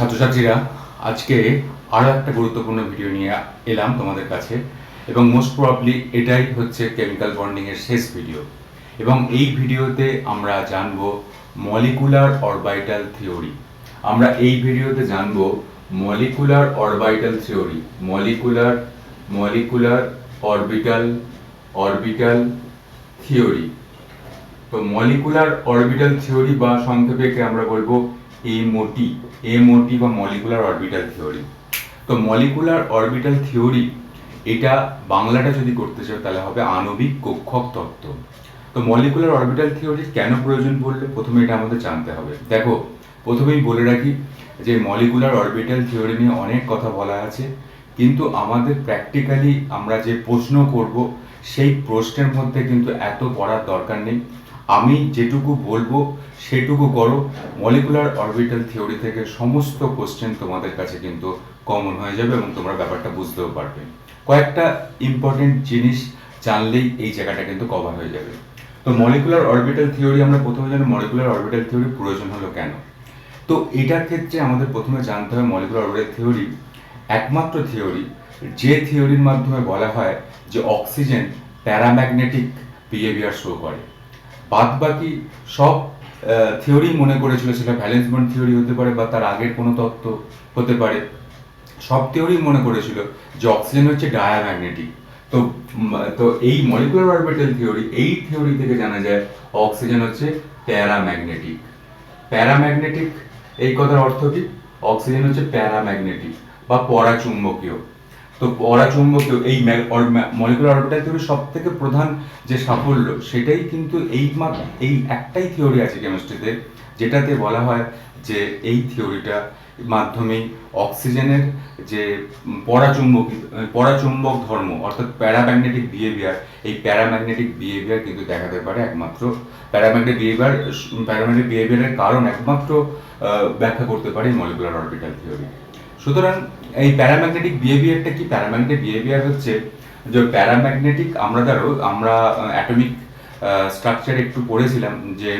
ছাত্রছাত্রীরা, আজকে আরও একটা গুরুত্বপূর্ণ ভিডিও নিয়ে এলাম তোমাদের কাছে এবং মোস্ট প্রবাবলি এটাই হচ্ছে কেমিক্যাল বন্ডিংয়ের শেষ ভিডিও। এবং এই ভিডিওতে আমরা জানব মলিকুলার অরবিটাল থিওরি। আমরা এই ভিডিওতে জানব molecular orbital theory, molecular orbital theory. তো মলিকুলার অরবিটাল থিওরি বা সংক্ষেপে আমরা বলবো এমওটি বা মলিকুলার অরবিটাল থিওরি। তো মলিকুলার অরবিটাল থিওরি এটা বাংলাটা যদি করতে চাও তাহলে হবে আণবিক কক্ষক তত্ত্ব। তো মলিকুলার অরবিটাল থিওরি কেন প্রয়োজন পড়লে প্রথমে এটা আমাদের জানতে হবে। দেখো, প্রথমেই বলে রাখি যে মলিকুলার অরবিটাল থিওরি নিয়ে অনেক কথা বলা আছে, কিন্তু আমাদের প্র্যাকটিক্যালি আমরা যে প্রশ্ন করব সেই প্রশ্নের মধ্যে কিন্তু এত পড়ার দরকার নেই। আমি যেটুকু বলবো সেটুকু করো। মলিকুলার অরবিটাল থিওরি থেকে সমস্ত কোশ্চেন তোমাদের কাছে কিন্তু কমন হয়ে যাবে এবং তোমরা ব্যাপারটা বুঝতেও পারবে। কয়েকটা ইম্পর্টেন্ট জিনিস জানলেই এই জায়গাটা কিন্তু কভার হয়ে যাবে। তো মলিকুলার অরবিটাল থিওরি আমরা প্রথমে জানি মলিকুলার অরবিটাল থিওরি প্রয়োজন হলো কেন। তো এটার ক্ষেত্রে আমাদের প্রথমে জানতে হবে মলিকুলার অরবিটাল থিওরি একমাত্র থিওরি যে থিওরির মাধ্যমে বলা হয় যে অক্সিজেন প্যারাম্যাগনেটিক বিহেভিয়ার শো করে। বাদ বাকি সব থিওরি মনে করেছিল সেটা ভ্যালেন্স বন্ড থিওরি হতে পারে বা তার আগের কোনো তত্ত্ব হতে পারে, সব থিওরি মনে করেছিল যে অক্সিজেন হচ্ছে ডায়াম্যাগনেটিক। তো এই মলিকুলার অরবিটাল থিওরি, এই থিওরি থেকে জানা যায় অক্সিজেন হচ্ছে প্যারাম্যাগনেটিক। প্যারাম্যাগনেটিক এই কথার অর্থ কি? অক্সিজেন হচ্ছে প্যারাম্যাগনেটিক বা পরাচুম্বকীয়। তো পরাচুম্বকীয় এই মলিকুলার অরবিটাল থিওরির সব থেকে প্রধান যে সাফল্য সেটাই কিন্তু এই একটাই থিওরি আছে কেমিস্ট্রিতে যেটাতে বলা হয় যে এই থিওরিটা মাধ্যমেই অক্সিজেনের যে পরাচুম্বক ধর্ম অর্থাৎ প্যারাম্যাগনেটিক বিহেভিয়ার, এই প্যারাম্যাগনেটিক বিহেভিয়ার কিন্তু দেখাতে পারে একমাত্র প্যারাম্যাগনেটিক বিহেভিয়ারের কারণ একমাত্র ব্যাখ্যা করতে পারে মলিকুলার অরবিটাল থিওরি। সুতরাং এই প্যারাম্যাগনেটিক বিহেভিয়ারটা কি? প্যারাম্যাগনেটিক বিহেভিয়ার হচ্ছে যে প্যারাম্যাগনেটিক আমরা অ্যাটমিক স্ট্রাকচার একটু পড়েছিলাম যে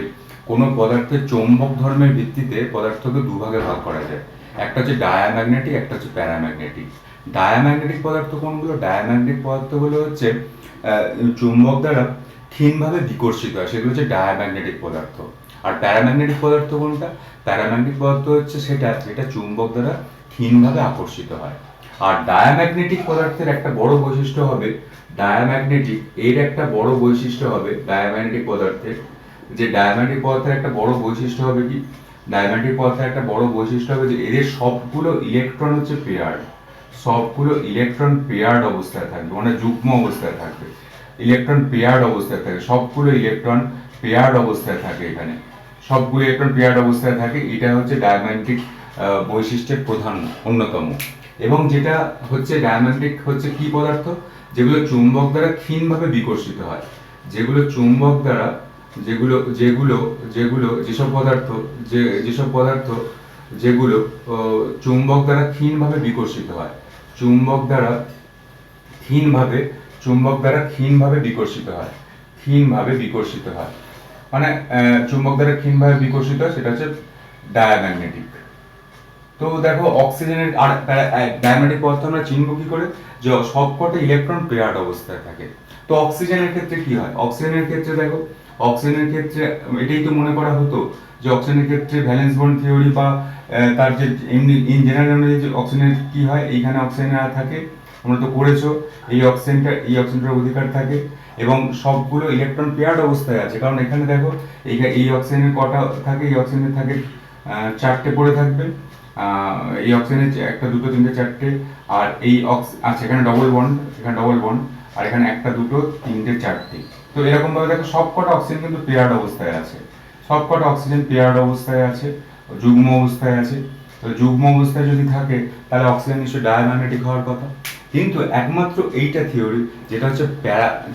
কোনো পদার্থের চৌম্বক ধর্মের ভিত্তিতে পদার্থকে দুভাগে ভাগ করা যায়। একটা হচ্ছে ডায়াম্যাগনেটিক, একটা হচ্ছে প্যারাম্যাগনেটিক। ডায়াম্যাগনেটিক পদার্থ কোনগুলো? ডায়াম্যাগনেটিক পদার্থগুলো হচ্ছে চুম্বক দ্বারা ক্ষীণভাবে বিকর্ষিত হয়, সেগুলো হচ্ছে ডায়াম্যাগনেটিক পদার্থ। আর প্যারাম্যাগনেটিক পদার্থ কোনটা? প্যারাম্যাগনেটিক পদার্থ হচ্ছে সেটা যেটা চুম্বক দ্বারা ক্ষীণভাবে আকর্ষিত হয়। আর ডায়াম্যাগনেটিক পদার্থের একটা বড় বৈশিষ্ট্য হবে ডায়াম্যাগনেটিক পদার্থের যে ডায়াম্যাগনেটিক পদার্থের একটা বড় বৈশিষ্ট্য হবে কি? ডায়াম্যাগনেটিক পদার্থের একটা বড় বৈশিষ্ট্য হবে যে এদের সবগুলো ইলেকট্রন হচ্ছে পেয়ার্ড। সবগুলো ইলেকট্রন পেয়ার্ড অবস্থায় থাকবে, মানে যুগ্ম অবস্থায় থাকবে। ইলেকট্রন পেয়ার্ড অবস্থায় থাকে, সবগুলো ইলেকট্রন পেয়ার্ড অবস্থায় থাকে। এখানে সবগুলো ইলেকট্রন পেয়ার্ড অবস্থায় থাকে। এটা হচ্ছে ডায়াম্যাগনেটিক বৈশিষ্ট্যের প্রধান অন্যতম। এবং যেটা হচ্ছে ডায়াম্যাগনেটিক হচ্ছে কি পদার্থ? যেগুলো চুম্বক দ্বারা ক্ষীণভাবে বিকর্ষিত হয়। যেগুলো চুম্বক দ্বারা যেসব পদার্থ যেগুলো চুম্বক দ্বারা ক্ষীণভাবে বিকর্ষিত হয়। চুম্বক দ্বারা ক্ষীণভাবে বিকর্ষিত হয় মানে চুম্বক দ্বারা ক্ষীণভাবে বিকর্ষিত হয়, সেটা হচ্ছে ডায়াম্যাগনেটিক। তো দেখো অক্সিজেনের আর ডায়াম্যাগনেটিক পদার্থ আমরা চিনবো কি করে? যে সবকটা ইলেকট্রন পেয়ার্ড অবস্থায় থাকে। তো অক্সিজেনের ক্ষেত্রে কি হয়? অক্সিজেনের ক্ষেত্রে দেখো, অক্সিজেনের ক্ষেত্রে এটাই তো মনে করা হতো যে অক্সিজেনের ক্ষেত্রে ভ্যালেন্স বন্ড থিওরি বা তার যে এমনি ইন জেনারেল যে অক্সিজেনের কি হয়, এইখানে অক্সিজেন থাকে, তোমরা তো করেছো। এই অক্সিজেনটার অধিকার থাকে এবং সবগুলো ইলেকট্রন পেয়ার্ড অবস্থায় আছে। কারণ এখানে দেখো এই অক্সিজেনের কটা থাকে? এই অক্সিজেনের থাকে 4টে পড়ে থাকবে। এই অক্সিজেনের 1 2 3 4টে। আর আচ্ছা, এখানে ডবল বন্ড আর এখানে 1 2 3 4টে। তো এরকম ভাবে দেখো সবকটা অক্সিজেন কিন্তু পেয়ার্ড অবস্থায় আছে, যুগ্ম অবস্থায় আছে। তো যুগ্ম অবস্থায় যদি থাকে তাহলে অক্সিজেন নিশ্চয়ই ডায়াম্যাগনেটিক হওয়ার কথা। কিন্তু একমাত্র এইটা থিওরি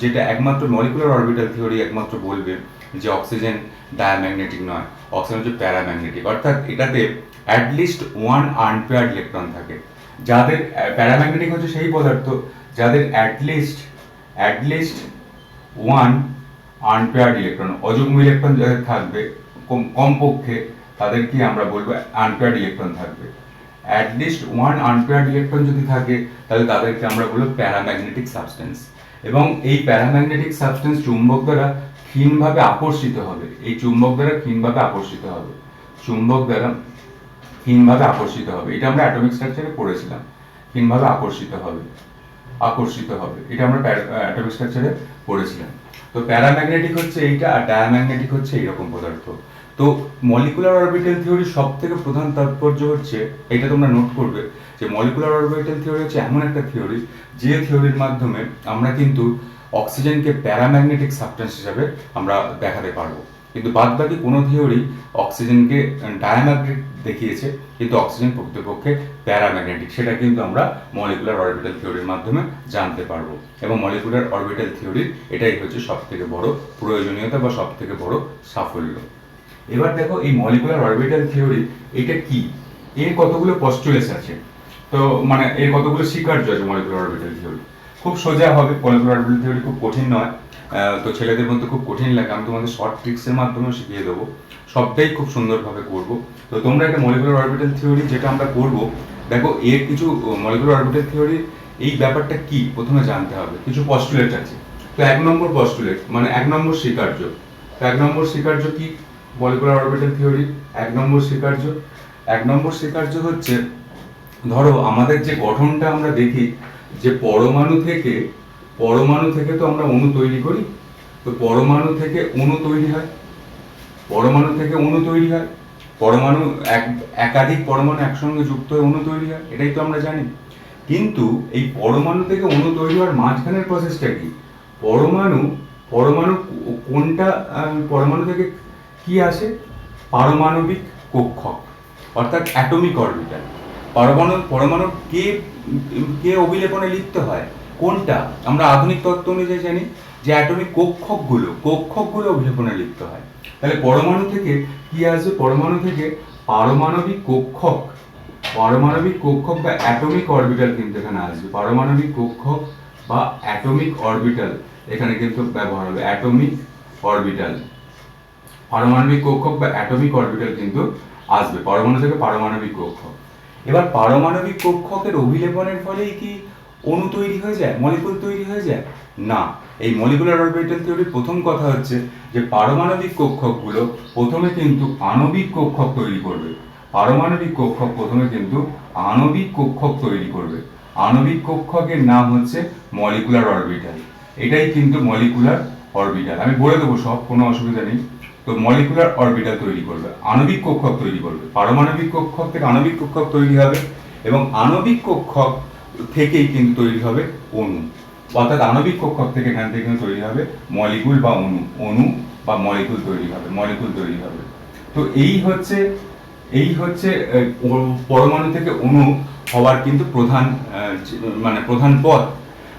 যেটা একমাত্র মলিকুলার অরবিটাল থিওরি একমাত্র বলবে যে অক্সিজেন ডায়াম্যাগনেটিক নয়, অক্সিজেন হচ্ছে প্যারাম্যাগনেটিক। অর্থাৎ এটাতে অ্যাটলিস্ট 1 আনপেয়ার্ড ইলেকট্রন থাকে। যাদের প্যারাম্যাগনেটিক হচ্ছে সেই পদার্থ যাদের অ্যাটলিস্ট 1 আনপেয়ার্ড ইলেকট্রন, অযুগ্ম ইলেকট্রন যাদের থাকবে কমপক্ষে, তাদেরকে আমরা বলবো আনপেয়ার্ড ইলেকট্রন থাকবে। অ্যাটলিস্ট ওয়ান আনপেয়ার্ড ইলেকট্রন যদি থাকে তাহলে তাদেরকে আমরা বলবো প্যারাম্যাগনেটিক সাবস্টেন্স। এবং এই প্যারাম্যাগনেটিক সাবস্টেন্স চুম্বক দ্বারা ক্ষীণভাবে আকর্ষিত হবে, এই চুম্বক দ্বারা ক্ষীণভাবে আকর্ষিত হবে, চুম্বক দ্বারা ক্ষীণভাবে আকর্ষিত হবে। এটা আমরা অ্যাটমিক স্ট্রাকচারে পড়েছিলাম, ক্ষীণভাবে আকর্ষিত হবে, আকর্ষিত হবে, এটা আমরা অ্যাটমিক স্ট্রাকচারে পড়েছিলাম। তো প্যারাম্যাগনেটিক হচ্ছে এইটা, আর ডায়াম্যাগনেটিক হচ্ছে এইরকম পদার্থ। তো মলিকুলার অরবিটাল থিওরির সব থেকে প্রধান তাৎপর্য হচ্ছে, এটা তোমরা নোট করবে, যে মলিকুলার অরবিটাল থিওরি হচ্ছে এমন একটা থিওরি যে থিওরির মাধ্যমে আমরা কিন্তু অক্সিজেনকে প্যারাম্যাগনেটিক সাবস্টেন্স হিসাবে আমরা দেখাতে পারবো। কিন্তু বাদ বাকি কোনো থিওরি অক্সিজেনকে ডায়াম্যাগনেটিক দেখিয়েছে, কিন্তু অক্সিজেন প্রকৃতপক্ষে প্যারাম্যাগনেটিক, সেটা কিন্তু আমরা মলিকুলার অরবিটাল থিওরির মাধ্যমে জানতে পারবো। এবং মলিকুলার অরবিটাল থিওরির এটাই হচ্ছে সব থেকে বড় প্রয়োজনীয়তা বা সব থেকে বড় সাফল্য। এবার দেখো এই মলিকুলার অরবিটাল থিওরি এটা কি, এর কতগুলো পস্টুলেটস আছে, তো মানে এর কতগুলো স্বীকার্য আছে মলিকুলার অরবিটাল থিওরি। খুব সোজা হবে, মলিকুলার অরবিটাল থিওরি খুব কঠিন নয়, তো ছেলেদের মধ্যে খুব কঠিন লাগে, আমি তোমাদের শর্ট ট্রিক্সের মাধ্যমেও শিখিয়ে দেবো, সবটাই খুব সুন্দরভাবে করবো। তো তোমরা একটা মলিকুলার অরবিটাল থিওরি যেটা আমরা করবো, দেখো এর কিছু মলিকুলার অরবিটাল থিওরি এই ব্যাপারটা কি প্রথমে জানতে হবে, কিছু পস্টুলেট আছে। তো 1 নম্বর পস্টুলেট মানে 1 নম্বর স্বীকার্য, তো 1 নম্বর স্বীকার্য কি মলিকুলার অরবিটাল থিওরি? 1 নম্বর স্বীকার্য, 1 নম্বর স্বীকার্য হচ্ছে, ধরো আমাদের যে গঠনটা আমরা দেখি, যে পরমাণু থেকে তো আমরা অণু তৈরি করি, তো পরমাণু থেকে অণু তৈরি হয়, পরমাণু থেকে অণু তৈরি হয়, পরমাণু একাধিক পরমাণু একসঙ্গে যুক্ত হয়ে অণু তৈরি হয়, এটাই তো আমরা জানি। কিন্তু এই পরমাণু থেকে অণু তৈরি হওয়ার মাঝখানের প্রসেসটা কি? পরমাণু কোনটা, পরমাণু থেকে কি আসে? পারমাণবিক কক্ষক, অর্থাৎ অ্যাটমিক অরবিটাল। পরমাণুর কে অভিলেপনে লিপ্ত হয়? কোনটা? আমরা আধুনিক তত্ত্ব অনুযায়ী জানি যে অ্যাটমিক কক্ষকগুলো অভিলেপনে লিপ্ত হয়। তাহলে পরমাণু থেকে কি আসবে? পরমাণু থেকে পারমাণবিক কক্ষক বা অ্যাটমিক অরবিটাল কিন্তু এখানে আসবে। পারমাণবিক কক্ষক বা অ্যাটমিক অরবিটাল এখানে কিন্তু ব্যবহার হবে, অ্যাটমিক অরবিটাল। পারমাণবিক কক্ষক বা অ্যাটমিক অরবিটাল কিন্তু আসবে পরমাণু থেকে পারমাণবিক কক্ষক। এবার পারমাণবিক কক্ষকের অভিলেপনের ফলেই কি অণু তৈরি হয়ে যায়, মলিকুল তৈরি হয়ে যায়? না, এই মলিকুলার অরবিটাল থিওরির প্রথম কথা হচ্ছে যে পারমাণবিক কক্ষকগুলো প্রথমে কিন্তু আণবিক কক্ষক তৈরি করবে। পারমাণবিক কক্ষক প্রথমে কিন্তু আণবিক কক্ষক তৈরি করবে। আণবিক কক্ষকের নাম হচ্ছে মলিকুলার অরবিটাল। এটাই কিন্তু মলিকুলার অরবিটাল, আমি বলে দেবো সব, কোনো অসুবিধা নেই। তো মলিকুলার অরবিটাল তৈরি করবে, আণবিক কক্ষক তৈরি করবে, পারমাণবিক কক্ষক থেকে আণবিক কক্ষক তৈরি হবে, এবং আণবিক কক্ষক থেকেই কিন্তু তৈরি হবে অণু, অর্থাৎ আণবিক কক্ষক থেকে এখান থেকে কিন্তু তৈরি হবে মলিকুল বা অণু বা মলিকুল তৈরি হবে। তো এই হচ্ছে পরমাণু থেকে অণু হওয়ার কিন্তু প্রধান পথ,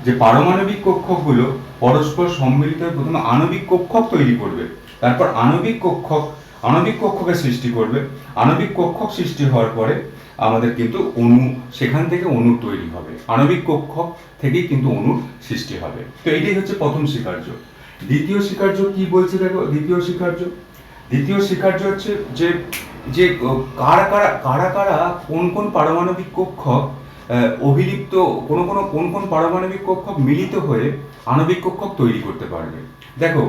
যে পারমাণবিক কক্ষকগুলো পরস্পর সম্মিলিত হয়ে প্রথমে আণবিক কক্ষক তৈরি করবে, তারপর আণবিক কক্ষকের সৃষ্টি করবে। আণবিক কক্ষক সৃষ্টি হওয়ার পরে আমাদের কিন্তু অণু, সেখান থেকে অণু তৈরি হবে, আণবিক কক্ষক থেকেই কিন্তু অণুর সৃষ্টি হবে। তো এইটাই হচ্ছে প্রথম স্বীকার্য। দ্বিতীয় স্বীকার্য কি বলছে দেখো, দ্বিতীয় স্বীকার্য হচ্ছে যে কারা কোন পারমাণবিক কক্ষক অভিলিপ্ত, কোন পারমাণবিক কক্ষক মিলিত হয়ে আণবিক কক্ষক তৈরি করতে পারবে। দেখো,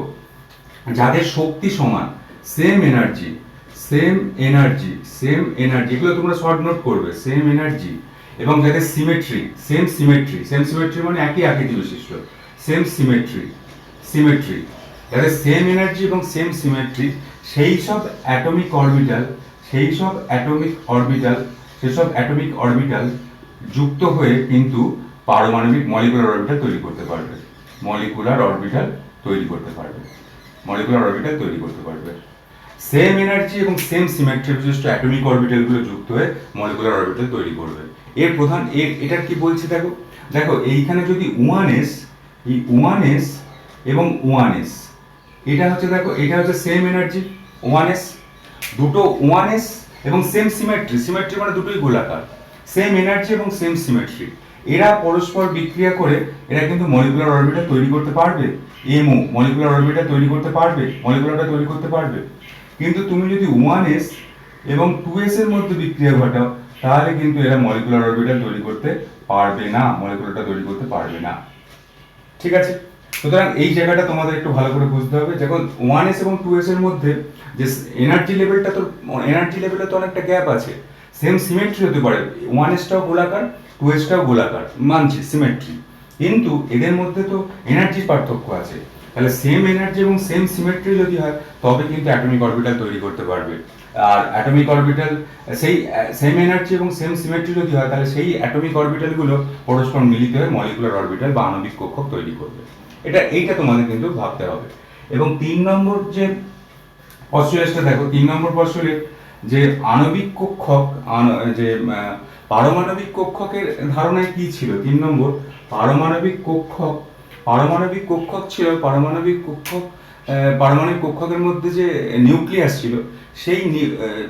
যাদের শক্তি সমান, সেম এনার্জি, এগুলো তোমরা শর্ট নোট করবে, সেম এনার্জি, এবং যাদের সেম সিমেট্রি মানে একই আকৃতি বিশিষ্ট, সেম সিমেট্রি, যাদের সেম এনার্জি এবং সেম সিমেট্রি, সেই সব অ্যাটমিক অরবিটাল যুক্ত হয়ে কিন্তু পারমাণবিক মলিকুলার অরবিটাল তৈরি করতে পারবে। সেম এনার্জি এবং সেম সিমেট্রি বিশিষ্ট অ্যাটমিক অরবিটালগুলো যুক্ত হয়ে মলিকুলার অরবিটাল তৈরি করবে। এটার কি বলছে দেখো এইখানে যদি 1s, এই 1s এবং 1s, এটা হচ্ছে সেম এনার্জি 1s, দুটো 1s এবং সেম সিমেট্রি মানে দুটোই গোলাকার, সেম এনার্জি এবং সেম সিমেট্রি, এরা পরস্পর বিক্রিয়া করে এরা কিন্তু মলিকুলার অরবিটাল তৈরি করতে পারবে। মলিকুলার অরবিটাল তৈরি করতে পারবে। কিন্তু তুমি যদি 1s এবং 2s এর মধ্যে বিক্রিয়া ঘটাও, তাহলে কিন্তু এরা মলিকুলার অরবিটাল তৈরি করতে পারবে না, মলিকুলারটা তৈরি করতে পারবে না। ঠিক আছে, সুতরাং এই জায়গাটা তোমাদের একটু ভালো করে বুঝতে হবে। যখন 1s এবং 2s এর মধ্যে যে এনার্জি লেভেলটা, তো এনার্জি লেভেলে তো অনেকটা গ্যাপ আছে। সেম সিমেট্রি হতে পারে, 1sটাও গোলাকার 2sটাও গোলাকার, মানছি সিমেট্রি, কিন্তু এদের মধ্যে তো এনার্জির পার্থক্য আছে। তাহলে সেম এনার্জি এবং সেম সিমেট্রি যদি হয় তবে কিন্তু অ্যাটমিক অরবিটাল তৈরি করতে পারবে। আর অ্যাটমিক অরবিটাল সেই সেম এনার্জি এবং সেম সিমেট্রি যদি হয় তাহলে সেই অ্যাটমিক অরবিটালগুলো পরস্পর মিলিত হয়ে মলিকুলার অরবিটাল বা আণবিক কক্ষক তৈরি করবে। এইটা তোমাদের কিন্তু ভাবতে হবে। এবং 3 নম্বর যে পস্টুলেটটা দেখো, 3 নম্বর পস্টুলেট যে আণবিক কক্ষক, যে পারমাণবিক কক্ষকের ধারণায় কি ছিল? 3 নম্বর পারমাণবিক কক্ষক ছিল, পারমাণবিক কক্ষকের মধ্যে যে নিউক্লিয়াস ছিল, সেই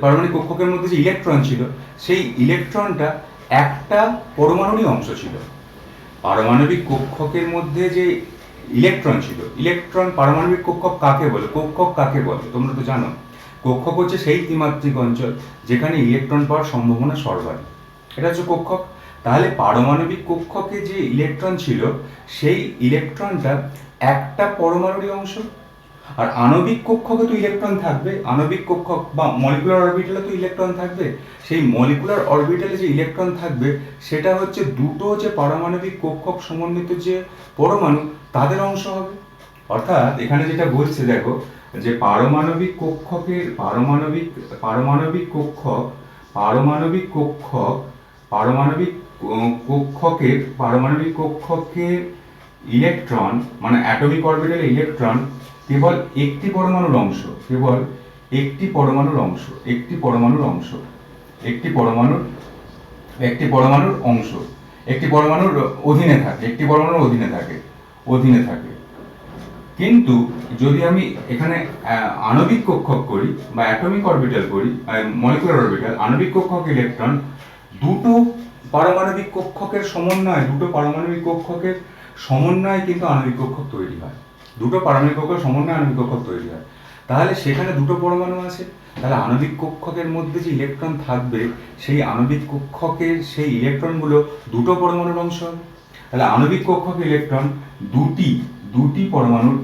পারমাণবিক কক্ষকের মধ্যে যে ইলেকট্রন ছিল, সেই ইলেকট্রনটা একটা পরমাণুরই অংশ ছিল। পারমাণবিক কক্ষকের মধ্যে যে ইলেকট্রন ছিল, ইলেকট্রন, পারমাণবিক কক্ষক কাকে বলে? কক্ষক কাকে বলে তোমরা তো জানো। কক্ষক হচ্ছে সেই ত্রিমাত্রিক অঞ্চল যেখানে ইলেকট্রন পাওয়ার সম্ভাবনা সর্বাধিক, এটা হচ্ছে কক্ষক। তাহলে পারমাণবিক কক্ষকে যে ইলেকট্রন ছিল, সেই ইলেকট্রনটা একটা পরমাণুরই অংশ। আর আণবিক কক্ষকে তো ইলেকট্রন থাকবে, আণবিক কক্ষক বা মলিকুলার অরবিটালে তো ইলেকট্রন থাকবে। সেই মলিকুলার অরবিটালে যে ইলেকট্রন থাকবে সেটা হচ্ছে দুটো যে পারমাণবিক কক্ষক সমন্বিত যে পরমাণু তাদের অংশ হবে। অর্থাৎ এখানে যেটা বলছে দেখো, যে পারমাণবিক কক্ষকের পারমাণবিক কক্ষক পারমাণবিক কক্ষকের ইলেকট্রন, মানে অ্যাটমিক অরবিটালে ইলেকট্রন কেবল একটি পরমাণুর অংশ, একটি পরমাণুর অধীনে থাকে। কিন্তু যদি আমি এখানে আণবিক কক্ষক করি বা অ্যাটমিক অরবিটাল করি, মলিকুলার অরবিটাল, আণবিক কক্ষক ইলেকট্রন দুটো পারমাণবিক কক্ষকের সমন্বয়ে কিন্তু আণবিক কক্ষক তৈরি হয়। দুটো পারমাণবিক কক্ষকের সমন্বয়ে আণবিক কক্ষক তৈরি হয়। তাহলে সেখানে দুটো পরমাণু আছে, তাহলে আণবিক কক্ষকের মধ্যে যে ইলেকট্রন থাকবে, সেই আণবিক কক্ষকের সেই ইলেকট্রনগুলো দুটো পরমাণুর অংশ হবে। তাহলে আণবিক কক্ষক ইলেকট্রন দুটি পরমাণুর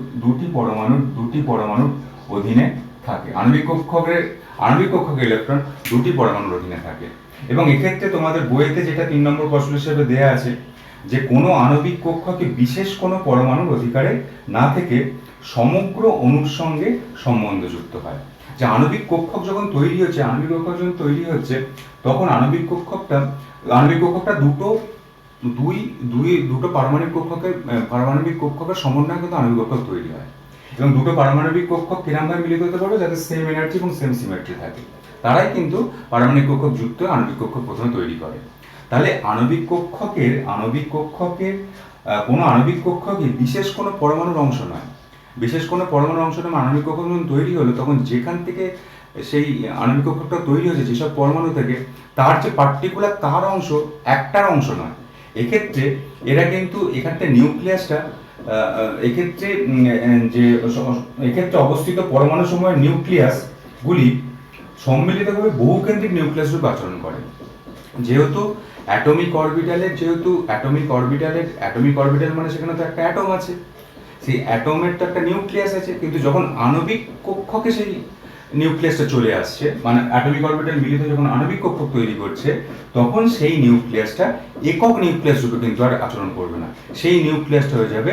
অধীনে থাকে। আণবিক কক্ষকের ইলেকট্রন দুটি পরমাণুর অধীনে থাকে। এবং এক্ষেত্রে তোমাদের বইতে যেটা 3 নম্বর প্রশ্ন হিসেবে দেয়া আছে, যে কোনো আণবিক কক্ষকে বিশেষ কোনো পরমাণুর অধিকারে না থেকে সমগ্র অণুর সঙ্গে সম্বন্ধযুক্ত হয়। যে আণবিক কক্ষক যখন তৈরি হচ্ছে তখন আণবিক কক্ষকটা দুটো পারমাণবিক কক্ষকের সমন্বয়ে কিন্তু আণবিক কক্ষক তৈরি হয়। এবং দুটো পারমাণবিক কক্ষক কিরমভাবে মিলিত হতে পারবে? যাতে সেম এনার্জি এবং সেম সিমেট্রি থাকে, তারাই কিন্তু পারমাণবিক কক্ষক যুক্ত আণবিক কক্ষক প্রথমে তৈরি করে। তাহলে আণবিক কক্ষকের কোনো আণবিক কক্ষকে বিশেষ কোনো পরমাণুর অংশ নয়। আণবিক কক্ষক যখন তৈরি হলো তখন যেখান থেকে সেই আণবিক কক্ষকটা তৈরি হয়েছে, যেসব পরমাণু থেকে, তার যে পার্টিকুলার তার অংশ একটার অংশ নয়। এক্ষেত্রে এরা কিন্তু এখানটা নিউক্লিয়াসটা এক্ষেত্রে অবস্থিত পরমাণু সমূহের নিউক্লিয়াসগুলি সম্মিলিতভাবে বহুকেন্দ্রিক নিউক্লিয়াস রূপে আচরণ করে। যেহেতু অ্যাটমিক অরবিটাল মানে সেখানে তো একটা অ্যাটম আছে, সেই অ্যাটমের তো একটা নিউক্লিয়াস আছে। কিন্তু যখন আণবিক কক্ষকে সেই নিউক্লিয়াসটা চলে আসছে, মানে অ্যাটমিক অরবিটাল মিলিত যখন আণবিক কক্ষক তৈরি করছে, তখন সেই নিউক্লিয়াসটা একক নিউক্লিয়াস রূপে কিন্তু আর আচরণ করবে না। সেই নিউক্লিয়াসটা হয়ে যাবে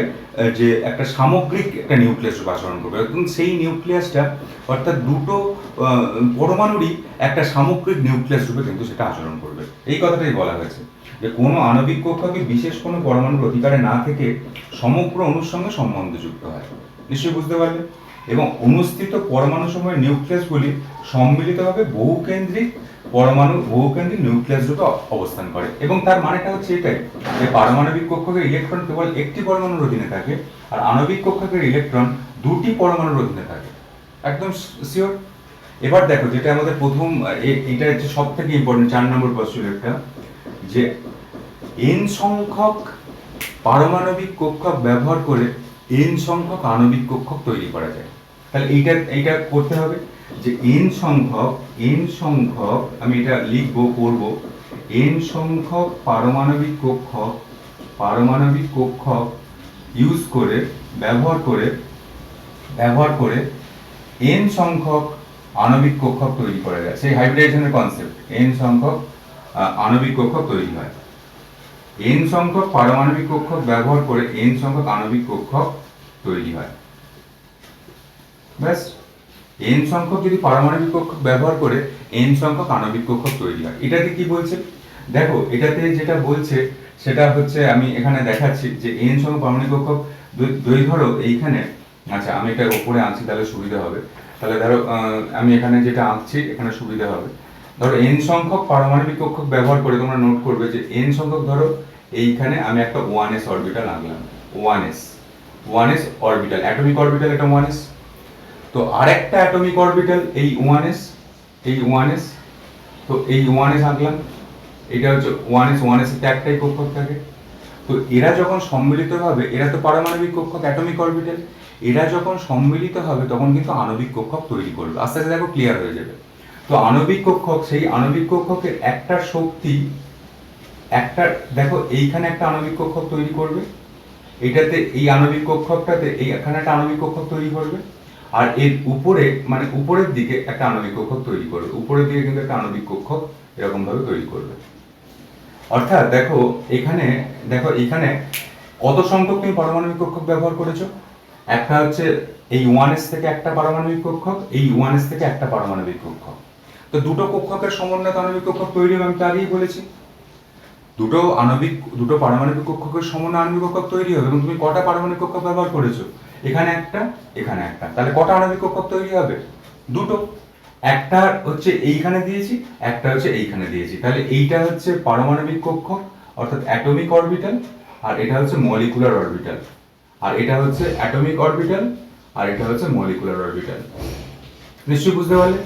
যে একটা সামগ্রিক একটা নিউক্লিয়াস রূপে আচরণ করবে। এবং সেই নিউক্লিয়াসটা অর্থাৎ দুটো পরমাণুরই একটা সামগ্রিক নিউক্লিয়াস রূপে কিন্তু সেটা আচরণ করবে। এই কথাটাই বলা হয়েছে, যে কোনো আণবিক কক্ষকে বিশেষ কোনো পরমাণুর অধিকারে না থেকে সমগ্র অণুর সঙ্গে সম্বন্ধযুক্ত হয়। নিশ্চয়ই বুঝতে পারলে? এবং অনুস্থিত পরমাণু সময়ের নিউক্লিয়াসগুলি সম্মিলিতভাবে বহুকেন্দ্রিক নিউক্লিয়াস রূপে অবস্থান করে। এবং তার মানেটা হচ্ছে এটাই, যে পারমাণবিক কক্ষকের ইলেকট্রন কেবল একটি পরমাণুর অধীনে থাকে, আর আণবিক কক্ষকের ইলেকট্রন দুটি পরমাণুর অধীনে থাকে। একদম শিওর? এবার দেখো, যেটা আমাদের প্রথম, এটা হচ্ছে সব থেকে ইম্পর্টেন্ট 4 নম্বর পস্টুলেটটা, যে n সংখ্যক পারমাণবিক কক্ষক ব্যবহার করে n সংখ্যক আণবিক কক্ষক তৈরি করা যায়। তাহলে এইটা করতে হবে, যে n সংখ্যক, আমি এটা লিখবো, করবো, n সংখ্যক পারমাণবিক কক্ষক ইউজ করে ব্যবহার করে n সংখ্যক আণবিক কক্ষক তৈরি করা যায়। সেই হাইব্রিডাইজেশনের কনসেপ্ট, n সংখ্যক আণবিক কক্ষক তৈরি হয়। n সংখ্যক পারমাণবিক কক্ষক ব্যবহার করে n সংখ্যক আণবিক কক্ষক তৈরি হয়। ব্যাস, n সংখ্যক যদি পারমাণবিক কক্ষক ব্যবহার করে n সংখ্যক আণবিক কক্ষক তৈরি হয়। এটাতে কি বলছে দেখো, এটাতে যেটা বলছে সেটা হচ্ছে, আমি এখানে দেখাচ্ছি যে n সংখ্যক পারমাণবিক কক্ষক ধরো এইখানে, আচ্ছা আমি এটা উপরে আঁকছি তাহলে সুবিধা হবে। তাহলে ধরো আমি এখানে যেটা আঁকছি এখানে সুবিধা হবে। ধরো n সংখ্যক পারমাণবিক কক্ষক ব্যবহার করে তোমরা নোট করবে যে n সংখ্যক, ধরো এইখানে আমি একটা 1s অরবিটাল আঁকলাম, 1s অরবিটাল, অ্যাটমিক অরবিটাল, এটা 1s। তো আরেকটা অ্যাটমিক অরবিটাল এই 1s, তো এই 1s আঁকলাম, এটা হচ্ছে 1s এর একটাই কক্ষক থাকে। তো এরা যখন সম্মিলিত হবে, এরা তো পারমাণবিক কক্ষক, অ্যাটমিক অরবিটাল, এরা যখন সম্মিলিত হবে তখন কিন্তু আণবিক কক্ষক তৈরি করবে। আস্তে আস্তে দেখো ক্লিয়ার হয়ে যাবে। তো আণবিক কক্ষক, সেই আণবিক কক্ষকের একটা শক্তি, একটা দেখো এইখানে একটা আণবিক কক্ষক তৈরি করবে, এটাতে এই আণবিক কক্ষকটাতে এখানে একটা আণবিক কক্ষক তৈরি করবে, আর এর উপরে মানে উপরের দিকে একটা আণবিক কক্ষক তৈরি করবে, উপরের দিকে কিন্তু একটা আণবিক কক্ষক এরকম ভাবে তৈরি করবে। অর্থাৎ দেখো এখানে কত সংখ্যক তুমি পারমাণবিক কক্ষক ব্যবহার করেছো, একটা হচ্ছে এই 1s থেকে একটা পারমাণবিক কক্ষক, এই 1s থেকে একটা পারমাণবিক কক্ষক। তো দুটো কক্ষকের সমন্বয়ে আণবিক কক্ষক তৈরি হবে, আমি তো আগেই বলেছি। দুটো পারমাণবিক কক্ষকের সমন্বয়ে আণবিক কক্ষক তৈরি হবে, এবং তুমি কটা পারমাণবিক কক্ষক ব্যবহার করেছো, এখানে একটা, এখানে একটা, তাহলে কটা আণবিক কক্ষক তৈরি হবে, দুটো। একটা হচ্ছে এইখানে দিয়েছি, একটা হচ্ছে এইখানে দিয়েছি, তাহলে এইটা হচ্ছে পারমাণবিক কক্ষক অর্থাৎ অ্যাটমিক অরবিটাল, আর এটা হচ্ছে মলিকুলার অরবিটাল, আর এটা হচ্ছে অ্যাটমিক অরবিটাল, আর এটা হচ্ছে মলিকুলার অরবিটাল। নিশ্চয়ই বুঝতে পারলে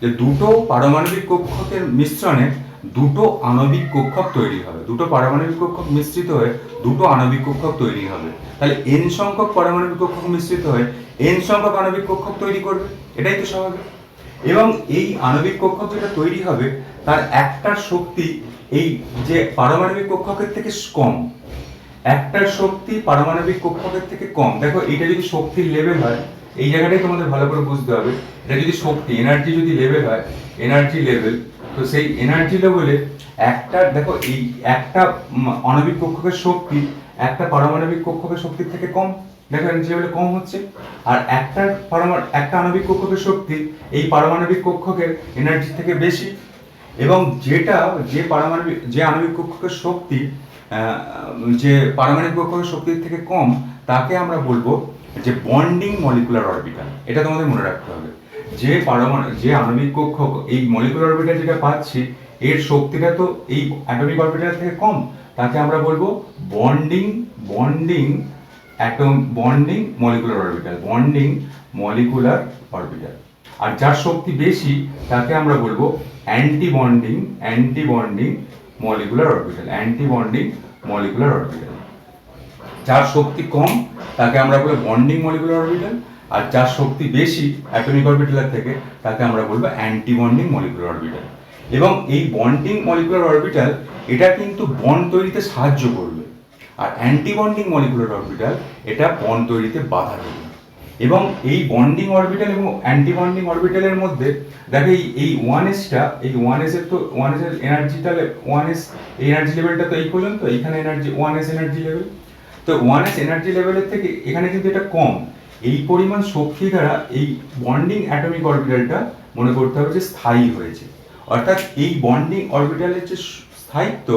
যে দুটো পারমাণবিক কক্ষকের মিশ্রণে দুটো আণবিক কক্ষক তৈরি হবে, দুটো পারমাণবিক কক্ষক মিশ্রিত হয়ে দুটো আণবিক কক্ষক তৈরি হবে। তাহলে n সংখ্যক পারমাণবিক কক্ষক মিশ্রিত হয়ে n সংখ্যক আণবিক কক্ষক তৈরি করবে, এটাই তো স্বাভাবিক। এবং এই আণবিক কক্ষক যেটা তৈরি হবে তার একটার শক্তি এই যে পারমাণবিক কক্ষকের থেকে কম, একটার শক্তি পারমাণবিক কক্ষকের থেকে কম। দেখো এটা যদি শক্তির লেভেল হয়, এই জায়গাটাই তোমাদের ভালো করে বুঝতে হবে, এটা যদি শক্তি এনার্জি যদি লেভেল হয়, এনার্জি লেভেল, তো সেই এনার্জি লেভেলে একটা দেখো এই একটা আণবিক কক্ষকের শক্তি একটা পারমাণবিক কক্ষকের শক্তির থেকে কম, দেখো এনার্জি লেভেলে কম হচ্ছে। আর একটা আণবিক কক্ষকের শক্তি এই পারমাণবিক কক্ষকের এনার্জি থেকে বেশি, এবং যে আণবিক কক্ষকের শক্তি যে পারমাণবিক কক্ষকের শক্তির থেকে কম, তাকে আমরা বলবো যে বন্ডিং মলিকুলার অরবিটাল। এটা তোমাদের মনে রাখতে হবে, যে আণবিক কক্ষক এই মলিকুলার অরবিটাল যেটা পাচ্ছি এর শক্তিটা তো এই অ্যাটমিক অরবিটাল থেকে কম, তাকে আমরা বলবো বন্ডিং মলিকুলার অরবিটাল। আর যার শক্তি বেশি তাকে আমরা বলবো অ্যান্টি বন্ডিং মলিকুলার অরবিটাল। যার শক্তি কম তাকে আমরা বলবো বন্ডিং মলিকুলার অরবিটাল, আর যার শক্তি বেশি অ্যাটমিক অরবিটালের থেকে তাকে আমরা বলবো অ্যান্টি বন্ডিং মলিকুলার অরবিটাল। এবং এই বন্ডিং মলিকুলার অরবিটাল এটা কিন্তু বন্ড তৈরিতে সাহায্য করবে, আর অ্যান্টি বন্ডিং মলিকুলার অরবিটাল এটা বন্ড তৈরিতে বাধা দেবে। এবং এই বন্ডিং অরবিটাল এবং অ্যান্টি বন্ডিং অরবিটালের মধ্যে দেখো এই 1s এর তো 1s এর এনার্জিটা 1s এই এনার্জি লেভেলটা তো এই পর্যন্ত, এইখানে এনার্জি 1s এনার্জি লেভেল, তো 1s এনার্জি লেভেলের থেকে এখানে কিন্তু এটা কম। এই পরিমাণ শক্তি দ্বারা এই বন্ডিং অ্যাটমিক অরবিটালটা মনে করতে হবে যে স্থায়ী হয়েছে। অর্থাৎ এই বন্ডিং অরবিটালের যে স্থায়িত্ব,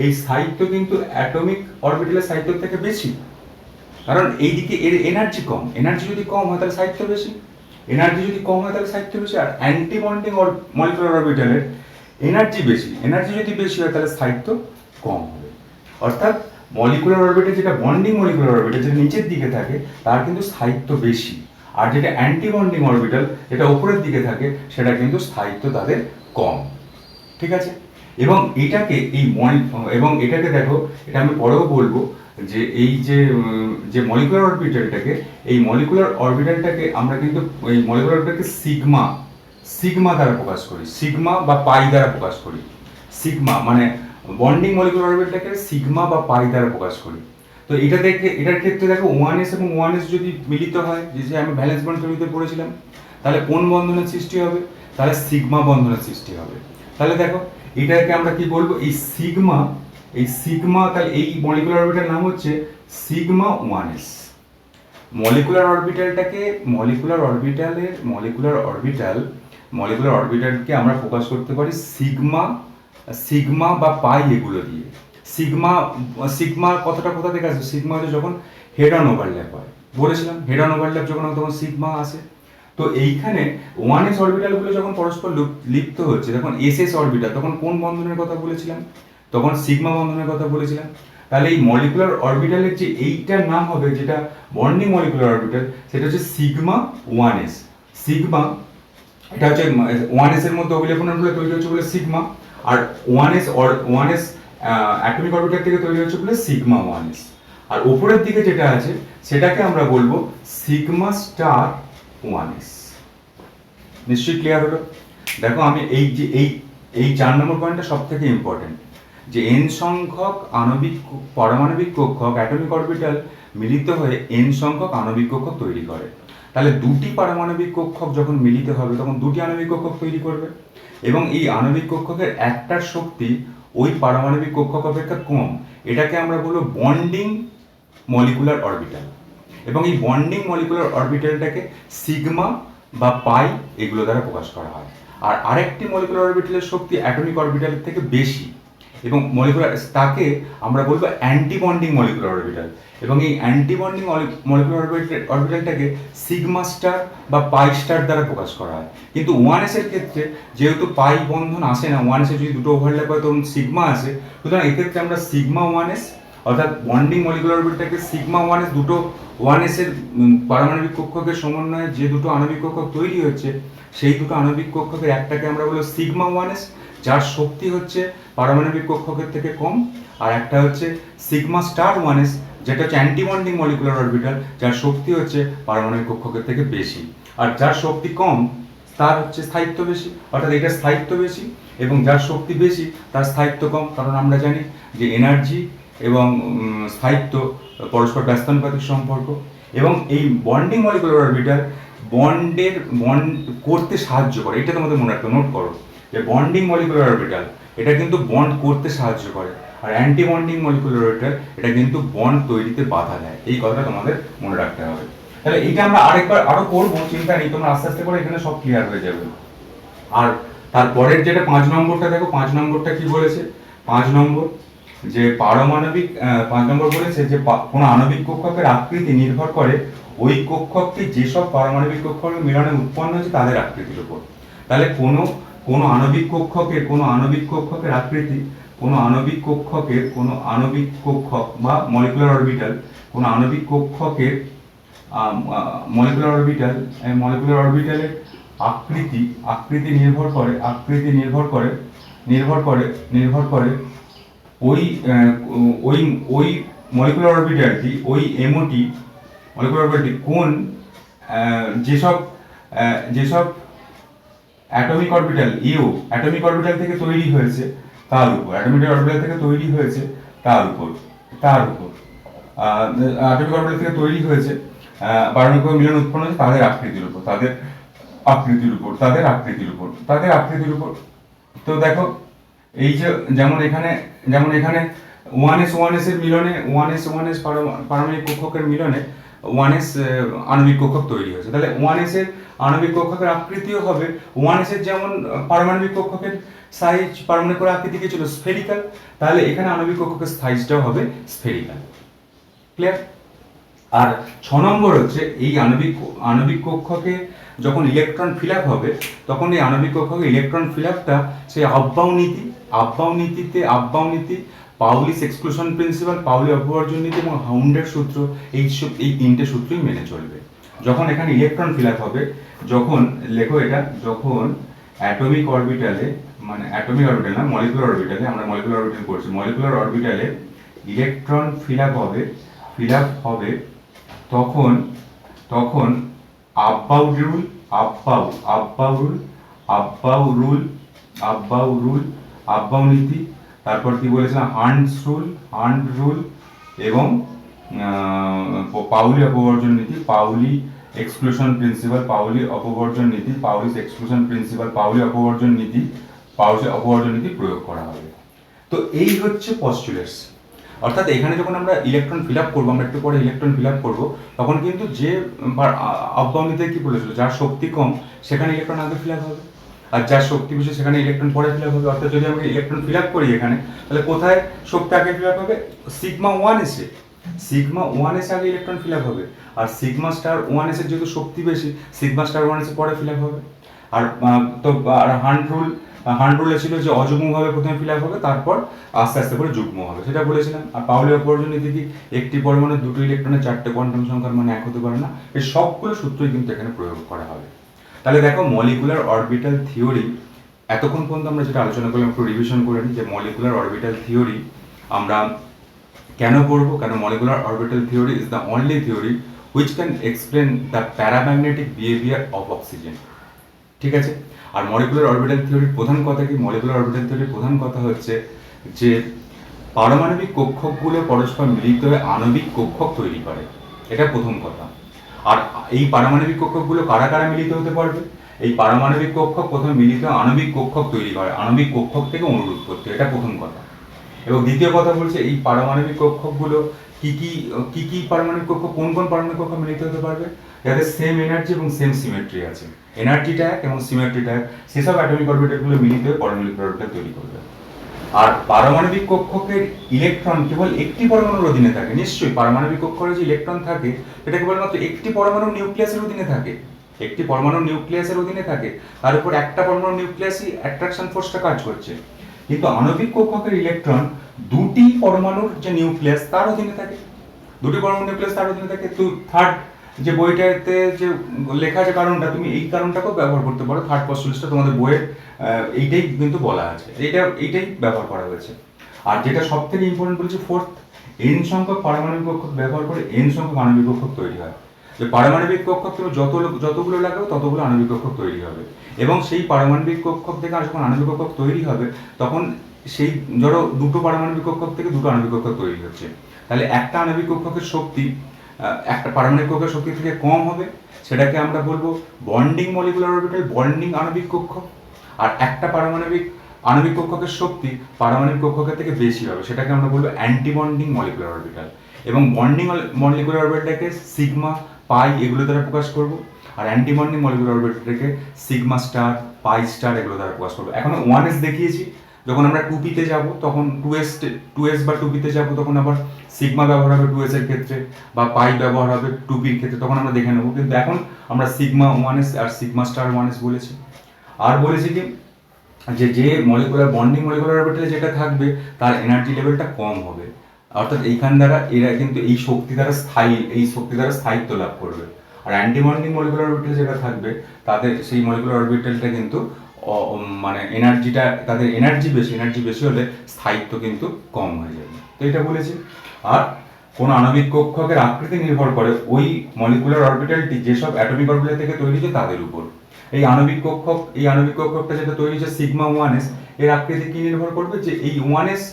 এই স্থায়িত্ব কিন্তু অ্যাটমিক অরবিটালের স্থায়িত্বের থেকে বেশি, কারণ এইদিকে এর এনার্জি কম, এনার্জি যদি কম হয় তাহলে স্থায়িত্ব বেশি, আর অ্যান্টি বন্ডিং মলিকুলার অরবিটালের এনার্জি যদি বেশি হয় তাহলে স্থায়িত্ব কম হবে। অর্থাৎ মলিকুলার অরবিটাল যেটা বন্ডিং মলিকুলার অরবিটাল যেটা নিচের দিকে থাকে তার কিন্তু স্থায়িত্ব বেশি, আর যেটা অ্যান্টি বন্ডিং অরবিটাল যেটা উপরের দিকে থাকে সেটা কিন্তু স্থায়িত্ব তাদের কম। ঠিক আছে, এবং এটাকে দেখো, এটা আমি পরেও বলবো যে এই যে মলিকুলার অরবিটালটাকে আমরা কিন্তু এই মলিকুলার অরবিটালকে সিগমা দ্বারা প্রকাশ করি, সিগমা বা পাই দ্বারা প্রকাশ করি। সিগমা মানে বন্ডিং মলিকুলার অরবিটালটাকে সিগমা বা পাই দ্বারা প্রকাশ করি। তো এটা দেখে, এটার ক্ষেত্রে দেখো 1s এবং 1s যদি মিলিত হয়, যে আমি ভ্যালেন্স বন্ড থিওরিতে পড়েছিলাম, তাহলে কোন বন্ধনের সৃষ্টি হবে? তাহলে সিগমা বন্ধনের সৃষ্টি হবে। তাহলে দেখো এটাকে আমরা কি বলবো, এই সিগমা তাহলে এই মলিকুলার অরবিটাল নাম হচ্ছে সিগমা 1s। মলিকুলার অরবিটালটাকে মলিকুলার অরবিটালকে আমরা প্রকাশ করতে পারি সিগমা বা পাই এগুলো দিয়ে। সিগমা কতটা কোথা থেকে আসবে? সিগমা হচ্ছে যখন হেড অন ওভারল্যাপ হয়, বলেছিলাম হেড অন ওভারল্যাপ যখন হয় তখন সিগমা আসে। তো এইখানে 1s অরবিটালগুলো যখন পরস্পর লিপ্ত হচ্ছে, যখন ss অরবিটাল, তখন কোন বন্ধনের কথা বলেছিলাম? তখন সিগমা বন্ধনের কথা বলেছিলাম। তাহলে এই মলিকুলার অরবিটালের যে এইটার নাম হবে, যেটা বন্ডিং মলিকুলার অরবিটাল, সেটা হচ্ছে সিগমা 1s। সিগমা এটা হচ্ছে 1s এর মধ্যে অভিলেখনের ফলে তৈরি হচ্ছে বলে সিগমা, আর 1s অ্যাটমিক অরবিটাল থেকে তৈরি হচ্ছে বলে সিগমা 1s। আর উপরের দিকে যেটা আছে সেটাকে আমরা বলবো সিগমা স্টার 1s। নিশ্চয়ই ক্লিয়ার হলো? দেখো আমি এই 4 নম্বর পয়েন্টটা সব থেকে ইম্পর্টেন্ট, যে n সংখ্যক পারমাণবিক কক্ষক অ্যাটমিক অরবিটাল মিলিত হয়ে n সংখ্যক আণবিক কক্ষক তৈরি করে। তাহলে দুটি পারমাণবিক কক্ষক যখন মিলিত হবে তখন দুটি আণবিক কক্ষক তৈরি করবে, এবং এই আণবিক কক্ষকের একটার শক্তি ওই পারমাণবিক কক্ষক অপেক্ষা কম। এটাকে আমরা বলবো বন্ডিং মলিকুলার অরবিটাল। এবং এই বন্ডিং মলিকুলার অরবিটালটাকে সিগমা বা পাই এগুলো দ্বারা প্রকাশ করা হয়। আর আরেকটি মলিকুলার অরবিটালের শক্তি অ্যাটমিক অরবিটালের থেকে বেশি, এবং তাকে আমরা বলবো অ্যান্টি বন্ডিং মলিকুলার অরবিটাল। এবং এই অ্যান্টি বন্ডিং মলিকুলার অরবিটালটাকে সিগমা স্টার বা পাই স্টার দ্বারা প্রকাশ করা হয়। কিন্তু 1s এর ক্ষেত্রে যেহেতু পাই বন্ধন আসে না, 1s এর যদি দুটো ওভারল্যাপ হয় তখন সিগমা আসে, সুতরাং এক্ষেত্রে আমরা সিগমা 1s অর্থাৎ বন্ডিং মলিকুলার অরবিটালটাকে সিগমা 1s, দুটো 1s এর পারমাণবিক কক্ষকের সমন্বয়ে যে দুটো আণবিক কক্ষক তৈরি হচ্ছে, সেই দুটো আণবিক কক্ষকের একটাকে আমরা বলবো সিগমা 1s, যার শক্তি হচ্ছে পারমাণবিক কক্ষকের থেকে কম, আর একটা হচ্ছে সিগমা স্টার 1s, যেটা হচ্ছে অ্যান্টি বন্ডিং মলিকুলার অরবিটাল, যার শক্তি হচ্ছে পারমাণবিক কক্ষকের থেকে বেশি। আর যার শক্তি কম তার হচ্ছে স্থায়িত্ব বেশি, অর্থাৎ এটা স্থায়িত্ব বেশি, এবং যার শক্তি বেশি তার স্থায়িত্ব কম। কারণ আমরা জানি যে এনার্জি এবং স্থায়িত্ব পরস্পর ব্যস্তানুপাতিক সম্পর্ক। এবং এই বন্ডিং মলিকুলার অরবিটাল বন্ড করতে সাহায্য করে। এটা তোমাদের মনে রাখতে, নোট করো যে বন্ডিং মলিকুলার অরবিটাল এটা কিন্তু বন্ড করতে সাহায্য করে, আর অ্যান্টি বন্ডিং মলিকুলার অরবিটাল এটা কিন্তু বন্ড তৈরিতে বাধা দেয়। এই কথাটা তোমাদের মনে রাখতে হবে। তাহলে এটা আমরা আরো করবো, চিন্তা নেই, তোমরা আস্তে আস্তে করে এখানে সব ক্লিয়ার হয়ে যাবে। আর তারপরের যেটা 5 নম্বরটা দেখো, 5 নম্বরটা কি বলেছে? 5 নম্বর যে পারমাণবিক 5 নম্বর বলেছে যে কোনো আণবিক কক্ষকের আকৃতি নির্ভর করে ওই কক্ষকটি যেসব পারমাণবিক কক্ষকের মিলনে উৎপন্ন হয়েছে তাদের আকৃতির উপর। তাহলে কোনো আণবিক কক্ষকের আকৃতি, কোনো আণবিক কক্ষক বা মলিকুলার অরবিটাল, কোনো আণবিক কক্ষকের মলিকুলার অরবিটালের আকৃতি নির্ভর করে ওই মলিকুলার অরবিটালটি, ওই এমওটি মলিকুলার অরবিটালটি কোন যেসব অ্যাটমিক অরবিটাল অ্যাটমিক অরবিটাল থেকে তৈরি হয়েছে তার উপর, অ্যাটমিক অরবিটাল থেকে তৈরি হয়েছে তার উপর অ্যাটমিক অরবিটাল থেকে তৈরি হয়েছে পারমাণবিক মিলন উৎপন্ন হয়েছে তাদের আকৃতির উপর। তো দেখো এই যে যেমন এখানে 1s এর মিলনে 1s পারমাণবিক কক্ষকের মিলনে 1s আণবিক কক্ষক তৈরি হয়েছে। তাহলে 1s এর আণবিক কক্ষকের আকৃতিও হবে 1s এর যেমন পারমাণবিক কক্ষকের সাইজ, পারমাণবিক আকৃতি কি ছিল? স্ফেরিক্যাল। তাহলে এখানে আণবিক কক্ষকের সাইজটাও হবে স্ফেরিক্যাল। ক্লিয়ার? আর 6 নম্বর হচ্ছে এই আণবিক কক্ষকে যখন ইলেকট্রন ফিল আপ হবে তখন এই আণবিক কক্ষকে ইলেকট্রন ফিল আপটা সেই আব্বাউ নীতি, পাউলিস এক্সক্লুশন প্রিন্সিপাল, পাউলি অপবর্জন নীতি এবং হাউন্ডের সূত্র, এই তিনটে সূত্রই মেনে চলবে। যখন এখানে ইলেকট্রন ফিল আপ হবে, যখন লেখো এটা, যখন অ্যাটমিক অরবিটালে না, মলিকুলার অরবিটালে, আমরা মলিকুলার অরবিটাল করছি, মলিকুলার অরবিটালে ইলেকট্রন ফিল আপ হবে তখন আব্বাউ নীতি তারপর কি বলেছিলাম, হান্ড রুল এবং পাউলি অপবর্জন নীতি, পাউলি এক্সক্লুশন প্রিন্সিপাল, পাউলি অপবর্জন নীতি, পাউলিস এক্সক্লুশন প্রিন্সিপাল, পাউলি অপবর্জন নীতি, পাউলি অপবর্জন নীতি প্রয়োগ করা হবে। তো এই হচ্ছে পস্টুলেটস। অর্থাৎ এখানে যখন আমরা ইলেকট্রন ফিল আপ করবো, আমরা একটু পরে ইলেকট্রন ফিল আপ করবো, তখন কিন্তু যে আবগাউনিতে কি বলেছিল, যার শক্তি কম সেখানে ইলেকট্রন আগে ফিল আপ হবে, আর যার শক্তি বেশি সেখানে ইলেকট্রন পরে ফিল আপ হবে। অর্থাৎ যদি আমি ইলেকট্রন ফিল আপ করি এখানে, তাহলে কোথায় শক্তি আগে ফিল আপ হবে, সিগমা ওয়ান এসে আগে ইলেকট্রন ফিল আপ হবে, আর সিগমা স্টার ওয়ান এসে যেহেতু শক্তি বেশি, সিগমা স্টার ওয়ান এসে পরে ফিল আপ হবে। আর তো হান্ড রুলে ছিল যে অযুগ্মভাবে প্রথমে ফিল আপ হবে, তারপর আস্তে আস্তে করে যুগ্ম হবে, সেটা বলেছিলাম। আর পাউলি অপবর্জন নীতি কি, একটি পরমাণু দুটো ইলেকট্রনের চারটে কোয়ান্টাম সংখ্যার মানে এক হতে পারে না, এই সবগুলো সূত্রই কিন্তু এখানে প্রয়োগ করা হবে। তাহলে দেখো মলিকুলার অরবিটাল থিওরি এতক্ষণ পর্যন্ত আমরা যেটা আলোচনা করলাম একটু রিভিশন করে নিই, যে মলিকুলার অরবিটাল থিওরি আমরা কেন পড়বো, কেন molecular orbital theory is the only theory which can explain the paramagnetic behaviour of oxygen. ঠিক আছে। আর মলিকুলার অরবিটাল থিওরির প্রধান কথা কি, মলিকুলার অরবিটাল থিওরির প্রধান কথা হচ্ছে যে পারমাণবিক কক্ষকগুলো পরস্পর মিলিত হয়ে আণবিক কক্ষক তৈরি করে, এটা প্রথম কথা। আর এই পারমাণবিক কক্ষকগুলো কারা কারা মিলিত হতে পারবে, এই পারমাণবিক কক্ষক প্রথমে মিলিত আণবিক কক্ষক তৈরি করে, আণবিক কক্ষক থেকে অণুর উৎপত্তি, এটা প্রথম কথা। এবং দ্বিতীয় কথা বলছে এই পারমাণবিক কক্ষকগুলো কি পারমাণবিক কক্ষ, কোন পারমাণবিক কক্ষ মিলিত হতে পারবে, যাদের সেম এনার্জি এবং সেম সিমেট্রি আছে, এনার্জিটা এক এবং সিমেট্রিটা এক, সেসব অ্যাটমিক অরবিটালগুলো মিলিত হয়ে পারমাণবিক অরবিটাল তৈরি করবে। আর পারমাণবিক কক্ষকের ইলেকট্রন কেবল একটি পরমাণুর অধীনে থাকে, নিশ্চয়ই পারমাণবিক কক্ষরে যে ইলেকট্রন থাকে সেটা কেবলমাত্র একটি পরমাণুর নিউক্লিয়াসের অধীনে থাকে, একটি পরমাণুর নিউক্লিয়াসের অধীনে থাকে, তার উপর একটা পরমাণুর নিউক্লিয়াসই অ্যাট্রাকশন ফোর্সটা কাজ করছে। কিন্তু আণবিক কক্ষকের ইলেকট্রন দুটি পরমাণুর যে নিউক্লিয়াস তার অধীনে থাকে, দুটি পরমাণুর নিউক্লিয়াস তার অধীনে থাকে। তো থার্ড যে বইটাতে যে লেখা আছে কারণটা, তুমি এই কারণটাকেও ব্যবহার করতে পারো, থার্ড পস্টুলেটসটা তোমাদের বইয়ের এইটাই কিন্তু বলা আছে, এইটাই ব্যবহার করা হয়েছে। আর যেটা সব থেকে ইম্পর্টেন্ট বলছে ফোর্থ, এন সংখ্যক পারমাণবিক কক্ষক ব্যবহার করে এন সংখ্যক আণবিক কক্ষক তৈরি হয়। যে পারমাণবিক কক্ষক তুমি যতগুলো লাগাবে ততগুলো আণবিক কক্ষক তৈরি হবে, এবং সেই পারমাণবিক কক্ষক থেকে যখন আণবিক কক্ষক তৈরি হবে তখন সেই ধরো দুটো পারমাণবিক কক্ষক থেকে দুটো আণবিক কক্ষক তৈরি হচ্ছে, তাহলে একটা আণবিক কক্ষকের শক্তি একটা পারমাণবিক কক্ষের শক্তি থেকে কম হবে, সেটাকে আমরা বলবো বন্ডিং মলিকুলার অরবিটাল, বন্ডিং আণবিক কক্ষক। আর একটা আণবিক কক্ষকের শক্তি পারমাণবিক কক্ষকের থেকে বেশি হবে, সেটাকে আমরা বলবো অ্যান্টি বন্ডিং মলিকুলার অরবিটাল। এবং বন্ডিং মলিকুলার অরবিটালটাকে সিগমা, পাই এগুলো দ্বারা প্রকাশ করব, আর অ্যান্টি বন্ডিং মলিকুলার অরবিটালটাকে সিগমা স্টার, পাই স্টার এগুলো দ্বারা প্রকাশ করবো। এখন 1s দেখিয়েছি, যখন আমরা 2p-তে যাব তখন 2s বা 2p-তে যাব তখন আবার সিগমা ব্যবহার হবে 2s এর ক্ষেত্রে, বা পাই ব্যবহার হবে 2p-র ক্ষেত্রে, তখন আমরা দেখে নেব। কিন্তু এখন আমরা সিগমা 1s আর সিগমা স্টার 1s বলেছি। আর বলেছি কি যে মলিকুলার বন্ডিং মলিকুলার অরবিটালে যেটা থাকবে তার এনার্জি লেভেলটা কম হবে, অর্থাৎ এইখান দ্বারা এরা কিন্তু এই শক্তি দ্বারা স্থায়িত্ব লাভ করবে। আর অ্যান্টি বন্ডিং মলিকুলার অরবিটালে যেটা থাকবে তাদের সেই মলিকুলার অরবিটালটা কিন্তু মানে এনার্জিটা, তাদের এনার্জি বেশি হলে স্থায়িত্ব কিন্তু কম হয়ে যাবে, তো এটা বলেছি। আর কোন আণবিক কক্ষকের আকৃতি নির্ভর করে ওই মলিকুলার অরবিটালটি যেসব অ্যাটমিক অরবিটাল থেকে তৈরি হয়েছে তাদের উপর। এই আণবিক কক্ষকটা যেটা তৈরি হয়েছে সিগমা 1s, এর আকৃতি কি নির্ভর করবে, যে এই 1s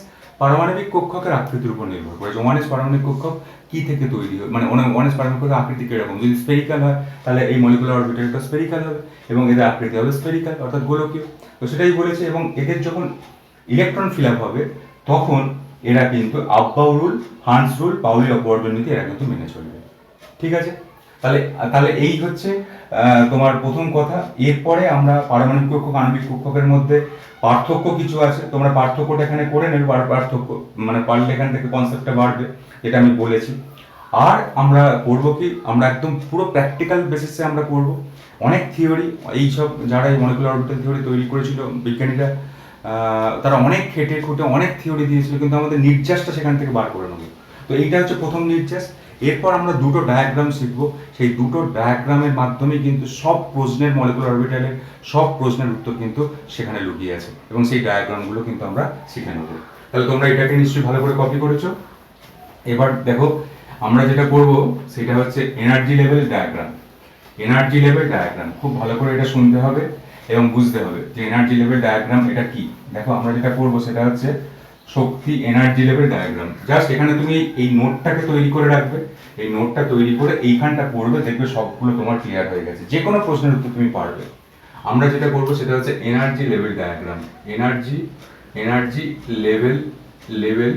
পারমাণবিক কক্ষকের আকৃতির উপর নির্ভর করে, যে 1s পারমাণবিক কক্ষক কি থেকে তৈরি হয়, মানে 1s পারমাণবিক কক্ষকের আকৃতি কিরকম। যদি স্পেরিক্যাল হয় তাহলে এই মলিকুলার অরবিটালটা স্পেরিক্যাল হবে এবং এদের আকৃতি হবে স্পেরিক্যাল, অর্থাৎ গোলকীয়। তো সেটাই বলেছে। এবং এদের যখন ইলেকট্রন ফিল আপ হবে তখন এরা কিন্তু আব্বাউ রুল, হান্স রুল, পাউলি অপবর্জন নীতি এরা কিন্তু মেনে চলবে। ঠিক আছে, তাহলে এই হচ্ছে তোমার প্রথম কথা। এরপরে আমরা পারমাণবিক কক্ষক আণবিক কক্ষকের মধ্যে পার্থক্য কিছু আছে, তোমরা পার্থক্যটা এখানে করে নেবে, পার্থক্য মানে পারলে এখান থেকে কনসেপ্টটা বাড়বে, যেটা আমি বলেছি। আর আমরা করবো কি, আমরা একদম পুরো প্র্যাকটিক্যাল বেসিসে আমরা করব। অনেক থিওরি, এইসব যারা এই মলিকুলার অরবিটাল থিওরি তৈরি করেছিল বিজ্ঞানীরা, তারা অনেক খেটে খুঁটে অনেক থিওরি দিয়েছিল, কিন্তু আমাদের নির্যাসটা সেখান থেকে বার করে নেবো। তো এইটা হচ্ছে প্রথম নির্যাস। এরপর আমরা দুটো ডায়াগ্রাম শিখবো, সেই দুটো ডায়াগ্রামের মাধ্যমে কিন্তু সব প্রশ্নের মলিকুলার অরবিটালের সব প্রশ্নের উত্তর কিন্তু সেখানে লুকিয়ে আছে, এবং সেই ডায়াগ্রামগুলো কিন্তু আমরা শিখে নেবো। তাহলে তোমরা এটাকে নিশ্চয়ই ভালো করে কপি করেছো। এবার দেখো আমরা যেটা করব সেটা হচ্ছে energy level diagram. Energy level diagram খুব ভালো করে এটা শুনতে হবে এবং বুঝতে হবে যে এনার্জি লেভেল ডায়াগ্রাম এটা কি। দেখো আমরা যেটা করব সেটা হচ্ছে শক্তি এনার্জি লেভেল ডায়াগ্রাম। জাস্ট এখানে তুমি এই নোটটাকে তৈরি করে রাখবে, এই নোটটা তৈরি করে এইখানটা পড়বে, দেখবে সবগুলো তোমার ক্লিয়ার হয়ে গেছে, যে কোনো প্রশ্নের উত্তর তুমি পারবে। আমরা যেটা করবো সেটা হচ্ছে energy level diagram, energy energy level level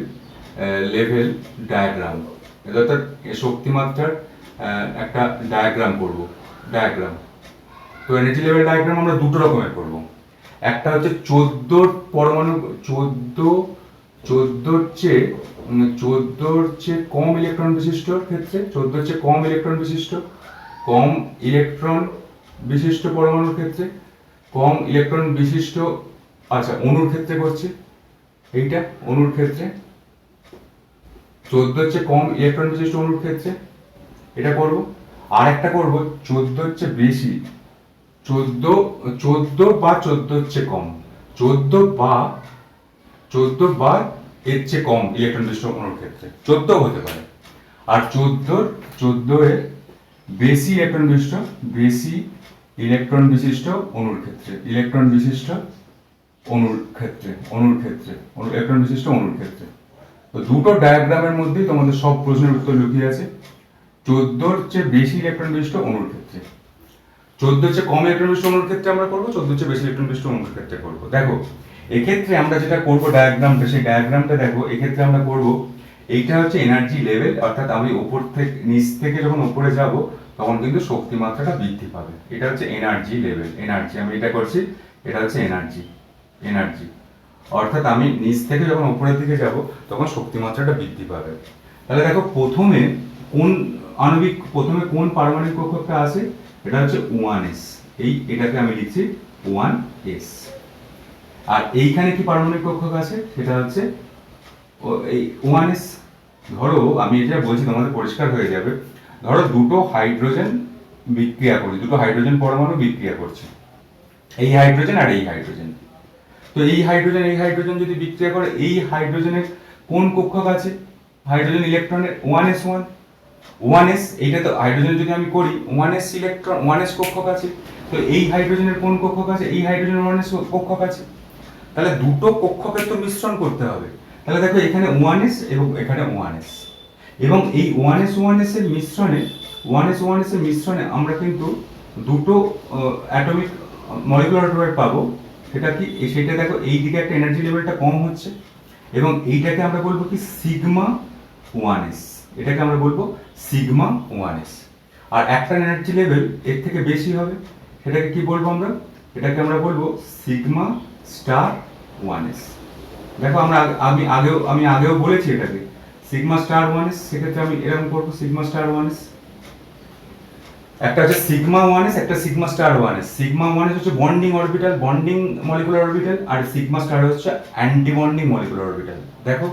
level diagram, অর্থাৎ শক্তিমাত্রার একটা ডায়াগ্রাম করব, ডায়াগ্রাম। তো এনার্জি লেভেল ডায়াগ্রাম আমরা দুটো রকমের করব। একটা হচ্ছে 14 পরমাণু, 14 চেয়ে 14 চেয়ে কম ইলেকট্রন বিশিষ্ট ক্ষেত্রে, 14 চেয়ে কম ইলেকট্রন বিশিষ্ট, কম ইলেকট্রন বিশিষ্ট পরমাণুর ক্ষেত্রে, কম ইলেকট্রন বিশিষ্ট, আচ্ছা অণুর ক্ষেত্রে করছি এইটা, অণুর ক্ষেত্রে 14 চেয়ে কম ইলেকট্রন বিশিষ্ট অণুর ক্ষেত্রে এটা করব। আর একটা করব 14 চেয়ে বেশি, 14 বা 14 চেয়ে কম, 14 বা এর চেয়ে কম ইলেকট্রন বিশিষ্ট অণুর ক্ষেত্রে, 14 হতে পারে। আর 14 এর বেশি ইলেকট্রন বিশিষ্ট, বেশি ইলেকট্রন বিশিষ্ট অণুর ক্ষেত্রে, ইলেকট্রন বিশিষ্ট অণুর ক্ষেত্রে, অণুর ক্ষেত্রে, ইলেকট্রন বিশিষ্ট অণুর ক্ষেত্রে। তো দুটো ডায়াগ্রামের মধ্যেই তোমাদের সব প্রশ্নের উত্তর লুকিয়ে আছে। 14 চেয়ে বেশি ইলেকট্রন বিশিষ্ট অণুর ক্ষেত্রে, 14 চেয়ে কম ইলেকট্রন বিশিষ্ট অণুর ক্ষেত্রে আমরা করবো, 14 চেয়ে বেশি ইলেকট্রন বিশিষ্ট অণুর ক্ষেত্রে করবো। দেখো এক্ষেত্রে আমরা যেটা করবো ডায়াগ্রামটা, সেই ডায়াগ্রামটা দেখো, এক্ষেত্রে আমরা করবো, এইটা হচ্ছে এনার্জি লেভেল, অর্থাৎ আমি উপর থেকে নিচ থেকে যখন উপরে যাব তখন কিন্তু শক্তি মাত্রাটা বৃদ্ধি পাবে। এটা হচ্ছে এনার্জি লেভেল, এনার্জি আমি এটা করছি, এটা হচ্ছে এনার্জি, এনার্জি অর্থাৎ আমি নিচ থেকে যখন উপরের দিকে যাব তখন শক্তি মাত্রাটা বৃদ্ধি পাবে। তাহলে দেখো প্রথমে কোন পারমাণবিক কক্ষকটা আছে, এটা হচ্ছে 1s, এটাকে আমি লিখছি 1s। আর এইখানে কি পারমাণবিক কক্ষক আছে, সেটা হচ্ছে এই 1s। ধরো আমি এটা বলছি তোমাদের পরিষ্কার হয়ে যাবে, ধরো দুটো হাইড্রোজেন বিক্রিয়া করছে, দুটো হাইড্রোজেন পরমাণু বিক্রিয়া করছে, এই হাইড্রোজেন আর এই হাইড্রোজেন। তো এই হাইড্রোজেন যদি বিক্রিয়া করে, এই হাইড্রোজেনের কোন কক্ষক আছে, হাইড্রোজেন ইলেকট্রনের 1s, এইটা তো হাইড্রোজেন যদি আমি করি 1s ইলেকট্রন, 1s কক্ষক আছে। তো এই হাইড্রোজেনের কোন কক্ষক আছে, এই হাইড্রোজেনের 1s কক্ষক আছে। তাহলে দুটো কক্ষকের তো মিশ্রণ করতে হবে। তাহলে দেখো এখানে 1s এবং এখানে 1s, এবং এই 1s এর মিশ্রণে, 1s এর মিশ্রণে আমরা কিন্তু দুটো অ্যাটমিক মলিকুলার ওয়েট পাবো। সেটা কি, সেটা দেখো এই দিকে একটা এনার্জি লেভেলটা কম হচ্ছে, এবং এইটাকে আমরা বলবো কি সিগমা 1s, এটাকে আমরা বলবো সিগমা 1s। আর একটা এনার্জি লেভেল এর থেকে বেশি হবে, সেটাকে কি বলবো আমরা, এটাকে আমরা বলবো সিগমা স্টার 1s। দেখো আমি আগেও বলেছি এটাকে সিগমা স্টার 1s, সেক্ষেত্রে আমি এরকম করবো সিগমা স্টার 1s। একটা হচ্ছে সিগমা 1s, একটা sigma star 1s। Sigma 1s হচ্ছে bonding orbital, bonding molecular orbital, আর সিগমা স্টার হচ্ছে অ্যান্টি বন্ডিং মলিকুলার অরবিটাল। দেখো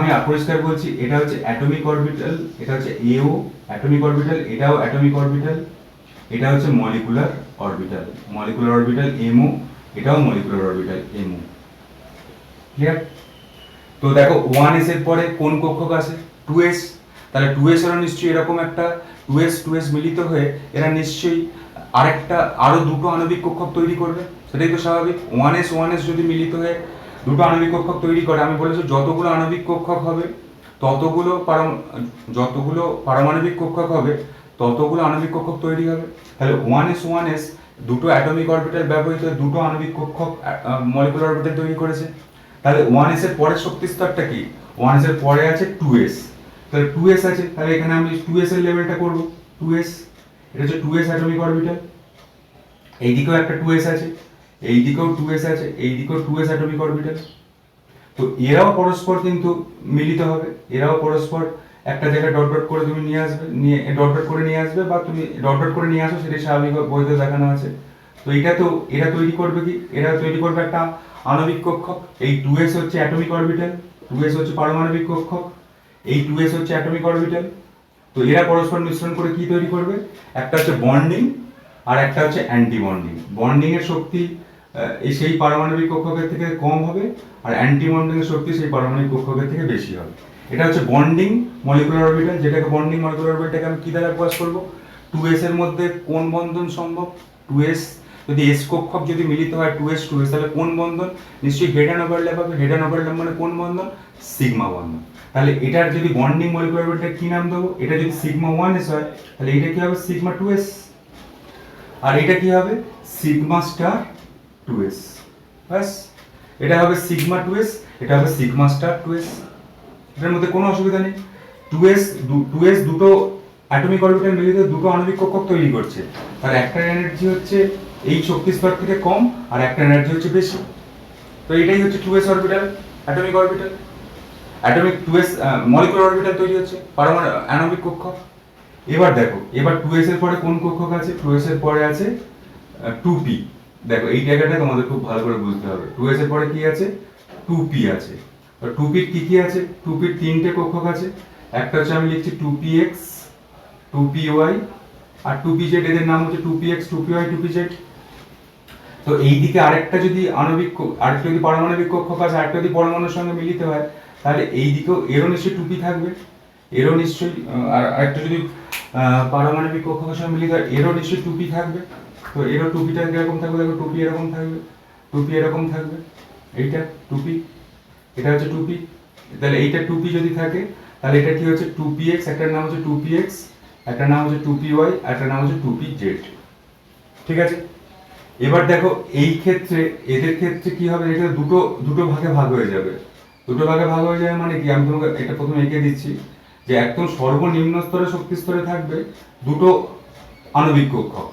আমি পরিষ্কার বলছি, এটা হচ্ছে অ্যাটমিক অরবিটাল, এটা হচ্ছে এও অ্যাটমিক অরবিটাল, এটাও অ্যাটমিক অরবিটাল, এটা হচ্ছে মলিকুলার অরবিটাল, মলিকুলার অরবিটাল এমও, এটাও মলিকুলার অরবিটাল এমও। ক্লিয়ার? তো দেখো 1s এর পরে কোন কক্ষক আছে, 2s। তাহলে 2s এর নিশ্চয়ই এরকম একটা 2s মিলিত হয়ে এরা নিশ্চয়ই আরো দুটো আণবিক কক্ষক তৈরি করবে, সেটাই তো স্বাভাবিক। 1s যদি মিলিত হয়ে দুটো আণবিক কক্ষক তৈরি করে, আমি বলেছি যতগুলো আণবিক কক্ষক হবে ততগুলো পারমাণবিক কক্ষক হবে, ততগুলো আণবিক কক্ষক তৈরি হবে। তাহলে 1s দুটো অ্যাটমিক অরবিটাল ব্যবহৃত হয়ে দুটো আণবিক কক্ষক মলিকুলার অরবিটাল তৈরি করেছে। তাহলে 1s এর পরের শক্তি স্তরটা কি, 1s এর পরে আছে 2s। তাহলে 2s আছে, তাহলে এখানে আমি 2s এর লেভেলটা করব, 2s, এটা হচ্ছে 2s অ্যাটমিক অরবিটাল, এইদিকেও একটা 2s আছে, এইদিকেও 2s আছে, এইদিকেও 2s অ্যাটমিক অরবিটাল। তো এরাও পরস্পর কিন্তু মিলিত হবে, এরাও পরস্পর একটা জায়গায় ডট ডট করে তুমি নিয়ে আসবে, ডট ডট করে নিয়ে আসবে, বা তুমি ডট ডট করে নিয়ে আসো, সেটাই স্বাভাবিক বইতে দেখানো আছে। তো এরা তৈরি করবে কি, এরা তৈরি করবে একটা আণবিক কক্ষক। এই 2s হচ্ছে অ্যাটমিক অরবিটাল, 2s হচ্ছে পারমাণবিক কক্ষক, এই 2s হচ্ছে অ্যাটমিক অরবিটাল। তো এরা পরস্পর মিশ্রণ করে কি তৈরি করবে, একটা হচ্ছে বন্ডিং আর একটা হচ্ছে অ্যান্টি বন্ডিং। বন্ডিং এর শক্তি সেই পারমাণবিক কক্ষকের থেকে কম হবে, আর অ্যান্টি বন্ডিং এর শক্তি সেই পারমাণবিক কক্ষকের থেকে বেশি হবে। এটা হচ্ছে বন্ডিং মলিকুলার অরবিটাল, যেটাকে বন্ডিং মলিকুলার অরবিটালটাকে আমি কি দ্বারা প্রকাশ করব, 2s এর মধ্যে কোন বন্ধন সম্ভব, 2s যদি এস কক্ষক যদি মিলিত হয় 2s 2s, তাহলে কোন বন্ধন? নিশ্চয়ই হেড অ্যান্ড ওভারল্যাপ হবে। হেড অ্যান্ড ওভারল্যাপ মানে কোন বন্ধন? সিগমা বন্ধন। তাহলে এটার যদি বন্ডিং মলিকুলার ওয়েটটা কি নাম দেবো? এটা যদি সিগমা 1s হয় তাহলে এটা কি হবে? Sigma 2s। আর এটা কি হবে? Sigma star 2s। ব্যাস, এটা হবে সিগমা 2s, এটা হবে সিগমা স্টার 2s। এটার মধ্যে কোনো অসুবিধা নেই। 2s দুটো অ্যাটমিক অরবিটাল মিলিত দুটো আণবিক কক্ষক তৈরি করছে। আর একটা এনার্জি হচ্ছে এই শক্তি স্তর থেকে কম, আর একটা এনার্জি হচ্ছে বেশি। তো এটাই হচ্ছে 2s orbital, atomic orbital. Atomic 2s molecular orbital তৈরি হচ্ছে, পারমাণবিক আণবিক কক্ষক। এবার দেখো, এবার 2s এর পরে কোন কক্ষক আছে? 2s এর পরে আছে 2p। দেখো এই জায়গাটা তোমাদের খুব ভালো করে বুঝতে হবে। 2s এর পরে কি আছে? 2p আছে। আর 2p এর কি কি আছে? 2p এর তিনটে কক্ষক আছে। একটা হচ্ছে আমি লিখছি 2px, 2py আর 2pz। এদের নাম হচ্ছে 2px, 2py, 2pz। তো এই দিকে আরেকটা যদি আরেকটা যদি পারমাণবিক কক্ষক আছে, আরেকটা যদি পরমাণুর সঙ্গে মিলিত হয়, তাহলে এই দিকেও এরও নিশ্চয়ই 2p থাকবে। এরও নিশ্চয়ই আর আরেকটা যদি পারমাণবিক কক্ষকের সঙ্গে মিলিত হয়, এরও নিশ্চয়ই 2p থাকবে। তো এরও 2pটা এরকম থাকবে। দেখো 2p এরকম থাকবে, 2p এরকম থাকবে। এইটা 2p, এটা হচ্ছে 2p। তাহলে এইটা 2p যদি থাকে তাহলে এটা কি হচ্ছে? 2px, একটার নাম হচ্ছে 2px, একটার নাম হচ্ছে 2py, একটার নাম হচ্ছে 2pz। ঠিক আছে? এবার দেখো এই ক্ষেত্রে এদের ক্ষেত্রে কি হবে? এটা দুটো দুটো ভাগে ভাগ হয়ে যাবে। দুটো ভাগে ভাগ হয়ে যাবে মানে কি? আমি তোমাকে এটা প্রথমে এঁকে দিচ্ছি যে একদম সর্বনিম্ন স্তরে শক্তি স্তরে থাকবে দুটো আণবিক কক্ষক।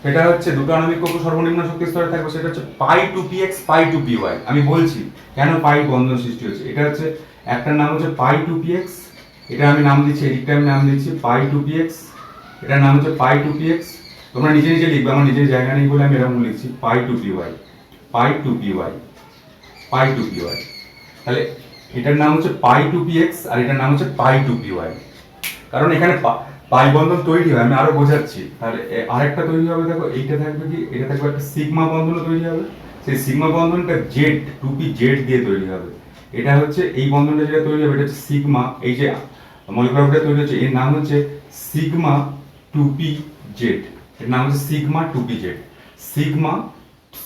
সেটা হচ্ছে দুটো আণবিক কক্ষক সর্বনিম্ন শক্তি স্তরে থাকবে, সেটা হচ্ছে পাই 2px, পাই 2py। আমি বলছি কেন পাই বন্ধন সৃষ্টি হচ্ছে। এটা হচ্ছে একটার নাম হচ্ছে পাই 2px, এটা আমি নাম দিচ্ছি, এদিকটা আমি নাম দিচ্ছি পাই 2px, এটার নাম হচ্ছে পাই 2px। তোমরা নিজে নিজে লিখবে, আমার নিজের জায়গা নেই বলে আমি এরকম লিখছি পাই 2py, পাই 2py, পাই 2py। তাহলে এটার নাম হচ্ছে পাই 2px আর এটার নাম হচ্ছে পাই 2py। কারণ এখানে পাই বন্ধন তৈরি হয়, আমি আরো বোঝাচ্ছি। তাহলে আরেকটা তৈরি হবে, দেখো এইটা থাকবে কি? এটা থাকবে একটা সিগমা বন্ধন তৈরি হবে। সেই সিগমা বন্ধনটা জেড 2pz দিয়ে তৈরি হবে। এটা হচ্ছে এই বন্ধনটা যেটা তৈরি হবে এটা হচ্ছে সিগমা, এই যে মলিকুলারটা তৈরি হচ্ছে এর নাম হচ্ছে সিগমা 2pz। এর নাম হচ্ছে sigma 2pz, sigma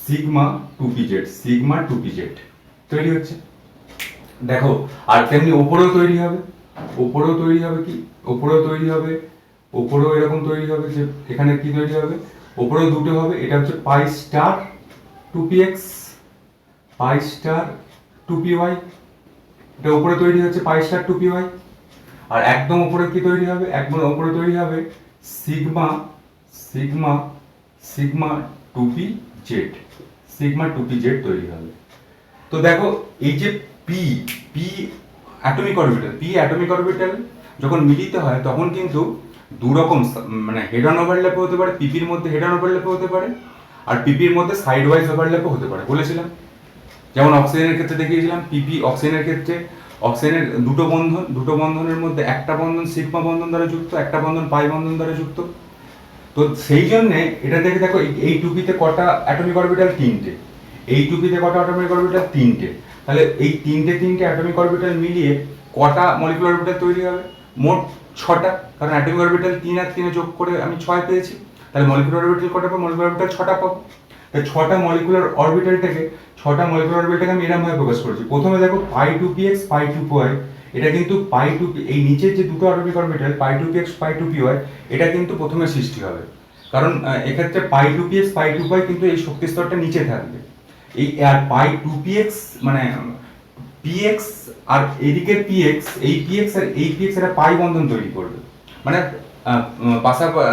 sigma 2pz, sigma 2pz তৈরি হচ্ছে। দেখো আর তেমনি ওপরেও তৈরি হবে, ওপরেও তৈরি হবে কি? ওপরেও তৈরি হবে, ওপরেও এরকম তৈরি হবে যে এখানে কি তৈরি হবে? ওপরেও দুটো হবে। এটা হচ্ছে পাই স্টার 2px, পাই স্টার 2py। এটা উপরে তৈরি হচ্ছে পাই স্টার 2py। আর একদম উপরে কি তৈরি হবে? একদম উপরে তৈরি হবে sigma sigma sigma 2pz, sigma 2pz তৈরি হবে। তো দেখো এই যে P P atomic orbital, P atomic orbital যখন মিলিত হয় তখন কিন্তু দু রকম মানে হেড অন ওভারল্যাপ হতে পারে। পিপির মধ্যে হেড অন ওভারল্যাপ হতে পারে, আর পিপির মধ্যে সাইড ওয়াইজ ওভারল্যাপও হতে পারে, বলেছিলাম। যেমন অক্সিজেনের ক্ষেত্রে দেখিয়েছিলাম পিপি অক্সিজেনের ক্ষেত্রে অক্সিজেনের দুটো বন্ধন, দুটো বন্ধনের মধ্যে একটা বন্ধন সিগমা বন্ধন দ্বারা যুক্ত, একটা বন্ধন পাই বন্ধন দ্বারা যুক্ত। তো সেই জন্য এটা দেখে দেখো এই টুপিতে কটা অ্যাটমিক অরবিটাল? তিনটে। এই টুপিতে কটা অ্যাটমিক অরবিটাল? তিনটে। তাহলে এই তিনটে অ্যাটমিক অরবিটাল মিলিয়ে কটা মলিকুলার অরবিটাল তৈরি হবে? মোট 6টা। কারণ অ্যাটমিক অরবিটাল 3 আর 3 যোগ করে আমি 6 পেয়েছি। তাহলে মলিকুলার অরবিটাল কটা পাবো? মলিকুলার অরবিটাল 6টা পাবো। তাই 6টা মলিকুলার অরবিটালটাকে আমি এরকম ভাবে প্রকাশ করেছি। প্রথমে দেখো পাই 2px, পাই 2py। এটা কিন্তু পাই 2 এই নিচের যে দুটো অ্যাটমিক অরবিটাল পাই 2px, পাই 2py, এটা কিন্তু প্রথমে সৃষ্টি হবে। কারণ এক্ষেত্রে পাই 2px, পাই 2py কিন্তু এই শক্তি স্তরটা নিচে থাকবে। এই আর পাই 2px মানে px আর এদিকের px, এই px আর এই px এরা পাই বন্ধন তৈরি করবে, মানে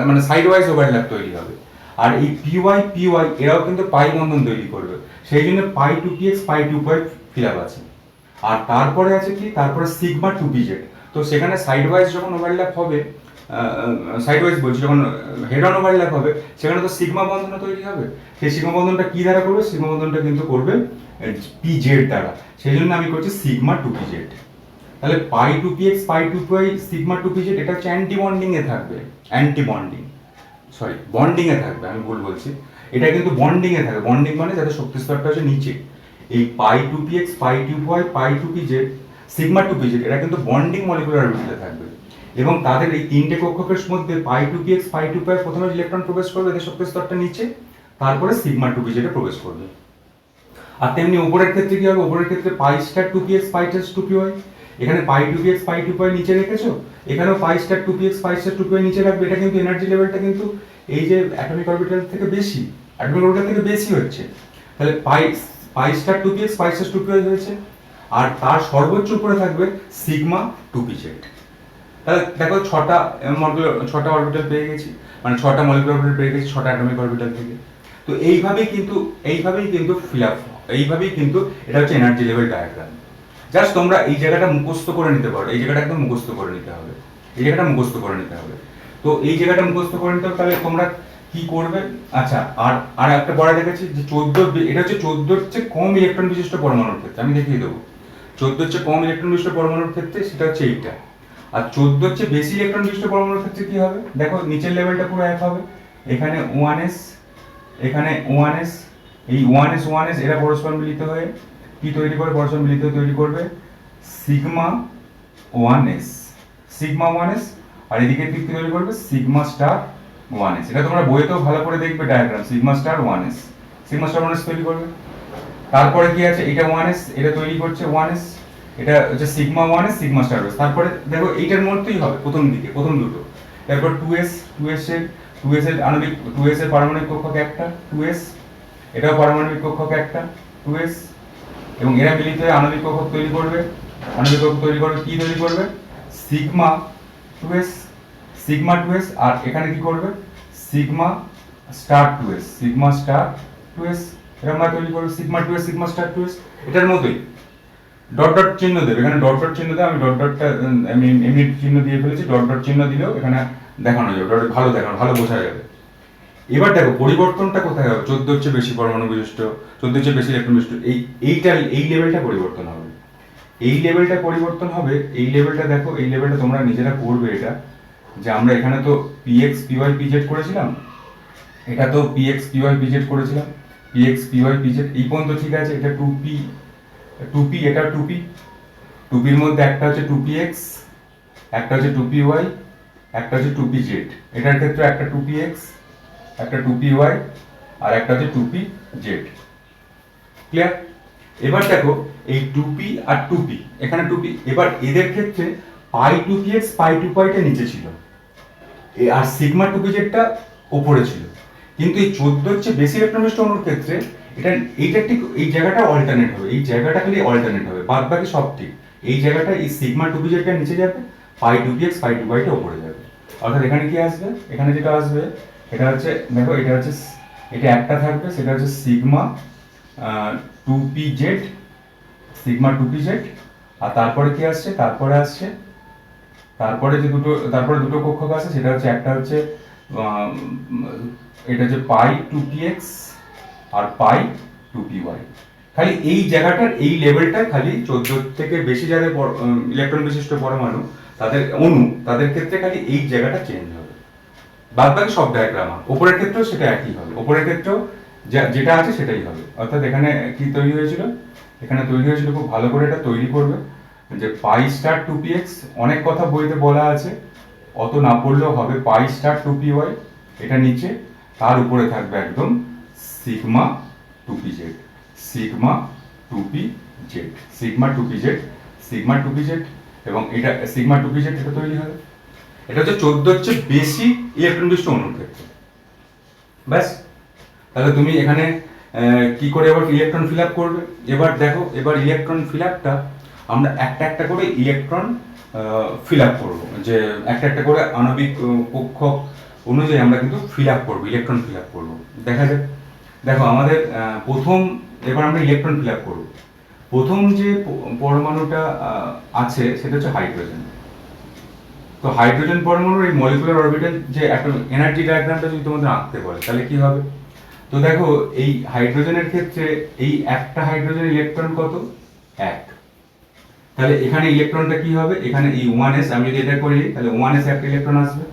মানে সাইড ওয়াইজ ওভারল্যাপ তৈরি হবে। আর এই py py এরাও কিন্তু পাই বন্ধন তৈরি করবে। সেই জন্য পাই 2px, পাই 2py ফিল আপ আছে। আর তারপরে আছে কি? তারপরে সিগমা 2pz। তো সেখানে সাইড ওয়াইজ যখন ওভারল্যাপ হবে, সাইড ওয়াইজ বলছি, যখন হেড অন ওভারল্যাপ হবে সেখানে তো সিগমা বন্ধন তৈরি হবে। সেই সিগমা বন্ধনটা কি দ্বারা করবে? সিগমা বন্ধনটা কিন্তু করবে পিজেড দ্বারা। সেই জন্য আমি করছি সিগমা 2pz। তাহলে পাই 2px, পাই 2py, সিগমা 2pz এটা হচ্ছে অ্যান্টি বন্ডিং এ থাকবে। অ্যান্টি বন্ডিং, সরি বন্ডিং এ থাকবে, আমি ভুল বলছি। এটা কিন্তু বন্ডিং এ থাকবে। বন্ডিং মানে যাতে শক্তি স্তরটা হচ্ছে নিচে। এই পাই 2px, পাই 2py, পাই 2pz, সিগমা 2pz এটা কিন্তু বন্ডিং মলিকুলার অরবিটালে থাকবে। এবং তাদের এই তিনটে কক্ষকের মধ্যে পাই 2px, পাই 2py প্রথমে ইলেকট্রন প্রবেশ করবে, এদের শক্তি স্তরটা নিচে। তারপরে সিগমা টু পি জেডে প্রবেশ করবে। আর তেমনি উপরের ক্ষেত্রে কি হবে, উপরের ক্ষেত্রে পাই স্টার টু পি এক্স পাই স্টার টু পি ওয়াই, এখানে পাই টু পি এক্স পাই টু পি ওয়াই নিচে রেখেছো, এখানেও পাই স্টার টু পি এক্স পাই স্টার টু পি ওয়াই নিচে রাখবে। এটা কিন্তু এনার্জি লেভেলটা কিন্তু এই যে অ্যাটমিক অরবিটাল থেকে বেশি, অ্যাটমিক অরবিটাল থেকে বেশি হচ্ছে। তাহলে পাই স্টার টু পি এক্স পাই স্টার টু পি ওয়াই হয়েছে, আর তার সর্বোচ্চ উপরে থাকবে সিগমা টু পি জেড। তাহলে দেখো ছটা অরবিটাল পেয়ে গেছি, মানে ছটা মলিকুলার অরবিটাল পেয়ে গেছি ছটা অ্যাটমিক অরবিটাল থেকে। তো এইভাবেই কিন্তু ফিল আপ, এইভাবেই কিন্তু এটা হচ্ছে এনার্জি লেভেল ডায়াগ্রাম। জাস্ট তোমরা এই জায়গাটা মুখস্থ করে নিতে পারো, এই জায়গাটা একদম মুখস্থ করে নিতে হবে, এই জায়গাটা মুখস্থ করে নিতে হবে। তো এই জায়গাটা মুখস্থ করে নিতে হবে, তাহলে তোমরা কি করবে। আচ্ছা, আর একটা পরে দেখেছি যে 14, এটা হচ্ছে 14 চেয়ে কম ইলেকট্রন বিশিষ্ট পরমাণুর ক্ষেত্রে, আমি দেখিয়ে দেবো। 14 চেয়ে কম ইলেকট্রন বিশিষ্ট পরমাণুর ক্ষেত্রে সেটা হচ্ছে এইটা। আর 14 চেয়ে বেশি ইলেকট্রন বিশিষ্ট পরমাণুর ক্ষেত্রে কি হবে, দেখো নিচের লেভেলটা পুরো এক হবে। এখানে 1s, এখানে 1s, এই 1s এরা পরস্পর মিলিত হয়ে কি তৈরি করে, পরস্পর মিলিত তৈরি করবে সিগমা 1s, সিগমা 1s, আর এদিকে দিক তৈরি করবে সিগমা স্টার 1s। এটা তোমরা বইতেও ভালো করে দেখবে diagram, sigma star 1s, sigma star 1s তৈরি করবে। তারপরে কি আছে, এটা 1s, এটা তৈরি করছে 1s, এটা হচ্ছে sigma 1s sigma star 1s। তারপরে দেখো এইটার মধ্যেই হবে প্রথম দিকে, প্রথম দুটো। তারপর 2s এর আণবিক 2s এর পারমাণবিক কক্ষক একটা 2s, এটাও পারমাণবিক কক্ষক একটা 2s, এবং এরা মিলিত হয়ে আণবিক কক্ষক তৈরি করবে। আণবিক কক্ষক তৈরি করবে কি তৈরি করবে, সিগমা 2s, সিগমা 2s, আর এখানে কি করবে sigma star 2s, sigma star 2s, এরকম তৈরি করবে sigma 2s sigma star 2s। এটার মতোই ডট ডট চিহ্ন দেবে, এখানে ডট ডট চিহ্ন দেবে, আমি ডট ডটটা আমি এমনি চিহ্ন দিয়ে ফেলেছি, ডট ডট চিহ্ন দিলেও এখানে দেখানো যাবে, ডট ভালো বোঝা যাবে। এবার দেখো পরিবর্তনটা কোথায় হবে, 14 চেয়ে বেশি পরমাণু বিশিষ্ট, 14 চেয়ে বেশি ইলেকট্রন বিশিষ্ট, এই লেভেলটা পরিবর্তন হবে, এই লেভেলটা পরিবর্তন হবে। এই লেভেলটা দেখো, এই লেভেলটা তোমরা নিজেরা করবে। এটা যে আমরা এখানে তো পিএক্স পিওয়াই পিজেড করেছিলাম, এটা তো পিএক্স পিওয়াই পিজেড করেছিলাম, পিএক্স পিওয়াই পিজেড এই পর্যন্ত ঠিক আছে। এটা 2p, এটা 2pর মধ্যে একটা হচ্ছে 2px, একটা হচ্ছে 2py, একটা হচ্ছে 2pz। এটার ক্ষেত্রে একটা 2px, একটা 2py, আর একটা হচ্ছে 2pz। ক্লিয়ার? এবার দেখো এই 2p আর 2p, এখানে 2p, এবার এদের ক্ষেত্রে পাই 2px পাই 2py টা নিচে ছিল, আর সিগমা 2pzটা উপরে ছিল। কিন্তু এই 14 হচ্ছে বেশি ইলেকট্রন বিশিষ্ট অণুর ক্ষেত্রে এইটা ঠিক এই জায়গাটা অল্টারনেট হবে, এই জায়গাটা খালি অল্টারনেট হবে, বাদ বাকি সব ঠিক। এই জায়গাটা এই সিগমা 2pzটা নিচে যাবে, পাই 2px পাই 2py টা উপরে যাবে। অর্থাৎ এখানে কি আসবে, এখানে যেটা আসবে এটা হচ্ছে, দেখো এটা হচ্ছে, এটা একটা থাকবে, সেটা হচ্ছে সিগমা 2pz, সিগমা 2pz। আর তারপরে কি আসছে, তারপরে দুটো কক্ষক আছে, সেটা হচ্ছে একটা হচ্ছে এটা হচ্ছে পাই 2px আর পাই 2py। খালি এই জায়গাটার এই লেভেলটা খালি 14 থেকে বেশি যাদের ইলেকট্রন বিশিষ্ট পরমাণু তাদের ক্ষেত্রে খালি এই জায়গাটা চেঞ্জ হবে, বাদ বাকি সব ডায়াগ্রাম। উপরের ক্ষেত্রেও সেটা একই হবে, উপরের ক্ষেত্রেও যেটা আছে সেটাই হবে। অর্থাৎ এখানে কি তৈরি হয়েছিল, এখানে তৈরি হয়েছিল, খুব ভালো করে এটা তৈরি করবে যে পাই স্টার 2px, অনেক কথা বইতে বলা আছে, অত না পড়লেও হবে। পাই স্টার 2py এটা নিচে, তার উপরে থাকবে একদম sigma 2pz, sigma 2pz, sigma 2pz, sigma 2pz, এবং এটা সিগমা 2pz এটা তৈরি হবে। এটা হচ্ছে 14 হচ্ছে বেশি ইলেকট্রন বিশিষ্ট অণুর ক্ষেত্রে। ব্যাস, তাহলে তুমি এখানে কি করে এবার ইলেকট্রন ফিল আপ করবে। এবার দেখো, এবার ইলেকট্রন ফিল আপটা আমরা একটা একটা করে ইলেকট্রন ফিল আপ করবো, যে একটা একটা করে আণবিক কক্ষক অনুযায়ী আমরা কিন্তু ফিল আপ করবো, ইলেকট্রন ফিল আপ করবো। দেখা যাক, দেখো আমাদের প্রথম, এবার আমরা ইলেকট্রন ফিল আপ করবো। প্রথম যে পরমাণুটা আছে সেটা হচ্ছে হাইড্রোজেন। তো হাইড্রোজেন পরমাণুর এই মলিকুলার অরবিটাল যে একটা এনার্জি ডায়াগ্রামটা যদি তোমাদের আঁকতে বলে তাহলে কি হবে। তো দেখো এই হাইড্রোজেনের ক্ষেত্রে এই একটা হাইড্রোজেনের ইলেকট্রন কত, 1। তাহলে এখানে ইলেকট্রনটা কি হবে, এখানে এই 1s, আমি যদি এটা করি তাহলে 1s একটা ইলেকট্রন আসবে,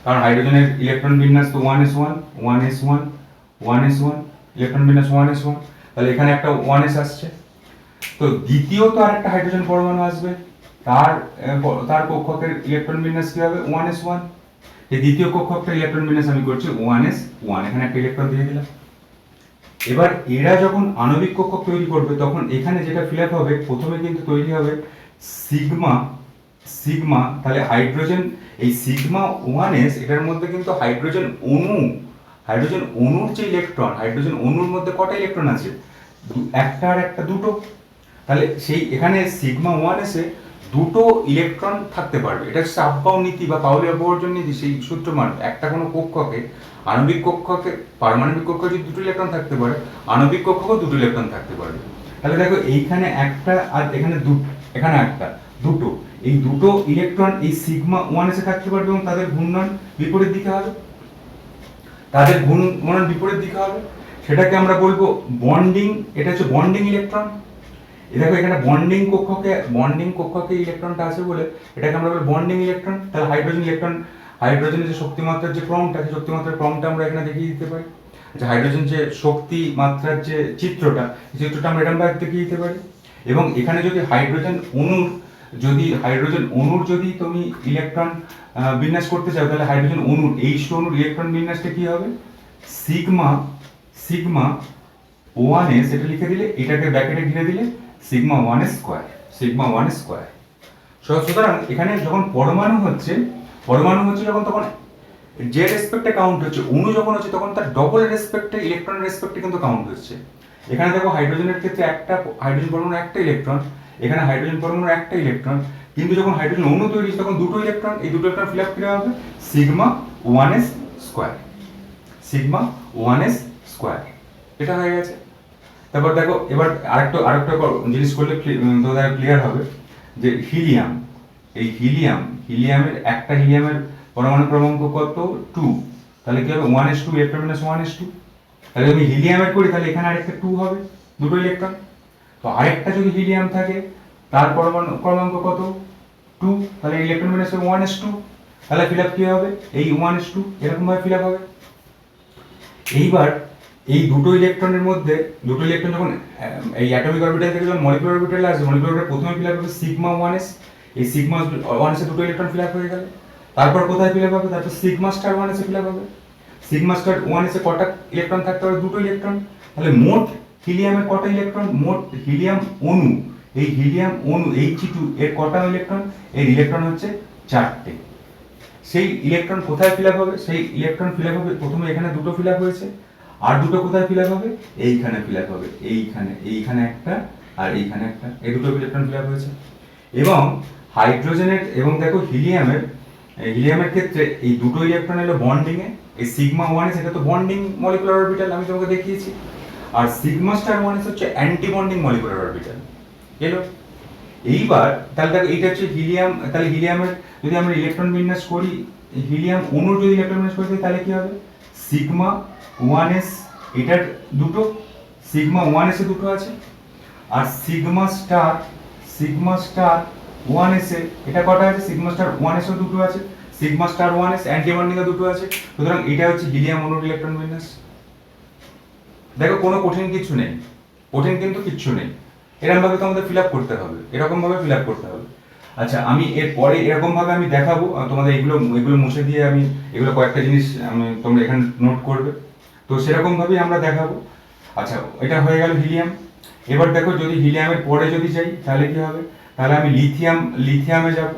কারণ হাইড্রোজেনের ইলেকট্রন বিন্যাস তো 1s1 1s1 1s1, ইলেকট্রন বিন্যাস 1s1, তাহলে এখানে একটা 1s আসছে। তো দ্বিতীয়ত আরেকটা হাইড্রোজেন পরমাণু আসবে, তার কক্ষকের ইলেকট্রন বিন্যাস কি হবে, 1s1। এই দ্বিতীয় কক্ষকটা ইলেকট্রন বিন্যাস আমি করছি 1s1, এখানে একটা ইলেকট্রন দিয়ে দিলাম। এবার এরা যখন আণবিক কক্ষক তৈরি করবে তখন এখানে যেটা ফিল আপ হবে প্রথমে কিন্তু তৈরি হবে সিগমা সিগমা, তাহলে হাইড্রোজেন এই সিগমা 1s এটার মধ্যে কিন্তু হাইড্রোজেন অণুর যে ইলেকট্রন, হাইড্রোজেন অণুর মধ্যে কটা ইলেকট্রন আছে? একটা আর একটা দুটো। তাহলে সেই এখানে সিগমা 1s এ দুটো ইলেকট্রন থাকতে পারবে। এটা হচ্ছে আফবাউ নীতি বা পাউলি অপবর্জন নীতি, সেই সূত্র মানে একটা কোনো কক্ষকে আণবিক কক্ষকে পারমাণবিক কক্ষে যদি দুটো ইলেকট্রন থাকতে পারে, আণবিক কক্ষকেও দুটো ইলেকট্রন থাকতে পারবে। তাহলে দেখো এইখানে একটা আর এখানে এখানে একটা দুটো, এই দুটো ইলেকট্রন এই সিগমা 1s এ থাকতে পারবে এবং তাদের ঘূর্ণন বিপরীত দিকে হবে, তাদের ঘূর্ণন বিপরীত দিকে হবে। সেটাকে আমরা বলবো বন্ডিং, এটা হচ্ছে বন্ডিং ইলেকট্রন। দেখো এখানে বন্ডিং কক্ষকে ইলেকট্রনটা আছে বলে এটাকে আমরা বলি বন্ডিং ইলেকট্রন। তাহলে হাইড্রোজেনের যে শক্তিমাত্রার যে ক্রমটা, সেই শক্তিমাত্রার ক্রমটা আমরা এখানে দেখিয়ে দিতে পারি। আচ্ছা, হাইড্রোজেন যে শক্তি মাত্রার যে চিত্রটা, এই চিত্রটা আমরা এরকম ভাবে দেখিয়ে দিতে পারি। এবং এখানে যদি হাইড্রোজেন অণুর যদি তুমি ইলেকট্রন বিন্যাস করতে চাও, তাহলে হাইড্রোজেন অণুর H2 অণুর ইলেকট্রন বিন্যাসটা কি হবে? সিগমা 1s, এটা লিখে দিলে, এটাকে ব্র্যাকেটে ঘিরে দিলে সিগমা 1s স্কয়ার। সুতরাং এখানে যখন পরমাণু হচ্ছে যখন, তখন যে রেসপেক্টে কাউন্ট হচ্ছে, অণু যখন হচ্ছে তখন তার ডবল রেসপেক্টে ইলেকট্রন রেসপেক্টে কিন্তু কাউন্ট হচ্ছে। এখানে দেখো হাইড্রোজেনের ক্ষেত্রে একটা হাইড্রোজেন পরমাণু একটা ইলেকট্রন, এখানে হাইড্রোজেন পরমাণু একটা ইলেকট্রন, কিন্তু যখন হাইড্রোজেন অণু তৈরি হচ্ছে তখন দুটো ইলেকট্রন, এই দুটো ইলেকট্রন ফিল আপ করা হবে সিগমা 1s স্কয়ার। এটা হয়ে গেছে। তারপর দেখো এবার আরেকটা জিনিস করলে তোমাদের ক্লিয়ার হবে যে হিলিয়ামের একটা হিলিয়ামের পরমাণু ক্রমাঙ্ক কত? 2। তাহলে কি হবে? 1s2 electron minus 1s2। তাহলে আমি হিলিয়ামের করি তাহলে এখানে আরেকটা 2 হবে, দুটো ইলেকট্রন। তো আরেকটা যদি হিলিয়াম থাকে তার পরমাণু ক্রমাঙ্ক কত? 2। তাহলে ইলেকট্রন মাইনাস 1s2। তাহলে ফিল আপ কি হবে? এই 1s2 এরকম ভাবে ফিল আপ হবে। এইবার এই দুটো ইলেকট্রনের মধ্যে দুটো ইলেকট্রন যখন এই অ্যাটমিক অরবিটাল থেকে যখন মলিকুলার অরবিটালে আসবে, মলিকুলার অরবিটাল প্রথমে ফিল আপ হবে সিগমা 1s। এই সিগমা 1s এ দুটো ইলেকট্রন ফিল আপ হয়ে গেল। তারপর কোথায় ফিল আপ হবে? তারপর সিগমা স্টার 1s এ ফিল আপ হবে। সিগমা স্টার 1s এ কটা ইলেকট্রন থাকতে হবে? দুটো ইলেকট্রন। তাহলে মোট হিলিয়ামের কটা ইলেকট্রন? মোট হিলিয়াম অণু, এই হিলিয়াম অণু He2 এর কটা ইলেকট্রন? এর ইলেকট্রন হচ্ছে 4টে। সেই ইলেকট্রন কোথায় ফিল আপ হবে? সেই ইলেকট্রন ফিল আপ হবে প্রথমে এখানে দুটো ফিল আপ হয়েছে, আর দুটো কোথায় ফিল আপ হবে? এইখানে ফিল আপ হবে, এইখানে একটা আর এইখানে একটা, এই দুটো ইলেকট্রন ফিল আপ হয়েছে। এবং হাইড্রোজেনের এবং দেখো হিলিয়ামের ক্ষেত্রে এই দুটো ইলেকট্রন এলো বন্ডিং এ। এই সিগমা 1s এটা তো বন্ডিং মলিকুলার অরবিটাল, আমি তোমাকে দেখিয়েছি। আর সিগমা স্টার 1s হচ্ছে অ্যান্টি বন্ডিং মলিকুলার অরবিটাল এলো। এইবার তাহলে দেখো এইটা হচ্ছে হিলিয়াম। তাহলে হিলিয়ামের যদি আমরা ইলেকট্রন বিন্যাস করি, হিলিয়াম অণুর যদি ইলেকট্রন বিন্যাস করি তাহলে কি হবে? সিগমা 1s এটার দুটো, সিগমা 1s এ দুটো আছে, আর সিগমা স্টার 1s এ এটা কটা আছে? সিগমা স্টার 1s এ দুটো আছে, sigma star 1s anti bonding এ দুটো আছে। সুতরাং এটা হচ্ছে হিলিয়াম অণুর ইলেকট্রন বিন্যাস। দেখো কোনো কঠিন কিছু নেই, এরকম ভাবে তোমাদের ফিল আপ করতে হবে, এরকম ভাবে ফিল আপ করতে হবে। আচ্ছা, আমি এরপরে এরকম ভাবে আমি দেখাবো তোমাদের, এগুলো মুছে দিয়ে আমি এগুলো কয়েকটা জিনিস তোমরা এখানে নোট করবে, তো সেরকম ভাবেই আমরা দেখাবো। আচ্ছা, এটা হয়ে গেল হিলিয়াম। এবার দেখো যদি হিলিয়ামের পরে যদি যাই তাহলে কি হবে? তাহলে আমি লিথিয়ামে যাব।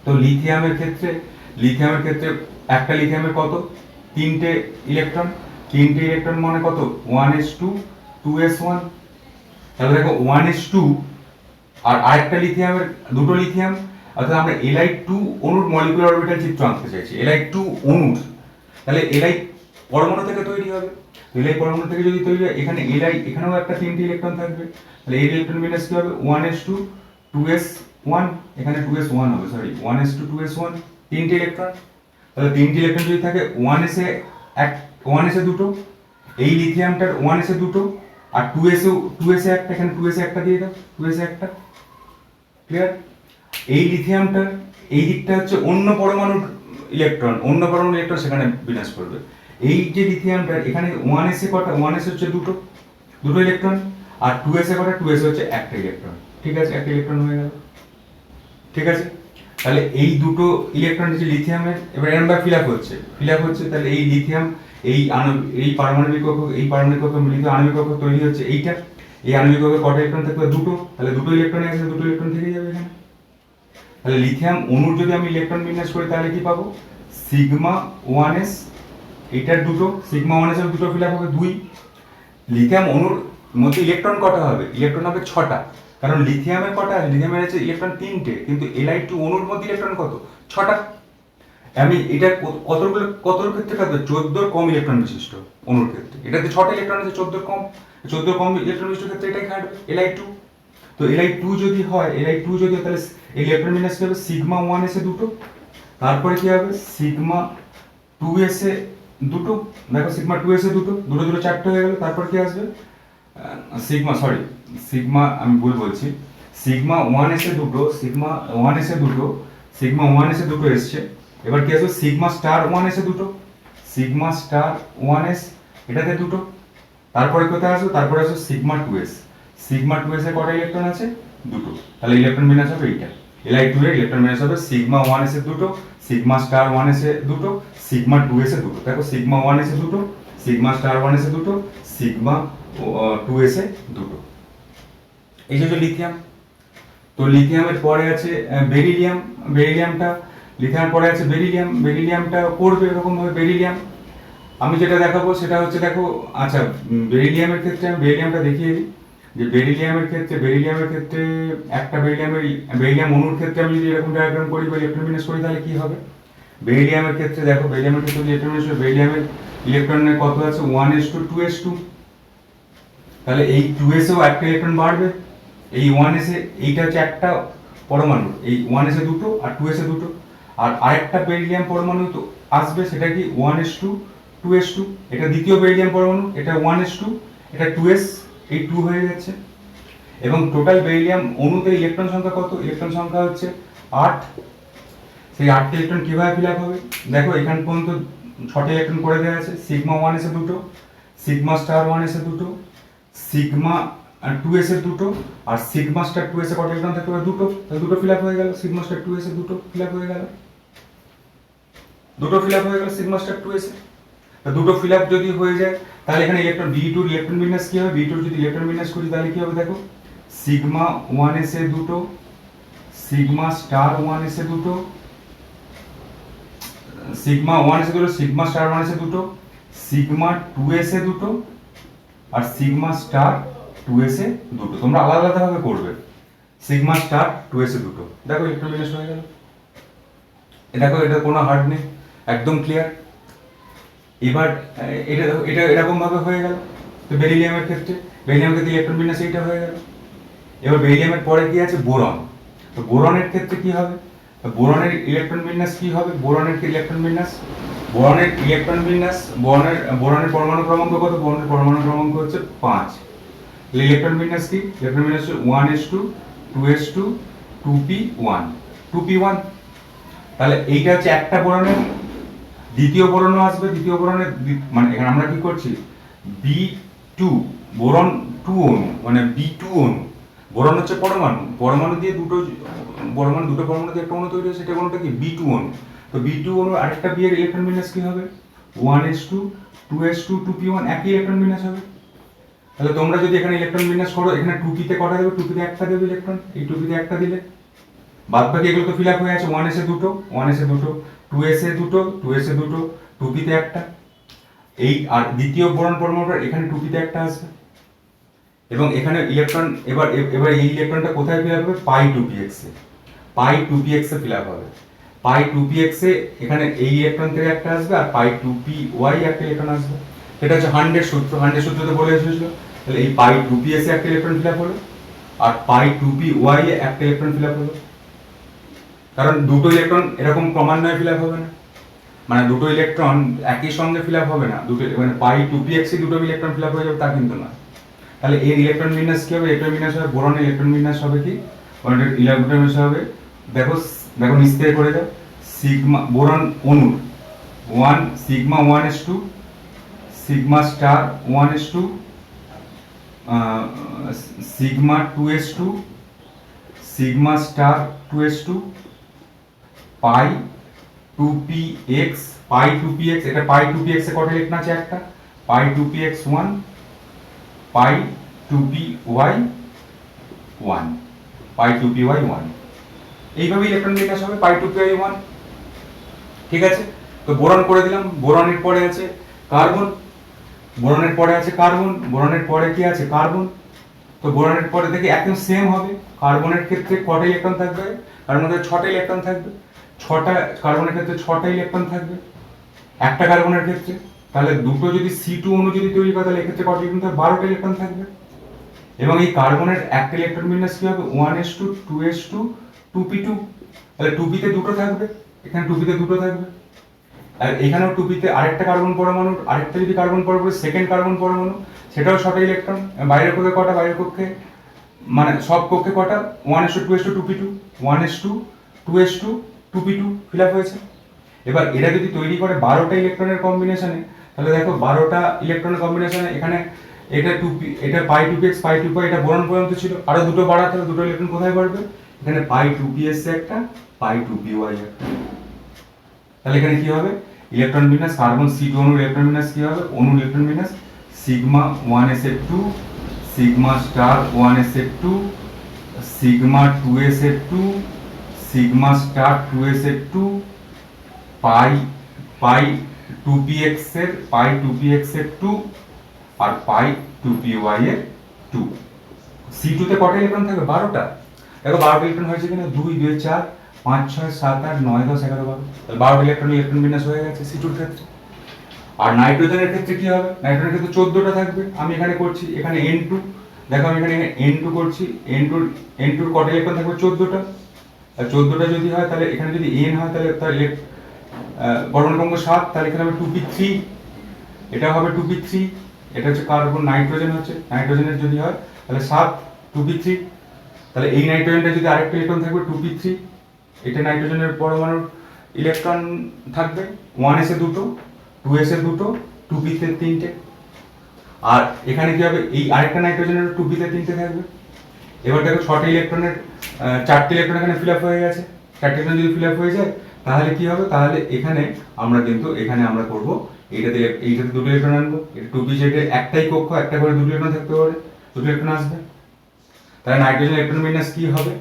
তো লিথিয়ামের ক্ষেত্রে একটা লিথিয়ামের কত? 3টে ইলেকট্রন মানে কত? 1s2 2s1। তাহলে দেখো 1s2 আর আরেকটা লিথিয়ামের দুটো লিথিয়াম, অর্থাৎ আমরা Li2 অণুর মলিকুলার অরবিটাল চিত্র আঁকতে চাইছি। Li2 অণুর, তাহলে Li পরমাণু থেকে তৈরি হবে। Li পরমাণু থেকে যদি তৈরি হয়, এখানে এখানেও একটা 3টে ইলেকট্রন থাকবে। তাহলে এই ইলেকট্রন বিন্যাস কি হবে? 1s2 2s1, এখানে 2s1 হবে, সরি 1s2 2s1, 3টে ইলেকট্রন। তাহলে 3টে ইলেকট্রন যদি থাকে 1s এ দুটো, এই লিথিয়ামটার 1s এ দুটো, আর 2s এ একটা, এখানে 2s এ একটা দিয়ে দাও, 2s এ একটা। ক্লিয়ার? এই লিথিয়ামটার এই দিকটা হচ্ছে অন্য পরমাণুর ইলেকট্রন সেখানে বিন্যাস করবে। এই যে লিথিয়ামটার এখানে 1s এ কটা? 1s হচ্ছে দুটো ইলেকট্রন, আর 2s এ কটা? 2s হচ্ছে একটা ইলেকট্রন। ঠিক আছে, একটা ইলেকট্রন হয়ে গেল। ঠিক আছে, তাহলে এই দুটো ইলেকট্রন যে লিথিয়ামের এবার এরকম ভাবে ফিল আপ হচ্ছে। তাহলে এই এই পারমাণবিক কক্ষক মিলিত আণবিক কক্ষক তৈরি হচ্ছে এইটা। এই আণবিক কক্ষে কটা ইলেকট্রন থাকবে? দুটো। তাহলে দুটো ইলেকট্রন আছে, দুটো ইলেকট্রন থেকে যাবে এখানে। তাহলে লিথিয়াম অণুর যদি আমি ইলেকট্রন বিন্যাস করি তাহলে কি পাবো? সিগমা 1s, এটার দুটো সিগমা 1s এর দুটো ফিল আপ হবে 2। লিথিয়াম অণুর মধ্যে ইলেকট্রন কটা হবে? ইলেকট্রন হবে 6টা, কারণ লিথিয়ামের কটা আছে? লিথিয়ামের আছে ইলেকট্রন 3টে, কিন্তু Li2 অণুর মধ্যে ইলেকট্রন কত? 6টা। আমি এটা কতর ক্ষেত্রে থাকবে? 14 কম ইলেকট্রন বিশিষ্ট অণুর ক্ষেত্রে। এটাতে 6টা ইলেকট্রন আছে, 14 কম ইলেকট্রন বিশিষ্ট ক্ষেত্রে এটাই খাটবে Li2। তো Li2 যদি হয় তাহলে এই ইলেকট্রন বিন্যাস কি হবে? সিগমা 1s এ দুটো, তারপরে কি হবে? সিগমা 2s এ দুটো। দেখো সিগমা 2s এ দুটো, দুটো দুটো 4টে হয়ে গেল। তারপর কি আসবে? সিগমা আমি ভুল বলছি, সিগমা 1s এ দুটো, সিগমা 1s এ দুটো এসছে। এবার কি আসবে? সিগমা স্টার 1s এ দুটো, সিগমা স্টার 1s এটাতে দুটো। তারপরে কোথায় আসবে? তারপরে আসবে সিগমা 2s। সিগমা 2s এ কটা ইলেকট্রন আছে? দুটো। তাহলে ইলেকট্রন বিন্যাস হবে এইটা। Li2 এর ইলেকট্রন বিন্যাস হবে সিগমা 1s এ দুটো, সিগমা স্টার 1s এ দুটো, সিগমা 2s এ দুটো। দেখো সিগমা 1s এ দুটো, সিগমা স্টার 1s এ দুটো, সিগমা 2s এ দুটো। এই যে লিথিয়াম। তো লিথিয়ামের পরে আছে বেরিলিয়ামটা, লিথিয়ামের পরে আছে বেরিলিয়ামটা করবে এরকম ভাবে বেরিলিয়াম। আমি যেটা দেখাবো সেটা হচ্ছে, দেখো আচ্ছা বেরিলিয়ামের ক্ষেত্রে আমি বেরিলিয়ামটা দেখিয়ে দিই। যে বেরিলিয়ামের ক্ষেত্রে একটা বেরিলিয়াম অণুর ক্ষেত্রে আমি যদি এরকম ডায়াগ্রাম করি বা ইলেকট্রন বিন্যাস করি তাহলে কি হবে? বেরিলিয়ামের ক্ষেত্রে দেখো, বেরিলিয়ামের ক্ষেত্রে যদি ইলেকট্রন বিন্যাস করি, বেরিলিয়ামের ইলেকট্রনের কত আছে? 1s2 2s2। তাহলে এই 2s এও একটা ইলেকট্রন বাড়বে। এই 1s এ এইটা হচ্ছে একটা পরমাণু, এই 1s এ দুটো আর 2s এ দুটো। আর আরেকটা বেরিলিয়াম পরমাণু তো আসবে, সেটা কি? 1s2 2s2। এটা দ্বিতীয় বেরিলিয়াম পরমাণু, এটা 1s2, এটা 2s, এই 2 হয়ে যাচ্ছে। এবং টোটাল বেরিলিয়াম অণুতে ইলেকট্রন সংখ্যা কত? ইলেকট্রন সংখ্যা হচ্ছে 8। সেই 8টি ইলেকট্রন কিভাবে ফিল আপ হবে? দেখো এখান পর্যন্ত 6টি ইলেকট্রন করে দেওয়া আছে। সিগমা 1s এ দুটো, সিগমা স্টার 1s এ দুটো, সিগমা 2s এ দুটো, আর সিগমা স্টার 2s এ কত ইলেকট্রন থাকতে পারে? দুটো। তাহলে দুটো ফিল আপ হয়ে গেল। সিগমা স্টার 2s এ দুটো ফিল আপ হয়ে গেল, সিগমা স্টার 2s এ। তো দুটো ফিল আপ যদি হয়ে যায় তাহলে এখানে ইলেকট্রন B2 এর ইলেকট্রন বিন্যাস কি হবে? B2 যদি ইলেকট্রন বিন্যাস করি তাহলে কি হবে? দেখো সিগমা 1s এ দুটো, সিগমা স্টার 1s এ দুটো, সিগমা 1s এ দুটো, সিগমা স্টার 1s এ দুটো, সিগমা 2s এ দুটো, আর সিগমা স্টার 2s এ দুটো। তোমরা আলাদা আলাদা ভাবে করবে। সিগমা স্টার 2s এ দুটো। দেখো ইলেকট্রন বিন্যাস হয়ে গেল। দেখো এটা কোনো হার্ড নেই, একদম ক্লিয়ার। এবার এটা এরকম ভাবে হয়ে গেল। তো বেরিলিয়ামের ক্ষেত্রে ইলেকট্রন বিন্যাস এইটা হয়ে গেল। এবার বেরিলিয়ামের পরে কি আছে? বোরন। তো বোরনের ক্ষেত্রে কি হবে? তো বোরনের ইলেকট্রন বিন্যাস কি হবে? বোরনের পরমাণু ক্রমাঙ্ক কত? বোরনের পরমাণু ক্রমাঙ্ক হচ্ছে 5। ইলেকট্রন বিন্যাস কি? ইলেকট্রন বিন্যাস হচ্ছে 1s2 2s2 2p1 2p1। তাহলে এইটা হচ্ছে একটা বোরনের। দ্বিতীয় বোরনও আসবে, মানে এখানে আমরা কি করছি? B2 বোরন 2 অণু, মানে B2 অণু। বোরন হচ্ছে পরমাণু দিয়ে দুটো পরমাণু দিয়ে একটা অণু তৈরি হয়, সেটা অণুটা কি? B2 অণু। তো B2 অণু আরেকটা B এর ইলেকট্রন বিন্যাস কি হবে? 1s2 2s2 2p1, একই ইলেকট্রন বিন্যাস হবে। তাহলে তোমরা যদি এখানে ইলেকট্রন বিন্যাস করো, এখানে 2p তে কটা দেবে? 2p তে একটা দেবে ইলেকট্রন, এই 2p তে একটা দিলে বাদ বাকি এগুলো তো ফিল আপ হয়ে আছে। 1s এ দুটো, 2s এ দুটো, 2s এ দুটো, 2p তে একটা। এই আর দ্বিতীয় বোরন পরমাণুটা এখানে 2p তে একটা আসবে। এবং এখানে ইলেকট্রন এবার এই ইলেকট্রনটা কোথায় ফিল আপ হবে? পাই 2px এ, ফিল আপ হবে। পাই 2px এ এখানে এই ইলেকট্রন থেকে একটা আসবে, আর পাই 2py একটা ইলেকট্রন আসবে। এটা হচ্ছে 100 সূত্রতে বলে এসেছিল। তাহলে এই পাই 2ps এ একটা ইলেকট্রন ফিল আপ হলো, আর পাই 2py এ একটা ইলেকট্রন ফিল আপ হলো। কারণ দুটো ইলেকট্রন এরকম ক্রমান্বয়ে ফিল আপ হবে না, মানে দুটো ইলেকট্রন একই সঙ্গে ফিল আপ হবে না। দুটো মানে পাই 2px এ দুটো ইলেকট্রন ফিল আপ হয়ে যাবে তা কিন্তু না। তাহলে এর ইলেকট্রন বিন্যাস কি হবে? ইলেকট্রন বিন্যাস হবে, বোরনের ইলেকট্রন বিন্যাস হবে কি? ইলেকট্রন বিন্যাস হবে, দেখো নিস্তেজ করে দাও। সিগমা বোরন অণুর 1 sigma 1s2, sigma star 1s2, sigma 2s2, sigma star 2s2, পাই 2px পাই 2px, এটা পাই 2px এ কটা ইলেকট্রন আছে? একটা। পাই 2px 1, পাই 2py 1, পাই 2py 1, এইভাবে ইলেকট্রন বিন্যাস হবে পাই 2py 1। ঠিক আছে, তো বোরন করে দিলাম। বোরনের পরে আছে কার্বন, বোরনের পরে আছে কার্বন, বোরনের পরে কি আছে? কার্বন। তো বোরনের পরে দেখি একদম সেম হবে। কার্বনের ক্ষেত্রে কটা ইলেকট্রন থাকবে? কার্বনের ক্ষেত্রে 6টা ইলেকট্রন থাকবে। 6টা কার্বনের ক্ষেত্রে 6টা ইলেকট্রন থাকবে একটা কার্বনের ক্ষেত্রে। তাহলে দুটো যদি C2 অণু যদি তৈরি করে তাহলে এক্ষেত্রে কটা ইলেকট্রন থাকবে? 12টা ইলেকট্রন থাকবে। এবং এই কার্বনের একটা ইলেকট্রন বিন্যাস কি হবে? 1s2 2s2 2p2। তাহলে 2p তে দুটো থাকবে, এখানে 2p তে দুটো থাকবে, আর এখানেও 2p তে আরেকটা কার্বন পরমাণু, আরেকটা যদি কার্বন পরমাণু সেকেন্ড কার্বন পরমাণু, সেটাও 6টা ইলেকট্রন। বাইরের কক্ষে কটা? বাইরের কক্ষে মানে সব কক্ষে কটা? 1s2 2s2 2p2, 1s2 2s2 2p2 fill up হয়েছে। এবার এরা যদি তৈরি করে 12টা ইলেকট্রনের কম্বিনেশনে, তাহলে দেখো 12টা ইলেকট্রনের কম্বিনেশনে এখানে এটা 2p, এটা পাই 2px পাই 2py, এটা বোরন পর্যন্ত ছিল, আরো দুটো বাড়াতে হবে, দুটো ইলেকট্রন কোথায় বাড়বে? এখানে পাই 2ps একটা, পাই 2py একটা। তাহলে এখানে কি হবে? ইলেকট্রন বিন্যাস কার্বন C2 অণুর ইলেকট্রন বিন্যাস কি হবে? অণুর ইলেকট্রন বিন্যাস sigma 1s2, sigma star 1s2, sigma 2s2, sigma star 2s2, পাই পাই 2px এর পাই 2px এর 2 আর পাই 2py এর 2। C2 তে কটা ইলেকট্রন থাকবে? 12টা। দেখো 12টা ইলেকট্রন হয়েছে কিনা? 2 2 4 5 6 7 8 9 10 11 12। তাহলে 12টা ইলেকট্রন বিন্যাস হয়ে গেছে C2 এর ক্ষেত্রে। আর নাইট্রোজেনের ক্ষেত্রে কি হবে? নাইট্রোজেনের ক্ষেত্রে 14টা থাকবে। আমি এখানে করছি, এখানে N2, দেখো আমি এখানে N2 করছি, N2 এর কটা ইলেকট্রন থাকবে? 14টা। আর 14টা যদি হয় তাহলে এখানে যদি N হয় তাহলে তার পরমাণু ক্রমাঙ্ক 7, তাহলে এখানে হবে 2p3, এটা হবে 2p3, এটা হচ্ছে কার্বন, নাইট্রোজেন হচ্ছে, নাইট্রোজেনের যদি হয় তাহলে 7 2p3। তাহলে এই নাইট্রোজেনটা যদি আরেকটা ইলেকট্রন থাকবে 2p3, এটা নাইট্রোজেনের পরমাণুর ইলেকট্রন থাকবে 1s এ দুটো, 2s এ দুটো, 2p তে তিনটে। আর এখানে কি হবে? এই আরেকটা নাইট্রোজেনের 2p তে তিনটে থাকবে। এবার দেখো 6টা ইলেকট্রনের 4টে ইলেকট্রন এখানে ফিল আপ হয়ে গেছে। 4টে ইলেকট্রন যদি ফিল আপ হয়ে যায় তাহলে কি হবে? তাহলে এখানে আমরা কিন্তু এখানে আমরা করব এইটাতে দুটো ইলেকট্রন আনবো। এটা 2p জেডের একটাই কক্ষ, একটা করে দুটো ইলেকট্রন থাকতে পারে, দুটো ইলেকট্রন আসবে। তাহলে নাইট্রোজেন ইলেকট্রন বিন্যাস কি হবে?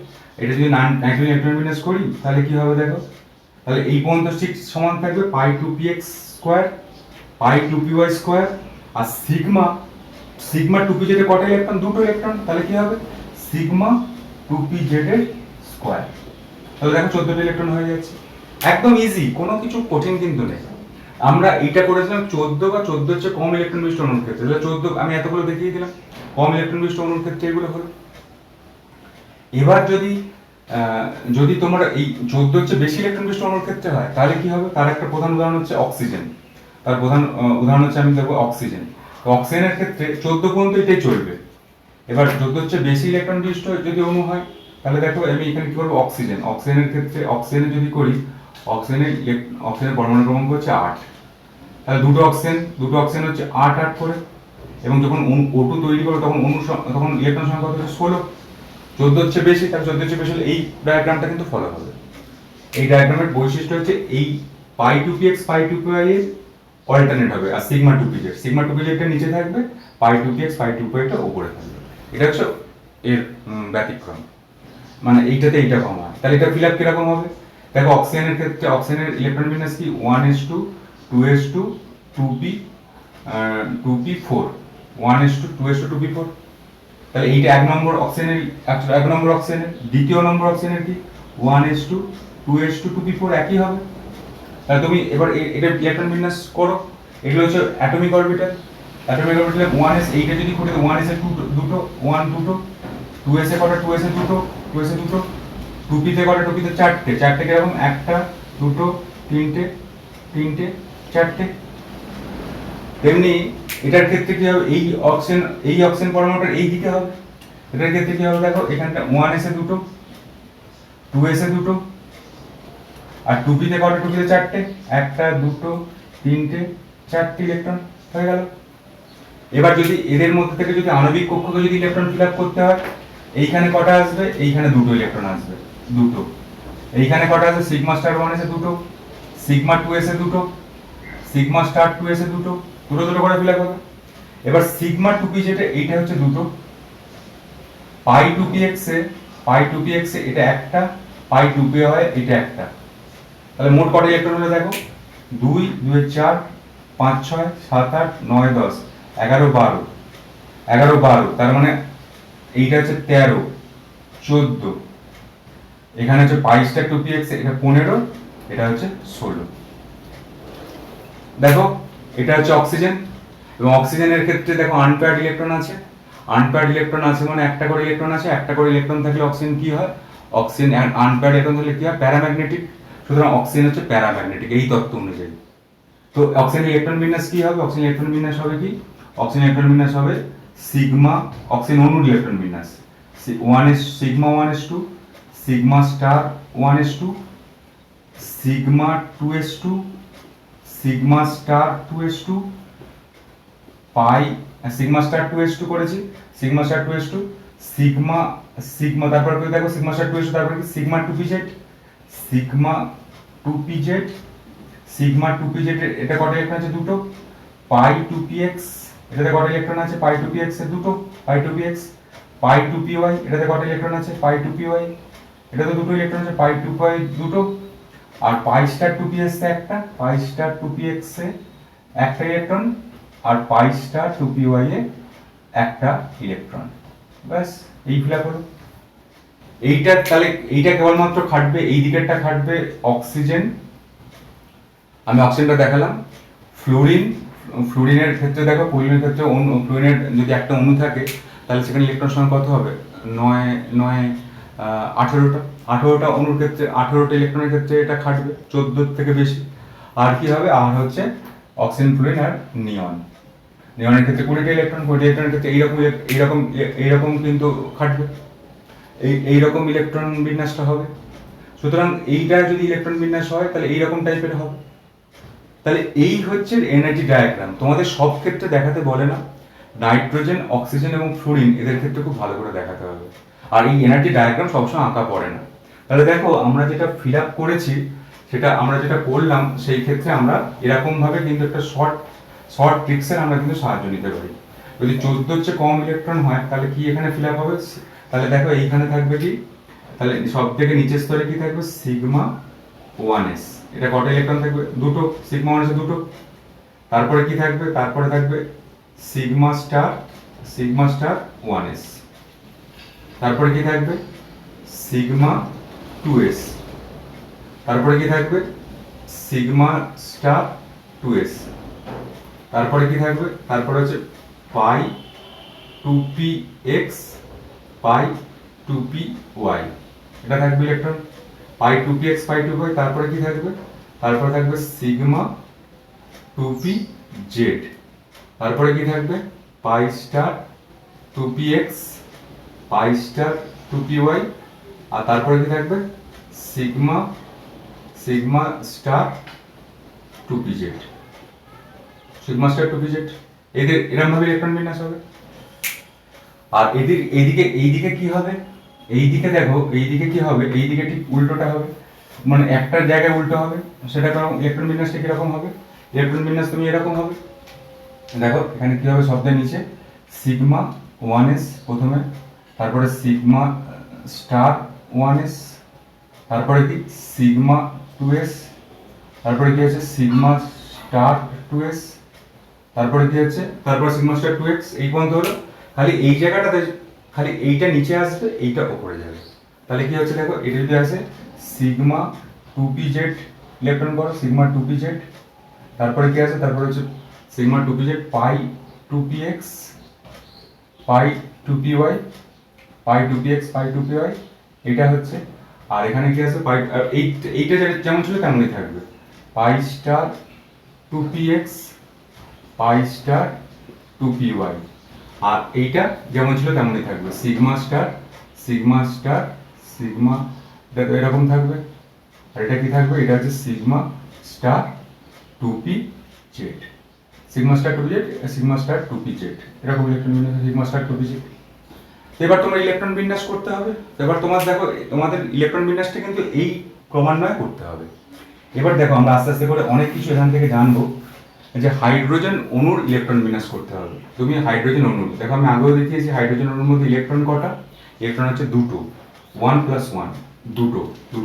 এটা যদি নাইট্রোজেন ইলেকট্রন বিন্যাস করি তাহলে কি হবে দেখো? তাহলে এই পর্যন্ত ঠিক সমান থাকবে pi 2px square, pi 2py square, আর সিগমা 2p জেডে কটা ইলেকট্রন? দুটো ইলেকট্রন। তাহলে কি হবে? সিগমা 2p জেডের স্কয়ার। তাহলে দেখো 14টা ইলেকট্রন হয়ে যাচ্ছে। একদম ইজি, কোনো কিছু কঠিন কিন্তু নেই। আমরা এটা করেছিলাম 14 বা 14 হচ্ছে কম ইলেকট্রন বিশিষ্ট অণুর ক্ষেত্রে। তাহলে 14 আমি এতগুলো দেখিয়ে দিলাম, কম ইলেকট্রন বিশিষ্ট অণুর ক্ষেত্রে এগুলো হলো। এবার যদি তোমরা এই 14 হচ্ছে বেশি ইলেকট্রন বিশিষ্ট অণুর ক্ষেত্রে হয় তাহলে কি হবে? তার একটা প্রধান উদাহরণ হচ্ছে অক্সিজেন। তার প্রধান উদাহরণ হচ্ছে আমি দেখবো অক্সিজেন। তো অক্সিজেনের ক্ষেত্রে 14 পর্যন্ত এটাই চলবে। এবার 14 হচ্ছে বেশি ইলেকট্রন বিশিষ্ট যদি অণু হয় তাহলে দেখো আমি এখানে কি করবো? অক্সিজেনের ক্ষেত্রে অক্সিজেনের যদি করি, অক্সিজেনের পরমাণু ক্রমাঙ্ক হচ্ছে 8। তাহলে দুটো অক্সিজেন হচ্ছে 8 8 করে, এবং যখন O2 তৈরি করো তখন ইলেকট্রন সংখ্যা হচ্ছে 16। 14 হচ্ছে বেশি, তাহলে 14 হচ্ছে বেশি হলে এই ডায়াগ্রামটা কিন্তু ফলো হবে। এই ডায়াগ্রামের বৈশিষ্ট্য হচ্ছে এই পাই 2px পাই 2py এর অল্টারনেট হবে, আর সিগমা 2pz টা নিচে থাকবে, পাই 2px পাই 2py টা উপরে থাকবে। এটা হচ্ছে এর ব্যতিক্রম, মানে এইটাতে এইটা কম হয়। তাহলে এটা ফিল আপ কিরকম হবে? দেখো অক্সিজেনের ক্ষেত্রে অক্সিজেনের ইলেকট্রন বিন্যাস কি? 1s2 2s2 2p 2p4, 1s2 2s2 2p4। তাহলে এইটা এক নম্বর অক্সিজেনের, দ্বিতীয় নম্বর অক্সিজেনের কি? 1s2 2s2 2p4 একই হবে। তাহলে তুমি এবার এটা ইলেকট্রন বিন্যাস করো। এগুলো হচ্ছে অ্যাটমিক অরবিটাল। 1s, এইটা যদি করি 1s এর দুটো 1 দুটো, 2s এ কটা? 2s এ দুটো, 2s এ দুটো, 2p তে কটা? 2p তে চারটে, চারটে কিরকম? একটা দুটো তিনটে তিনটে চারটে। তেমনি এটার ক্ষেত্রে কি হবে? এই অক্সিজেন পরমাণুটার এই দিকে হবে। এটার ক্ষেত্রে কি হবে দেখো? এখানটা 1s এ দুটো, 2s এ দুটো, আর 2p তে কটা? 2p তে চারটে, একটা দুটো তিনটে চারটে ইলেকট্রন হয়ে গেল। এবার যদি এদের মধ্যে থেকে যদি আণবিক কক্ষকে যদি ইলেকট্রন ফিল আপ করতে হয়, এইখানে কটা আসবে? এইখানে দুটো ইলেকট্রন আসবে, দুটো। এইখানে কটা আসবে? সিগমা স্টার 1s এ দুটো, সিগমা 2s এ দুটো, সিগমা স্টার 2s এ দুটো, দুটো দুটো করে ফিল আপ হবে। এবার সিগমা 2p যেটা এইটা হচ্ছে দুটো, পাই 2px এ, পাই 2px এ এটা একটা, পাই 2p হয় এটা একটা। তাহলে মোট কত ইলেকট্রন হলো দেখো, 2 2 4 5 6 7 8 9 10 11 12, 11 12, তার মানে এইটা হচ্ছে 13 14, এখানে হচ্ছে পাই স্টার 2px এটা 15, এটা হচ্ছে 16। দেখো এটা হচ্ছে অক্সিজেন, এবং অক্সিজেনের ক্ষেত্রে দেখো আনপেয়ার্ড ইলেকট্রন আছে, আনপেয়ার্ড ইলেকট্রন আছে মানে একটা করে ইলেকট্রন আছে, একটা করে ইলেকট্রন থাকলে অক্সিজেন কি হয়, অক্সিজেন আনপেয়ার্ড ইলেকট্রন থাকলে কি হয়, প্যারাম্যাগনেটিক। সুতরাং অক্সিজেন হচ্ছে প্যারাম্যাগনেটিক এই তত্ত্ব অনুযায়ী। তো অক্সিজেন ইলেকট্রন বিন্যাস কি হবে, অক্সিজেন ইলেকট্রন বিন্যাস হবে কি, অক্সিজেন ইলেকট্রন বিন্যাস হবে সিগমা, অক্সিজেন অণুর ইলেকট্রন বিন্যাস 1s sigma 1s2, sigma star 1s2, sigma 2s2, sigma star 2s2, পাই সিগমা স্টার 2s2 করেছি, sigma star 2s2, sigma sigma তারপর কি দেখো সিগমা স্টার 2s2, তারপর কি sigma 2pz, sigma 2pz, sigma 2pz এটা কত ইলেকট্রন আছে দুটো, পাই 2px এটাতে কত ইলেকট্রন আছে, পাই 2px এর দুটো, পাই 2px, পাই 2py এটাতে কত ইলেকট্রন আছে, পাই 2py এটাতে দুটো ইলেকট্রন আছে, পাই 2py দুটো, আর পাই স্টার 2px এ একটা, পাই স্টার 2px এ একটা ইলেকট্রন, আর পাই স্টার 2py এ একটা ইলেকট্রন। ব্যাস এই ফিল আপ হলো। এইটা তাহলে এইটা কেবলমাত্র খাটবে, এই দিকেরটা খাটবে অক্সিজেন, আমি অক্সিজেনটা দেখালাম। ফ্লোরিন, ফ্লোরিনের ক্ষেত্রে দেখো ফ্লোরিনের ক্ষেত্রে ফ্লোরিনের যদি একটা অণু থাকে তাহলে সেখানে ইলেকট্রন সংখ্যা কত হবে, 9 9 18টা, 18টা অণুর ক্ষেত্রে 18টা ইলেকট্রনের ক্ষেত্রে এটা খাটবে 14 থেকে বেশি। আর কি হবে, আর হচ্ছে অক্সিজেন, ফ্লোরিন আর নিয়ন, নিয়নের ক্ষেত্রে 20টা ইলেকট্রন, 20 ইলেকট্রনের ক্ষেত্রে এইরকম কিন্তু খাটবে, এইরকম ইলেকট্রন বিন্যাসটা হবে। সুতরাং এইটা যদি ইলেকট্রন বিন্যাস হয় তাহলে এইরকম টাইপের হবে। তাহলে এই হচ্ছে এনার্জি ডায়াগ্রাম। তোমাদের সব ক্ষেত্রে দেখাতে বলে না, নাইট্রোজেন, অক্সিজেন এবং ফ্লোরিন এদের ক্ষেত্রে খুব ভালো করে দেখাতে হবে, আর এই এনার্জি ডায়াগ্রাম সবসময় আঁকা পড়ে না। তাহলে দেখো আমরা যেটা ফিল আপ করেছি, সেটা আমরা যেটা করলাম সেই ক্ষেত্রে আমরা এরকম ভাবে কিন্তু একটা শর্ট ট্রিক্সের আমরা কিন্তু সাহায্য নিতে পারি। যদি 14 চেয়ে কম ইলেকট্রন হয় তাহলে কি এখানে ফিল আপ হবে, তাহলে দেখো এইখানে থাকবে কি, তাহলে সব থেকে নিচের স্তরে কি থাকবে, সিগমা 1s, এটা কত ইলেকট্রন থাকবে, দুটো, সিগমা 1s এ দুটো। তারপরে কি থাকবে, তারপরে থাকবে সিগমা স্টার 1s, তারপরে কি থাকবে সিগমা 2s, তারপরে কি থাকবে সিগমা স্টার 2s, তারপরে কি থাকবে, তারপরে হচ্ছে পাই 2px, পাই 2py, এটা থাকবে ইলেকট্রন, পাই 2px, পাই 2py, তারপরে কি থাকবে, তারপরে থাকবে সিগমা 2pz, তারপরে কি থাকবে পাই স্টার 2px, পাই স্টার 2py, আর তারপরে কি থাকবে sigma star 2pz, sigma star 2pz। এদের এরকম ভাবে ইলেকট্রন বিন্যাস হবে। আর এইদিকে কি হবে, এইদিকে দেখো এইদিকে কি হবে, এইদিকে ঠিক উল্টোটা হবে, মানে একটা জায়গায় উল্টো হবে। সেটা কারণ ইলেকট্রন বিন্যাসটা কিরকম হবে, ইলেকট্রন বিন্যাস তুমি এরকম হবে, দেখো এখানে কি হবে, শব্দের নিচে সিগমা 1s প্রথমে, তারপরে সিগমা স্টার 1s, তারপরে কি সিগমা 2s, তারপরে কি আছে সিগমা স্টার 2s, তারপরে কি আছে, তারপর সিগমা স্টার 2x, এই পর্যন্ত হলো। খালি এই জায়গাটাতে খালি এইটা নিচে আসবে, এইটা উপরে যাবে। তাহলে কি হচ্ছে দেখো, এটা যদি আসে সিগমা 2pz ইলেকট্রন করো, সিগমা 2pz, তারপরে কি আছে, তারপরে হচ্ছে সিগমা 2pz, পাই 2px, পাই 2py, পাই 2px, পাই 2py, এটা হচ্ছে। আর এখানে কি আছে, পাই এইটা যেমন ছিল তেমনই থাকবে, পাই স্টার 2px, পাই স্টার 2py, আর এইটা যেমন ছিল তেমনই থাকবে, সিগমা স্টার সিগমা এরকম থাকবে। আর এটা কি থাকবে, এটা হচ্ছে sigma star 2pz, sigma star 2pz, sigma star 2pz, এরকম ইলেকট্রন বিন্যাস সিগমা স্টার 2pz। এবার তোমার ইলেকট্রন বিন্যাস করতে হবে। এবার তোমার দেখো তোমাদের ইলেকট্রন বিন্যাসটা কিন্তু এই ক্রমান্বয়ে করতে হবে। এবার দেখো আমরা আস্তে আস্তে করে অনেক কিছু এখান থেকে জানবো, যে হাইড্রোজেন অণুর ইলেকট্রন বিন্যাস করতে হবে। তুমি হাইড্রোজেন অণু দেখো, আমি আগেও দেখিয়েছি হাইড্রোজেন অণুর মধ্যে ইলেকট্রন কটা, ইলেকট্রন হচ্ছে দুটো, 1+1, দুটো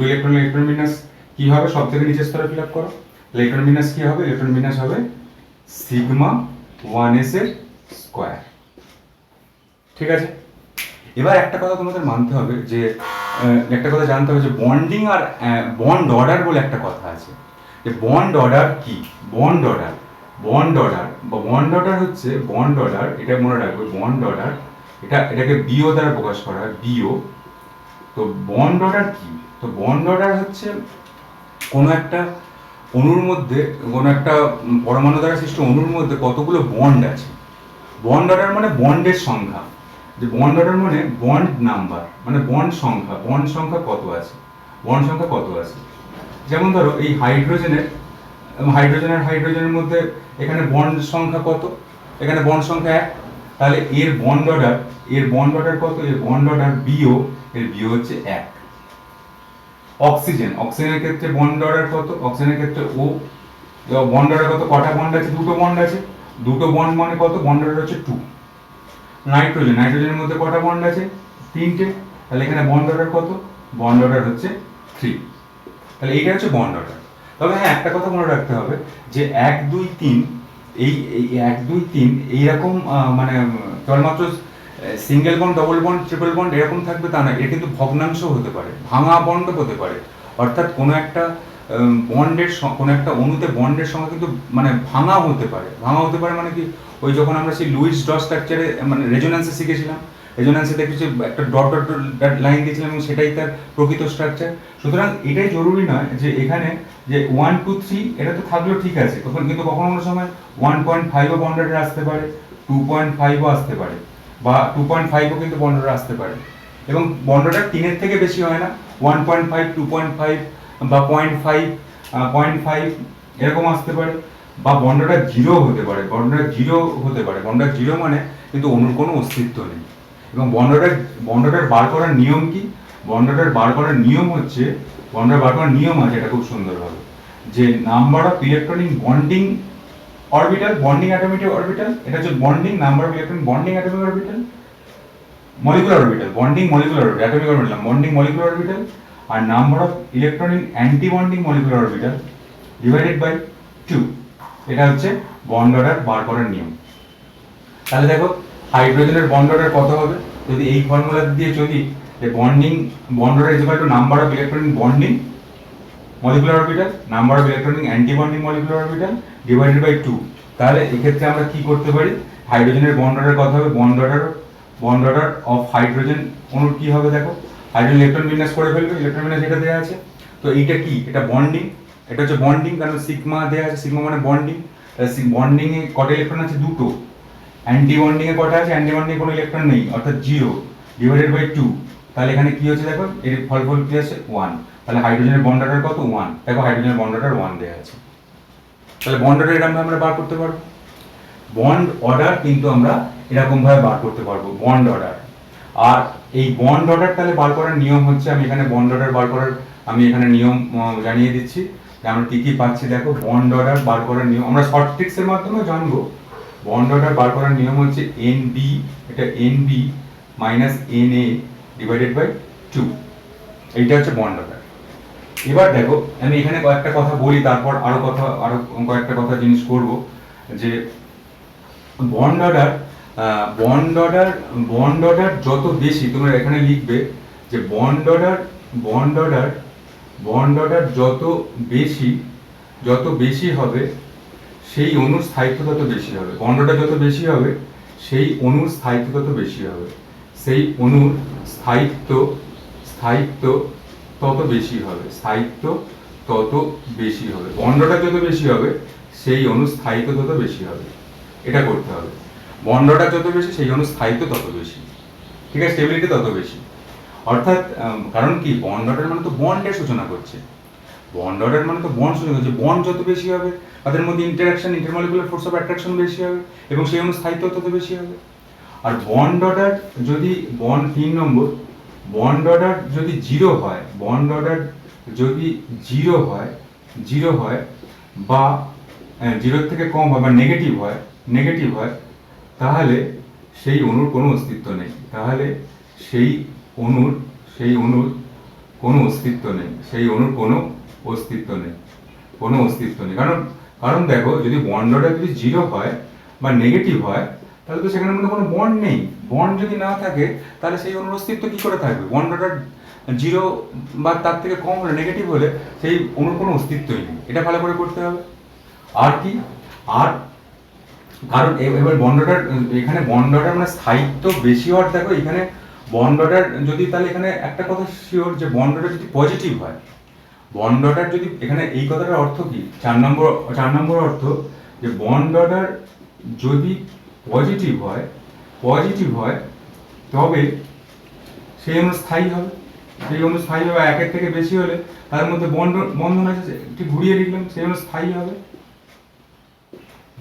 ইলেকট্রন বিন্যাস কি হবে, সব থেকে নিচের স্তরে ফিল আপ করো। ইলেকট্রন বিন্যাস কি হবে, ইলেকট্রন বিন্যাস হবে সিগমা 1s এর স্কয়ার। ঠিক আছে, এবার একটা কথা তোমাদের মানতে হবে, যে একটা কথা জানতে হবে, যে বন্ডিং আর বন্ড অর্ডার বলে একটা কথা আছে। যে বন্ড অর্ডার কি, বন্ড অর্ডার হচ্ছে বন্ড অর্ডার, এটা মনে রাখবে, বন্ড অর্ডার এটাকে বিও দ্বারা প্রকাশ করা হয়, বিও। তো বন্ড অর্ডার কি, তো বন্ড অর্ডার হচ্ছে কোনো একটা অণুর মধ্যে, কোনো একটা পরমাণু দ্বারা সৃষ্ট অণুর মধ্যে কতগুলো বন্ড আছে। বন্ড অর্ডার মানে বন্ডের সংখ্যা, যে বন্ড অর্ডার মানে বন্ড নাম্বার, মানে বন্ড সংখ্যা কত আছে, যেমন ধরো এই হাইড্রোজেনের মধ্যে এখানে বন্ড সংখ্যা কত, এখানে বন্ড সংখ্যা 1, তাহলে এর বন্ড অর্ডার কত, এর বন্ড অর্ডার বিও, এর বিও হচ্ছে 1। অক্সিজেনের ক্ষেত্রে বন্ড অর্ডার কত, অক্সিজেনের ক্ষেত্রে ও, বন্ড অর্ডার কত, কটা বন্ড আছে, দুটো বন্ড আছে, দুটো বন্ড মানে কত, বন্ড অর্ডার হচ্ছে 2। নাইট্রোজেনের মধ্যে কটা বন্ড আছে, 3টে, তাহলে এখানে বন্ড অর্ডার কত, বন্ড অর্ডার হচ্ছে 3। তাহলে এইটা হচ্ছে বন্ড অর্ডার। তবে হ্যাঁ, একটা কথা মনে রাখতে হবে, যে 1 2 3 এই 1 2 3 এইরকম মানে কেবলমাত্র single bond, double bond, triple bond এরকম থাকবে তা না, এটা কিন্তু ভগ্নাংশ হতে পারে, ভাঙা বন্ড হতে পারে। অর্থাৎ কোনো একটা কোনো একটা অণুতে বন্ডের সংখ্যা কিন্তু মানে ভাঙা হতে পারে মানে কি, ওই যখন আমরা সেই লুইস ডট স্ট্রাকচারে মানে রেজোন্যান্সে শিখেছিলাম, রেজোন্যান্সে দেখেছি একটা ডট লাইন দিয়েছিলাম এবং সেটাই তার প্রকৃত স্ট্রাকচার। সুতরাং এটাই জরুরি নয় যে এখানে যে 1 2 3 এটা তো থাকলেও ঠিক আছে, তখন কিন্তু কখনো কোনো সময় 1.5ও বন্ড অর্ডার আসতে পারে, 2.5ও আসতে পারে, বা 2.5ও কিন্তু বন্ড অর্ডার আসতে পারে। এবং বন্ড অর্ডার 3-এর থেকে বেশি হয় না, 1.5 2.5 বা 0.5 এরকম আসতে পারে, বা বন্ড অর্ডার 0 হতে পারে, বন্ড অর্ডার 0 মানে কিন্তু অণুর কোনো অস্তিত্ব নেই। এবং বন্ড অর্ডার বার করার নিয়ম কি, বন্ড অর্ডার বার করার নিয়ম আছে, এটা খুব সুন্দরভাবে, যে number of electronic bonding orbital, bonding atomic orbital, এটা হচ্ছে bonding number of electron bonding atomic orbital, molecular orbital, bonding molecular orbital, atomic orbital, bonding molecular orbital, আর number of electron in anti bonding molecular orbital divided by 2। এটা হচ্ছে bond order বার করার নিয়ম। তাহলে দেখো হাইড্রোজেনের বন্ড অর্ডার কত হবে, যদি এই ফর্মুলা দিয়ে চলি, যে bond order is equal to number of electron in bonding molecular orbital, number of electron in anti bonding molecular orbital divided by 2। তাহলে এই ক্ষেত্রে আমরা কি করতে পারি, হাইড্রোজেনের বন্ড অর্ডার কত হবে, বন্ড অর্ডার অফ হাইড্রোজেন অণুর কি হবে, দেখো হাইড্রোজেন ইলেকট্রন বিন্যাস করে ফেলবে, ইলেকট্রন বিন্যাস এটা দেওয়া আছে। তো এইটা কি, এটা বন্ডিং, এটা হচ্ছে বন্ডিং, কারণ সিগমা দেওয়া আছে, সিগমা মানে বন্ডিং। বন্ডিং এ কটা ইলেকট্রন আছে, দুটো। অ্যান্টি বন্ডিং এ কটা আছে, অ্যান্টি বন্ডিং এ কোনো ইলেকট্রন নেই, অর্থাৎ 0 ডিভাইডেড বাই 2। তাহলে এখানে কি হচ্ছে দেখো, এর ফলাফল কি আছে, 1। তাহলে হাইড্রোজেনের বন্ড অর্ডার কত, 1। দেখো হাইড্রোজেনের বন্ড অর্ডার 1 দেওয়া আছে। তাহলে বন্ড অর্ডার এরকম আমরা বার করতে পারবো, বন্ড অর্ডার কিন্তু আমরা এরকম ভাবে বার করতে পারবো, বন্ড অর্ডার। আর এই বন্ড অর্ডার তাহলে বার করার নিয়ম হচ্ছে, আমি এখানে বন্ড অর্ডার বার করার আমি এখানে নিয়ম জানিয়ে দিচ্ছি, যে আমরা কি কি পাচ্ছি। দেখো বন্ড অর্ডার বার করার নিয়ম আমরা শর্ট ট্রিক্সের মাধ্যমে জানবো। বন্ড অর্ডার বার করার নিয়ম হচ্ছে NB, এটা NB minus NA divided by 2। এইটা হচ্ছে বন্ড অর্ডার। এবার দেখো আমি এখানে কয়েকটা কথা বলি, তারপর আরো কয়েকটা কথা জিনিস করব, যে বন্ড অর্ডার যত বেশি, তোমরা এখানে লিখবে যে বন্ড অর্ডার যত বেশি হবে সেই অণুর স্থায়িত্ব তত বেশি হবে। বন্ড অর্ডার যত বেশি হবে সেই অণুর স্থায়িত্ব তত বেশি হবে, সেই অণুর স্থায়িত্ব তত বেশি হবে, বন্ড অর্ডার যত বেশি হবে সেই অণুর স্থায়িত্ব তত বেশি হবে। এটা করতে হবে, বন্ড অর্ডার যত বেশি সেই অণুর স্থায়িত্ব তত বেশি, ঠিক আছে, স্টেবিলিটি তত বেশি। অর্থাৎ কারণ কি, বন্ড অর্ডার মানে তো বন্ডের সূচনা করছে, বন্ড যত বেশি হবে তাদের মধ্যে interaction, intermolecular force of attraction বেশি হবে এবং সেই অণুর স্থায়িত্ব তত বেশি হবে। আর বন্ড অর্ডার যদি 3 নম্বর, বন্ড অর্ডার যদি 0 হয়, জিরো হয় বা জিরোর থেকে কম হয় বা নেগেটিভ হয় তাহলে সেই অণুর কোনো অস্তিত্ব নেই। তাহলে সেই অণুর কোনো অস্তিত্ব নেই, সেই অণুর কোনো অস্তিত্ব নেই। কারণ দেখো, যদি বন্ড অর্ডার যদি জিরো হয় বা নেগেটিভ হয় তাহলে তো সেখানের মধ্যে কোনো বন্ড নেই। বন্ড যদি না থাকে তাহলে সেই অণুর অস্তিত্ব কি করে থাকবে? বন্ড অর্ডার জিরো বা তার থেকে কম হলে, নেগেটিভ হলে সেই অণুর কোনো অস্তিত্বই নেই। এটা ভালো করে করতে হবে। আর কি, আর কারণ এবার বন্ড অর্ডার, এখানে বন্ড অর্ডার মানে স্থায়িত্ব বেশি হওয়ার, দেখো এখানে বন্ড অর্ডার যদি, তাহলে এখানে একটা কথা শিওর যে বন্ড অর্ডার যদি পজিটিভ হয়, বন্ড অর্ডার যদি, এখানে এই কথাটার অর্থ কি, 4 নম্বর অর্থ যে বন্ড অর্ডার যদি পজিটিভ হয় তবে সেই অণু স্থায়ী হবে। একের থেকে বেশি হলে তার মধ্যে বন্ধন আছে, ঠিক ঘুরিয়ে লিখলাম, সেই অণু স্থায়ী হবে।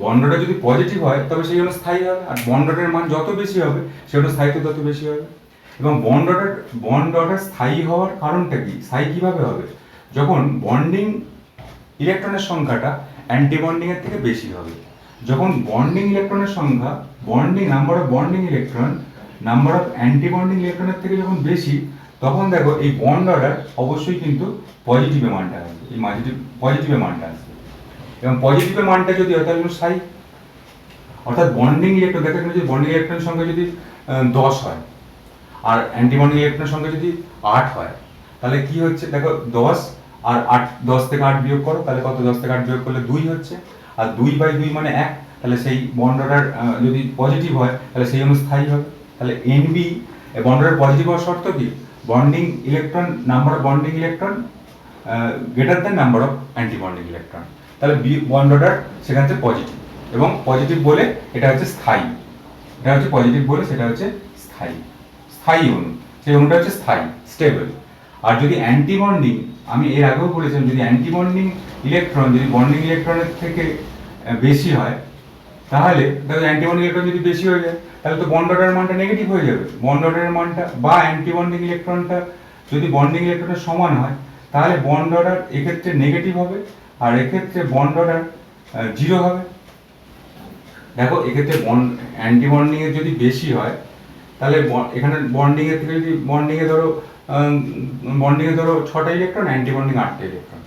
বন্ড অর্ডার যদি পজিটিভ হয় তবে সেই অণু স্থায়ী হবে, আর বন্ড অর্ডারের মান যত বেশি হবে সেই অণুর স্থায়িত্ব তত বেশি হবে। এবং বন্ড অর্ডার স্থায়ী হওয়ার কারণটা কি, স্থায়ী কিভাবে হবে? যখন বন্ডিং ইলেকট্রনের সংখ্যাটা অ্যান্টি বন্ডিং এর থেকে বেশি হবে। যখন বন্ডিং ইলেকট্রনের সংখ্যা, number of bonding electron number of anti bonding ইলেকট্রনের থেকে যখন বেশি, তখন দেখো এই বন্ড অর্ডার অবশ্যই কিন্তু পজিটিভে মানটা আসবে, পজিটিভে মানটা আসবে। এবং পজিটিভের মানটা যদি হয় তাহলে স্থায়ী। অর্থাৎ বন্ডিং ইলেকট্রন, দেখো যদি বন্ডিং ইলেকট্রনের সংখ্যা যদি 10 হয় আর অ্যান্টি বন্ডিং ইলেকট্রনের সংখ্যা যদি 8 হয়, তাহলে কি হচ্ছে দেখো, 10 আর 8, 10 থেকে 8 বিয়োগ করো, তাহলে কত? 10 থেকে 8 বিয়োগ করলে 2 হচ্ছে, আর 2/2 মানে 1। তাহলে সেই বন্ড অর্ডার যদি পজিটিভ হয় তাহলে সেই অণু স্থায়ী হবে। তাহলে NB বন্ড অর্ডার পজিটিভ হওয়ার শর্ত কি? Bonding electron, number of bonding electron greater than number of anti bonding electron. তাহলে বন্ড অর্ডার সেখান থেকে পজিটিভ, এবং পজিটিভ বলে এটা হচ্ছে স্থায়ী। এটা হচ্ছে পজিটিভ বলে সেটা হচ্ছে স্থায়ী অণু, সেই অণুটা হচ্ছে স্থায়ী, স্টেবল। আর যদি অ্যান্টি বন্ডিং, আমি এর আগেও বলেছিলাম, যদি অ্যান্টি বন্ডিং ইলেকট্রন যদি বন্ডিং ইলেকট্রনের থেকে বেশি হয়, তাহলে দেখো অ্যান্টি বন্ডিং ইলেকট্রন যদি বেশি হয়ে যায় তাহলে তো বন্ড অর্ডারের মানটা নেগেটিভ হয়ে যাবে। বন্ড অর্ডারের মানটা বা অ্যান্টি বন্ডিং ইলেকট্রনটা যদি বন্ডিং ইলেকট্রনের সমান হয় তাহলে বন্ড অর্ডার এক্ষেত্রে নেগেটিভ হবে, আর এক্ষেত্রে বন্ড অর্ডার জিরো হবে। দেখো এক্ষেত্রে অ্যান্টি বন্ডিং এর যদি বেশি হয় তাহলে এখানে বন্ডিং এর থেকে যদি বন্ডিং এ ধরো 6টা ইলেকট্রন, অ্যান্টি বন্ডিং 8টা ইলেকট্রন,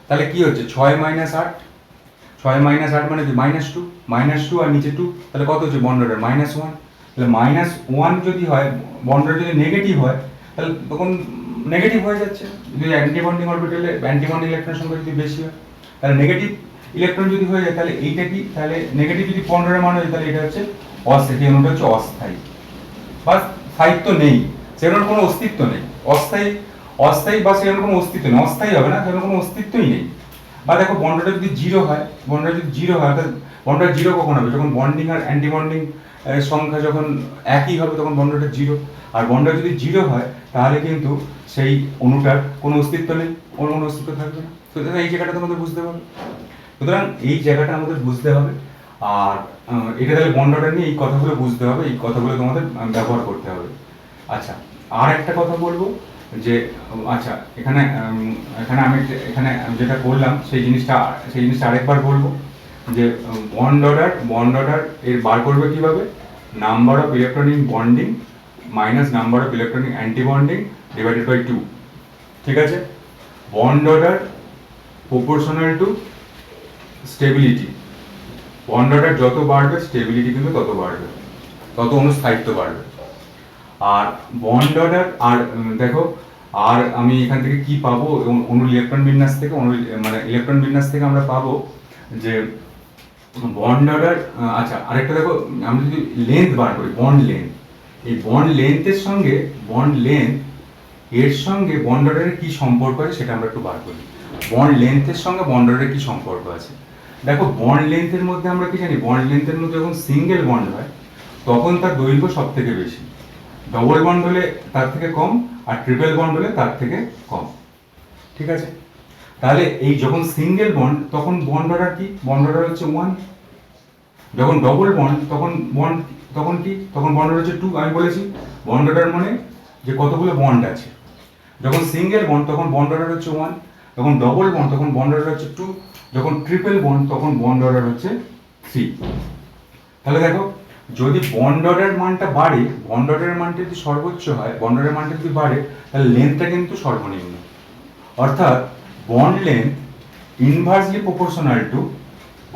তাহলে কি হচ্ছে 6 - 8, 6 - 8 মানে কি -2 আর নিচে 2, তাহলে কত হচ্ছে বন্ড অর্ডার -1। তাহলে -1 যদি হয়, বন্ড অর্ডার যদি নেগেটিভ হয় তাহলে তখন নেগেটিভ হয়ে যাচ্ছে। যদি অ্যান্টি বন্ডিং অরবিটালে অ্যান্টি বন্ডিং ইলেকট্রনের সংখ্যা যদি বেশি হয়, তাহলে নেগেটিভ ইলেকট্রন যদি হয়ে যায় তাহলে এইটা কি, তাহলে নেগেটিভ যদি বন্ড অর্ডারের মান হয় তাহলে এটা হচ্ছে অস্থায়ী, অণুটা হচ্ছে অস্থায়ী বা স্থায়িত্ব নেই, সেটার কোনো অস্তিত্ব নেই। অস্থায়ী বা সেটার কোনো অস্তিত্ব নেই, অস্থায়ী হবে না, সেটার কোনো অস্তিত্বই নেই। বা দেখো বন্ডটা যদি জিরো হয়, অর্থাৎ বন্ডটা জিরো কখন হবে? যখন বন্ডিং আর অ্যান্টি বন্ডিং সংখ্যা যখন একই হবে তখন বন্ডটা জিরো। আর বন্ডটা যদি জিরো হয় তাহলে কিন্তু সেই অণুটার কোনো অস্তিত্ব নেই, কোনো অস্তিত্ব থাকবে না। সুতরাং এই জায়গাটা তোমাদের বুঝতে হবে। সুতরাং এই জায়গাটা আমাদের বুঝতে হবে। আর এটা তাহলে বন্ড অর্ডার নিয়ে এই কথাগুলো বুঝতে হবে, এই কথাগুলো তোমাদের ব্যবহার করতে হবে। আচ্ছা, আর একটা কথা বলবো যে, আচ্ছা এখানে আমি যেটা বললাম সেই জিনিসটা আরেকবার বলবো যে বন্ড অর্ডার এর বার করবে কিভাবে? Number of electronic bonding minus number of electronic anti bonding divided by 2। ঠিক আছে? Bond order proportional to stability. Bond order যত বাড়বে স্টেবিলিটি কিন্তু তত বাড়বে, তত অনুস্থায়িত্ব বাড়বে। আর বন্ড অর্ডার, আর দেখো, আর আমি এখান থেকে কি পাবো? অণুর ইলেকট্রন বিন্যাস থেকে, ইলেকট্রন বিন্যাস থেকে আমরা পাবো যে বন্ড অর্ডার। আচ্ছা, আরেকটা দেখো, আমরা যদি লেন্থ বার করি, বন্ড লেন্থ, এই বন্ড লেন্থের সঙ্গে বন্ড অর্ডারের কি সম্পর্ক আছে সেটা আমরা একটু বার করি। বন্ড লেন্থের সঙ্গে বন্ড অর্ডারের কি সম্পর্ক আছে? দেখো বন্ড লেন্থের মধ্যে আমরা কি জানি? বন্ড লেন্থের মধ্যে যখন সিঙ্গেল বন্ড হয় তখন তার দৈর্ঘ্য সব থেকে বেশি, ডবল বন্ড হলে তার থেকে কম, আর ট্রিপল বন্ড হলে তার থেকে কম। ঠিক আছে? তাহলে এই যখন সিঙ্গেল বন্ড তখন বন্ড অর্ডার কি? বন্ড অর্ডার হচ্ছে 1। যখন ডবল বন্ড তখন কি? তখন বন্ড অর্ডার হচ্ছে 2। আমি বলেছি বন্ড অর্ডার মানে যে কতগুলো বন্ড আছে। যখন সিঙ্গেল বন্ড তখন বন্ড অর্ডার হচ্ছে 1। যখন ডবল বন্ড তখন বন্ড অর্ডার হচ্ছে 2, যখন ট্রিপল বন্ড তখন বন্ড অর্ডার হচ্ছে 3। তাহলে দেখো, যদি বন্ড অর্ডার মানটা বাড়ে, বন্ড অর্ডারের মানটা যদি সর্বোচ্চ হয়, বন্ড অর্ডারের মানটা যদি বাড়ে, তাহলে লেন্থটা কিন্তু সর্বনিম্ন, অর্থাৎ bond length inversely proportional to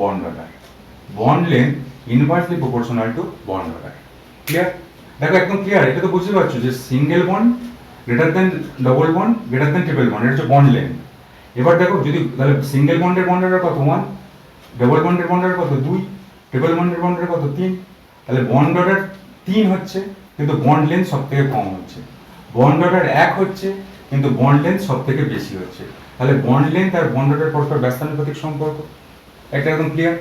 bond order. Bond length inversely proportional to bond order. Clear? দেখো একদম ক্লিয়ার, এটা তো বুঝতে পারছো যে single bond greater than double bond greater than triple bond, এটা হচ্ছে বন্ড লেন্থ। এবার দেখো, যদি তাহলে সিঙ্গেল বন্ডের বন্ড অর্ডার কত 1, ডবল বন্ডের বন্ড অর্ডার কত 2, ট্রিপল বন্ডের বন্ড অর্ডার কত 3, তাহলে বন্ড অর্ডার 3 হচ্ছে কিন্তু বন্ড লেন্থ সব থেকে কম হচ্ছে। বন্ড অর্ডার 1 হচ্ছে কিন্তু বন্ড লেন্থ সব থেকে বেশি হচ্ছে। তাহলে বন্ড লেন্থ আর বন্ড অর্ডার পরস্পর ব্যস্তানুপাতিক সম্পর্ক, এটা একদম ক্লিয়ার।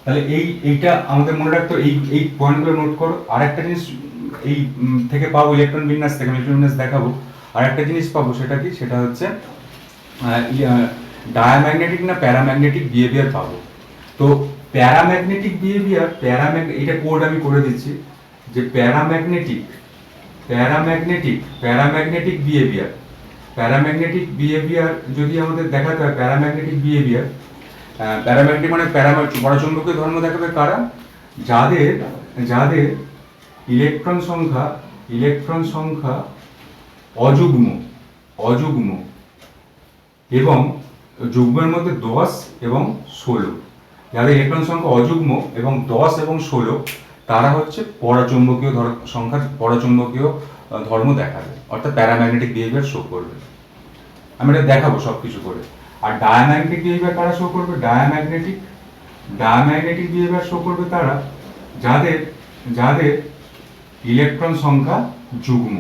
তাহলে এইটা আমাদের মনে রাখতে, এই পয়েন্টগুলো নোট করো। আর একটা জিনিস এই থেকে পাবো, ইলেকট্রন বিন্যাস থেকে ইলেকট্রন বিন্যাস দেখাবো। আর একটা জিনিস পাবো, সেটা কি? সেটা হচ্ছে ডায়াম্যাগনেটিক না প্যারাম্যাগনেটিক বিহেভিয়ার পাবো। তো প্যারাম্যাগনেটিক বিহেভিয়ার, এটা কোড আমি করে দিচ্ছি যে প্যারাম্যাগনেটিক বিহেভিয়ার যদি আমাদের দেখাতে হয়, প্যারাম্যাগনেটিক বিহেভিয়ার, প্যারাম্যাগনেটিক মানে পরাচুম্বকীয় ধর্ম দেখাবে কারা? যাদের ইলেকট্রন সংখ্যা অযুগ্ম এবং যুগ্মের মধ্যে 10 এবং 16, যাদের ইলেকট্রন সংখ্যা অযুগ্ম এবং 10 এবং 16, তারা হচ্ছে পরাচুম্বকীয় ধর্ম দেখাবে, অর্থাৎ প্যারাম্যাগনেটিক বিহেভিয়ার শো করবে। আমি এটা দেখাবো সবকিছু করে। আর ডায়াম্যাগনেটিক বিহেভিয়ার কারা শো করবে? ডায়াম্যাগনেটিক বিহেভিয়ার শো করবে তারা যাদের ইলেকট্রন সংখ্যা যুগ্ম।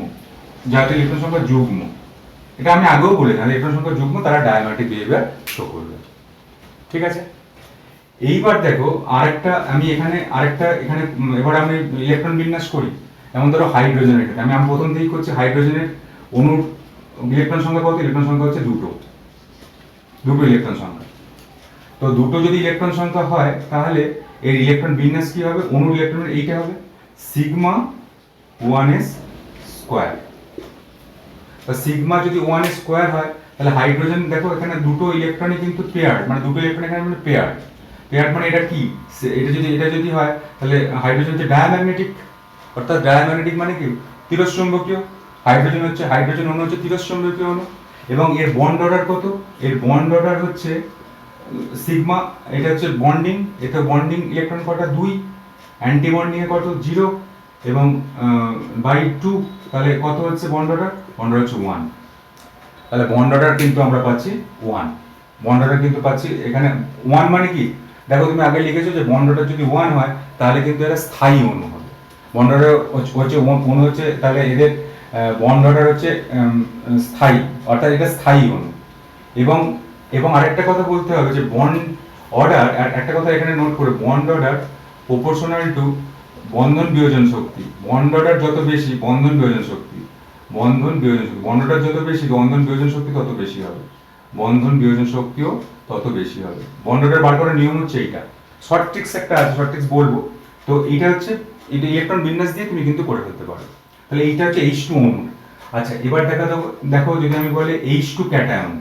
এটা আমি আগেও বলেছি, ইলেকট্রন সংখ্যা যুগ্ম তারা ডায়াম্যাগনেটিক বিহেভিয়ার শো করবে। ঠিক আছে? এইবার দেখো আমি এখানে এবার আমি ইলেকট্রন বিন্যাস করি। যেমন ধরো হাইড্রোজেনের ক্ষেত্রে আমি প্রথম দিকেই করছি। হাইড্রোজেনের অণুর ইলেকট্রন সংখ্যা কত? ইলেকট্রন সংখ্যা হচ্ছে দুটো ইলেকট্রন সংখ্যা। তো দুটো যদি ইলেকট্রন সংখ্যা হয়, তাহলে এর ইলেকট্রন বিন্যাস কি হবে? অণুর ইলেকট্রনের এইটা হবে সিগমা 1s স্কয়ার। সিগমা যদি 1s স্কয়ার হয়, তাহলে হাইড্রোজেন দেখো এখানে দুটো ইলেকট্রনই কিন্তু পেয়ার, মানে দুটো ইলেকট্রন এখানে মানে পেয়ার মানে এটা কি? এটা যদি হয়, তাহলে হাইড্রোজেন হচ্ছে ডায়াম্যাগনেটিক, অর্থাৎ ডায়াম্যাগনেটিক মানে কি? তিরস্চুম্বকীয়। হাইড্রোজেন অণু হচ্ছে তিরস্চুম্বকীয় অণু। এবং এর বন্ড অর্ডার কত? এর বন্ড অর্ডার হচ্ছে সিগমা। এটা হচ্ছে বন্ডিং, এতে বন্ডিং ইলেকট্রন কটা? 2, অ্যান্টি বন্ডিং এ কত? 0 এবং বাই 2, তাহলে কত হচ্ছে বন্ড অর্ডার? বন্ড অর্ডার হচ্ছে 1। তাহলে বন্ড অর্ডার কিন্তু আমরা পাচ্ছি 1। বন্ড অর্ডার কিন্তু পাচ্ছি এখানে 1 মানে কি? দেখো তুমি আগে লিখেছো যে বন্ড অর্ডার যদি 1 হয়, তাহলে কিন্তু এটা স্থায়ী অণু হবে। বন্ড অর্ডার অণু হচ্ছে, তাহলে এদের বন্ড অর্ডার হচ্ছে স্থায়ী, অর্থাৎ এটা স্থায়ী অণু। এবং আরেকটা কথা বলতে হবে যে বন্ড অর্ডার, একটা কথা এখানে নোট করে, বন্ড অর্ডার প্রপোর্শনাল টু বন্ধন বিয়োজন শক্তি। বন্ড অর্ডার যত বেশি, বন্ধন বিয়োজন শক্তি বন্ড অর্ডার যত বেশি, বন্ধন বিয়োজন শক্তি তত বেশি হবে। বন্ড অর্ডার বার করার নিয়ম হচ্ছে এইটা। শর্ট ট্রিক্স একটা আছে, শর্ট ট্রিক্স বলবো। তো এটা ইলেকট্রন বিন্যাস দিয়ে তুমি কিন্তু করে ফেলতে পারো। তাহলে এইটা হচ্ছে H2 অণু। আচ্ছা, এবার দেখো যদি আমি বলি H2 cation,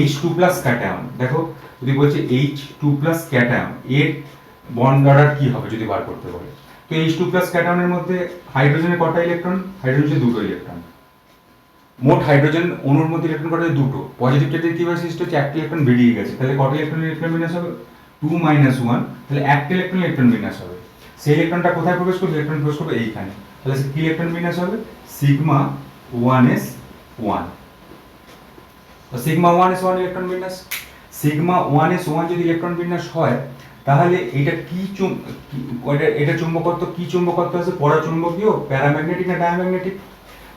H2 plus cation, দেখো যদি বলছে H2 প্লাস ক্যাটায়ন, এর বন্ড অর্ডার কি হবে যদি বার করতে বলে। তো H2 প্লাস ক্যাটায়নের মধ্যে হাইড্রোজেনের কটা ইলেকট্রন? হাইড্রোজেন দুটো ইলেকট্রন। মোট হাইড্রোজেন অণুর মধ্যে ইলেকট্রন কটা? দুটো। পজিটিভ চার্জের কি বৈশিষ্ট্য হচ্ছে? একটা ইলেকট্রন বেরিয়ে গেছে, তাহলে কটা ইলেকট্রন বিন্যাস হবে? 2 - 1, তাহলে একটা ইলেকট্রন বিন্যাস হবে। সেই ইলেকট্রনটা কোথায় প্রবেশ করবে? ইলেকট্রন প্রবেশ করবে এইখানে। তাহলে কি ইলেকট্রন বিন্যাস হবে? Sigma 1s 1। তো সিগমা 1s 1 ইলেকট্রন বিন্যাস। সিগমা 1s 1 যদি ইলেকট্রন বিন্যাস হয়, তাহলে এটা এটা চুম্বকত্ব কি চুম্বকত্ব আছে? পরাচুম্বকীয়, প্যারাম্যাগনেটিক না ডায়াম্যাগনেটিক?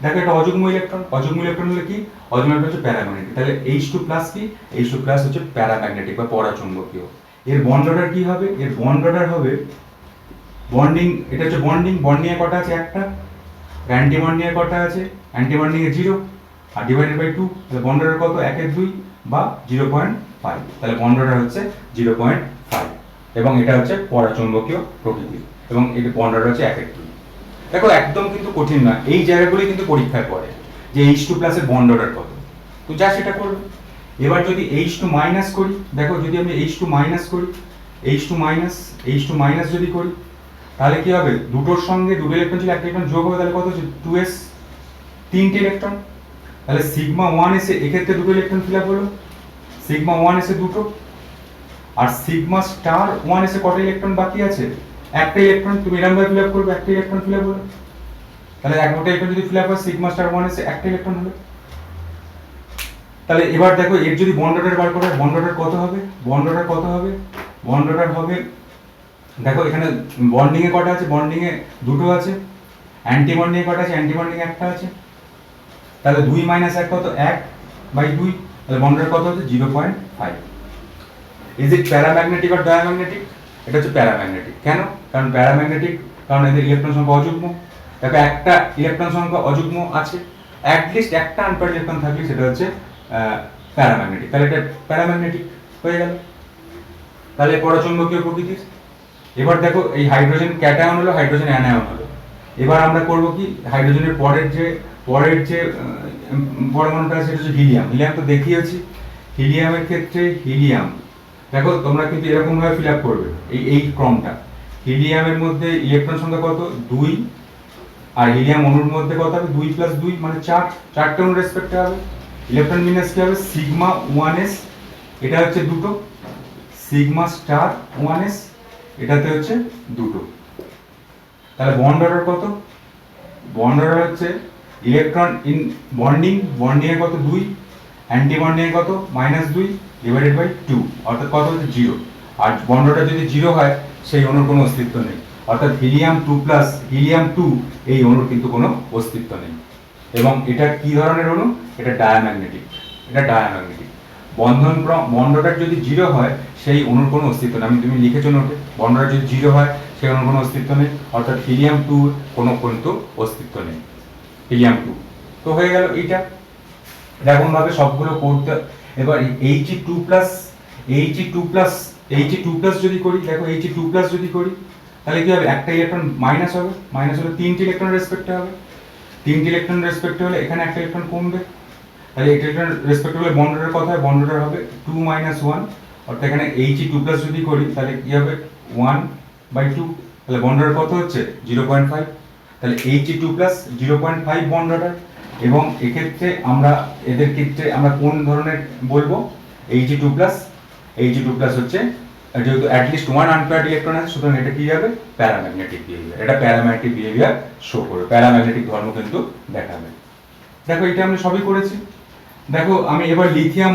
দেখো এটা অযুগ্ম ইলেকট্রন হলে কি? অযুগ্ম ইলেকট্রন হচ্ছে প্যারাম্যাগনেটিক। তাহলে H2 প্লাস কি? H2 প্লাস হচ্ছে প্যারাম্যাগনেটিক বা পরাচুম্বকীয়। এর বন্ড অর্ডার কি হবে? এর বন্ড অর্ডার হবে বন্ডিং, এটা হচ্ছে বন্ডিং এ কটা আছে? একটা। অ্যান্টি বন্ডিং এ কটা আছে? অ্যান্টি বন্ডিং এ 0 আর ডিভাইডেড বাই 2, তাহলে বন্ড অর্ডার কত? 1 এর 2 বা 0.5, তাহলে বন্ড অর্ডার হচ্ছে 0.5। এবং এটা হচ্ছে পরাচুম্বকীয় প্রকৃতির, এবং এর বন্ড অর্ডার হচ্ছে 1 এর 2। দেখো একদম কিন্তু কঠিন না, এই জায়গাগুলি কিন্তু পরীক্ষায় পড়ে যে H2 প্লাস এর বন্ড অর্ডার কত। তো যা সেটা করবে। এবার যদি H2 মাইনাস করি, দেখো যদি আমি H2 মাইনাস করি, H2 মাইনাস যদি করি, তাহলে কি হবে, দুটোর সঙ্গে দুটো ইলেকট্রন ছিল, একটা ইলেকট্রন যোগ হবে, তাহলে কত হচ্ছে 2s, তিনটে ইলেকট্রন। তাহলে সিগমা 1 এসে এক্ষেত্রে দুটো ইলেকট্রন ফিল আপ হলো, সিগমা 1 এসে দুটো, আর সিগমা স্টার 1 এসে কটা ইলেকট্রন বাকি আছে, একটা ইলেকট্রন। তুমি এরকম ভাবে ফিল আপ করবে, একটা ইলেকট্রন ফিল আপ হলো, তাহলে একটা ইলেকট্রন যদি ফিল আপ হয় সিগমা স্টার 1 এসে একটা ইলেকট্রন হবে। তাহলে এবার দেখো এর যদি বন্ড অর্ডার বার করা হয়, বন্ড অর্ডার কত হবে, বন্ড অর্ডার কত হবে, বন্ড অর্ডার হবে, দেখো এখানে বন্ডিং এ কটা আছে, বন্ডিং এ দুটো আছে, অ্যান্টি বন্ডিং এ কটা আছে, অ্যান্টি বন্ডিং এ একটা আছে, তাহলে 2 মাইনাস 1 কত, 1/2, তাহলে বন্ড অর্ডার কত হচ্ছে 0.5। ইজ ইট প্যারাম্যাগনেটিক আর ডায়াম্যাগনেটিক? এটা হচ্ছে প্যারাম্যাগনেটিক। কেন? কারণ প্যারাম্যাগনেটিক, কারণ এদের ইলেকট্রন সংখ্যা অযুগ্ম। দেখো একটা ইলেকট্রন সংখ্যা অযুগ্ম আছে, অ্যাটলিস্ট একটা আনপেয়ার্ড ইলেকট্রন থাকলে সেটা হচ্ছে প্যারাম্যাগনেটিক, তাহলে এটা প্যারাম্যাগনেটিক হয়ে গেল। তাহলে পরচুম্বকীয় প্রকৃতির। এবার দেখো এই হাইড্রোজেন ক্যাটায়ন হলো, হাইড্রোজেন অ্যানায়ন হলো। এবার আমরা করব কি, হাইড্রোজেনের পরের যে পরমাণুটা আছে সেটা হচ্ছে হিলিয়াম। হিলিয়াম তো দেখিয়েছি। হিলিয়ামের ক্ষেত্রে হিলিয়াম, দেখো তোমরা কিন্তু এরকম ভাবে ফিল আপ করবে এই ক্রমটা। হিলিয়ামের মধ্যে ইলেকট্রন সংখ্যা কত, 2, আর হিলিয়াম অণুর মধ্যে কত হবে, 2 + 2 মানে 4, চারটে অণুর রেসপেক্টে হবে। ইলেকট্রন বিন্যাস কি হবে, সিগমা 1s, এটা হচ্ছে দুটো, সিগমা স্টার 1s, এটাতে হচ্ছে দুটো। তাহলে বন্ড অর্ডার কত, বন্ড অর্ডার হচ্ছে ইলেকট্রন ইন বন্ডিং এ কত 2, অ্যান্টি বন্ডিং এ কত -2 / 2, অর্থাৎ কত হচ্ছে 0। আর বন্ড অর্ডার যদি 0 হয় সেই অণুর কোনো অস্তিত্ব নেই, অর্থাৎ হিলিয়াম 2 প্লাস হিলিয়াম 2 এই অণুর কিন্তু কোনো অস্তিত্ব নেই। এবং এটা কি ধরনের অণু, এটা ডায়াম্যাগনেটিক, এটা ডায়াম্যাগনেটিক। বন্ড অর্ডার যদি 0 হয় সেই অণুর কোনো অস্তিত্ব নেই। তুমি লিখেছো নোটে, বন্ড অর্ডার যদি 0 হয় সেই অণুর কোনো অস্তিত্ব নেই, অর্থাৎ হিলিয়াম 2 কোনো কিন্তু অস্তিত্ব নেই, হিলিয়াম 2। তো হয়ে গেল এইটা, এরকম ভাবে সবগুলো করতে। এবার He2+ যদি করি, দেখো He2+ যদি করি তাহলে কি হবে, একটা ইলেকট্রন মাইনাস হবে, মাইনাস হলে তিনটে ইলেকট্রন রেসপেক্টে হবে, তিনটে ইলেকট্রন রেসপেক্টে হলে এখানে একটা ইলেকট্রন কমবে, তাহলে একটা ইলেকট্রন রেসপেক্টে হলে বন্ড অর্ডার কত হয়, বন্ড অর্ডার হবে 2 - 1, অর্থাৎ এখানে He2+ যদি করি তাহলে কি হবে 1/2, তাহলে বন্ড অর্ডার কত হচ্ছে 0.5, তাহলে He2+ 0.5 বন্ড অর্ডার। এবং এক্ষেত্রে আমরা এদের ক্ষেত্রে আমরা কোন ধরনের বলবো, He2+ হচ্ছে যেহেতু অ্যাটলিস্ট 1 আনপেয়ার্ড ইলেকট্রন আছে, সুতরাং এটা কি হবে, প্যারাম্যাগনেটিক বিহেভিয়ার। এটা প্যারাম্যাগনেটিক বিহেভিয়ার শো করবে, প্যারাম্যাগনেটিক ধর্ম কিন্তু দেখাবে। দেখো এটা আমরা সবই করেছি। দেখো আমি এবার লিথিয়াম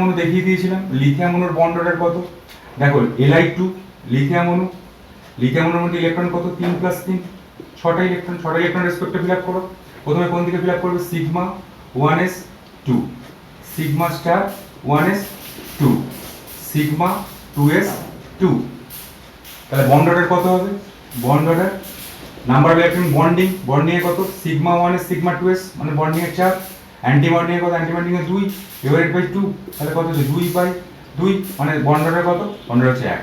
অণু দেখিয়ে দিয়েছিলাম। লিথিয়াম অণুর বন্ড অর্ডার কত, দেখো Li2 লিথিয়াম অণুর মধ্যে ইলেকট্রন কত, 3 + 3, 6টা ইলেকট্রন রেসপেক্টে ফিল আপ করো। প্রথমে কোন দিকে ফিল আপ করবে, sigma 1s 2, sigma star 1s 2, sigma 2s 2। তাহলে বন্ড অর্ডার কত হবে, bond order number of electron bonding এ কত, সিগমা 1s সিগমা 2s মানে বন্ডিং এ 4, অ্যান্টি বন্ডিং এ কত, অ্যান্টি বন্ডিং এ 2 / 2, তাহলে কত হচ্ছে 2/2 মানে বন্ড অর্ডার কত, বন্ড অর্ডার হচ্ছে 1।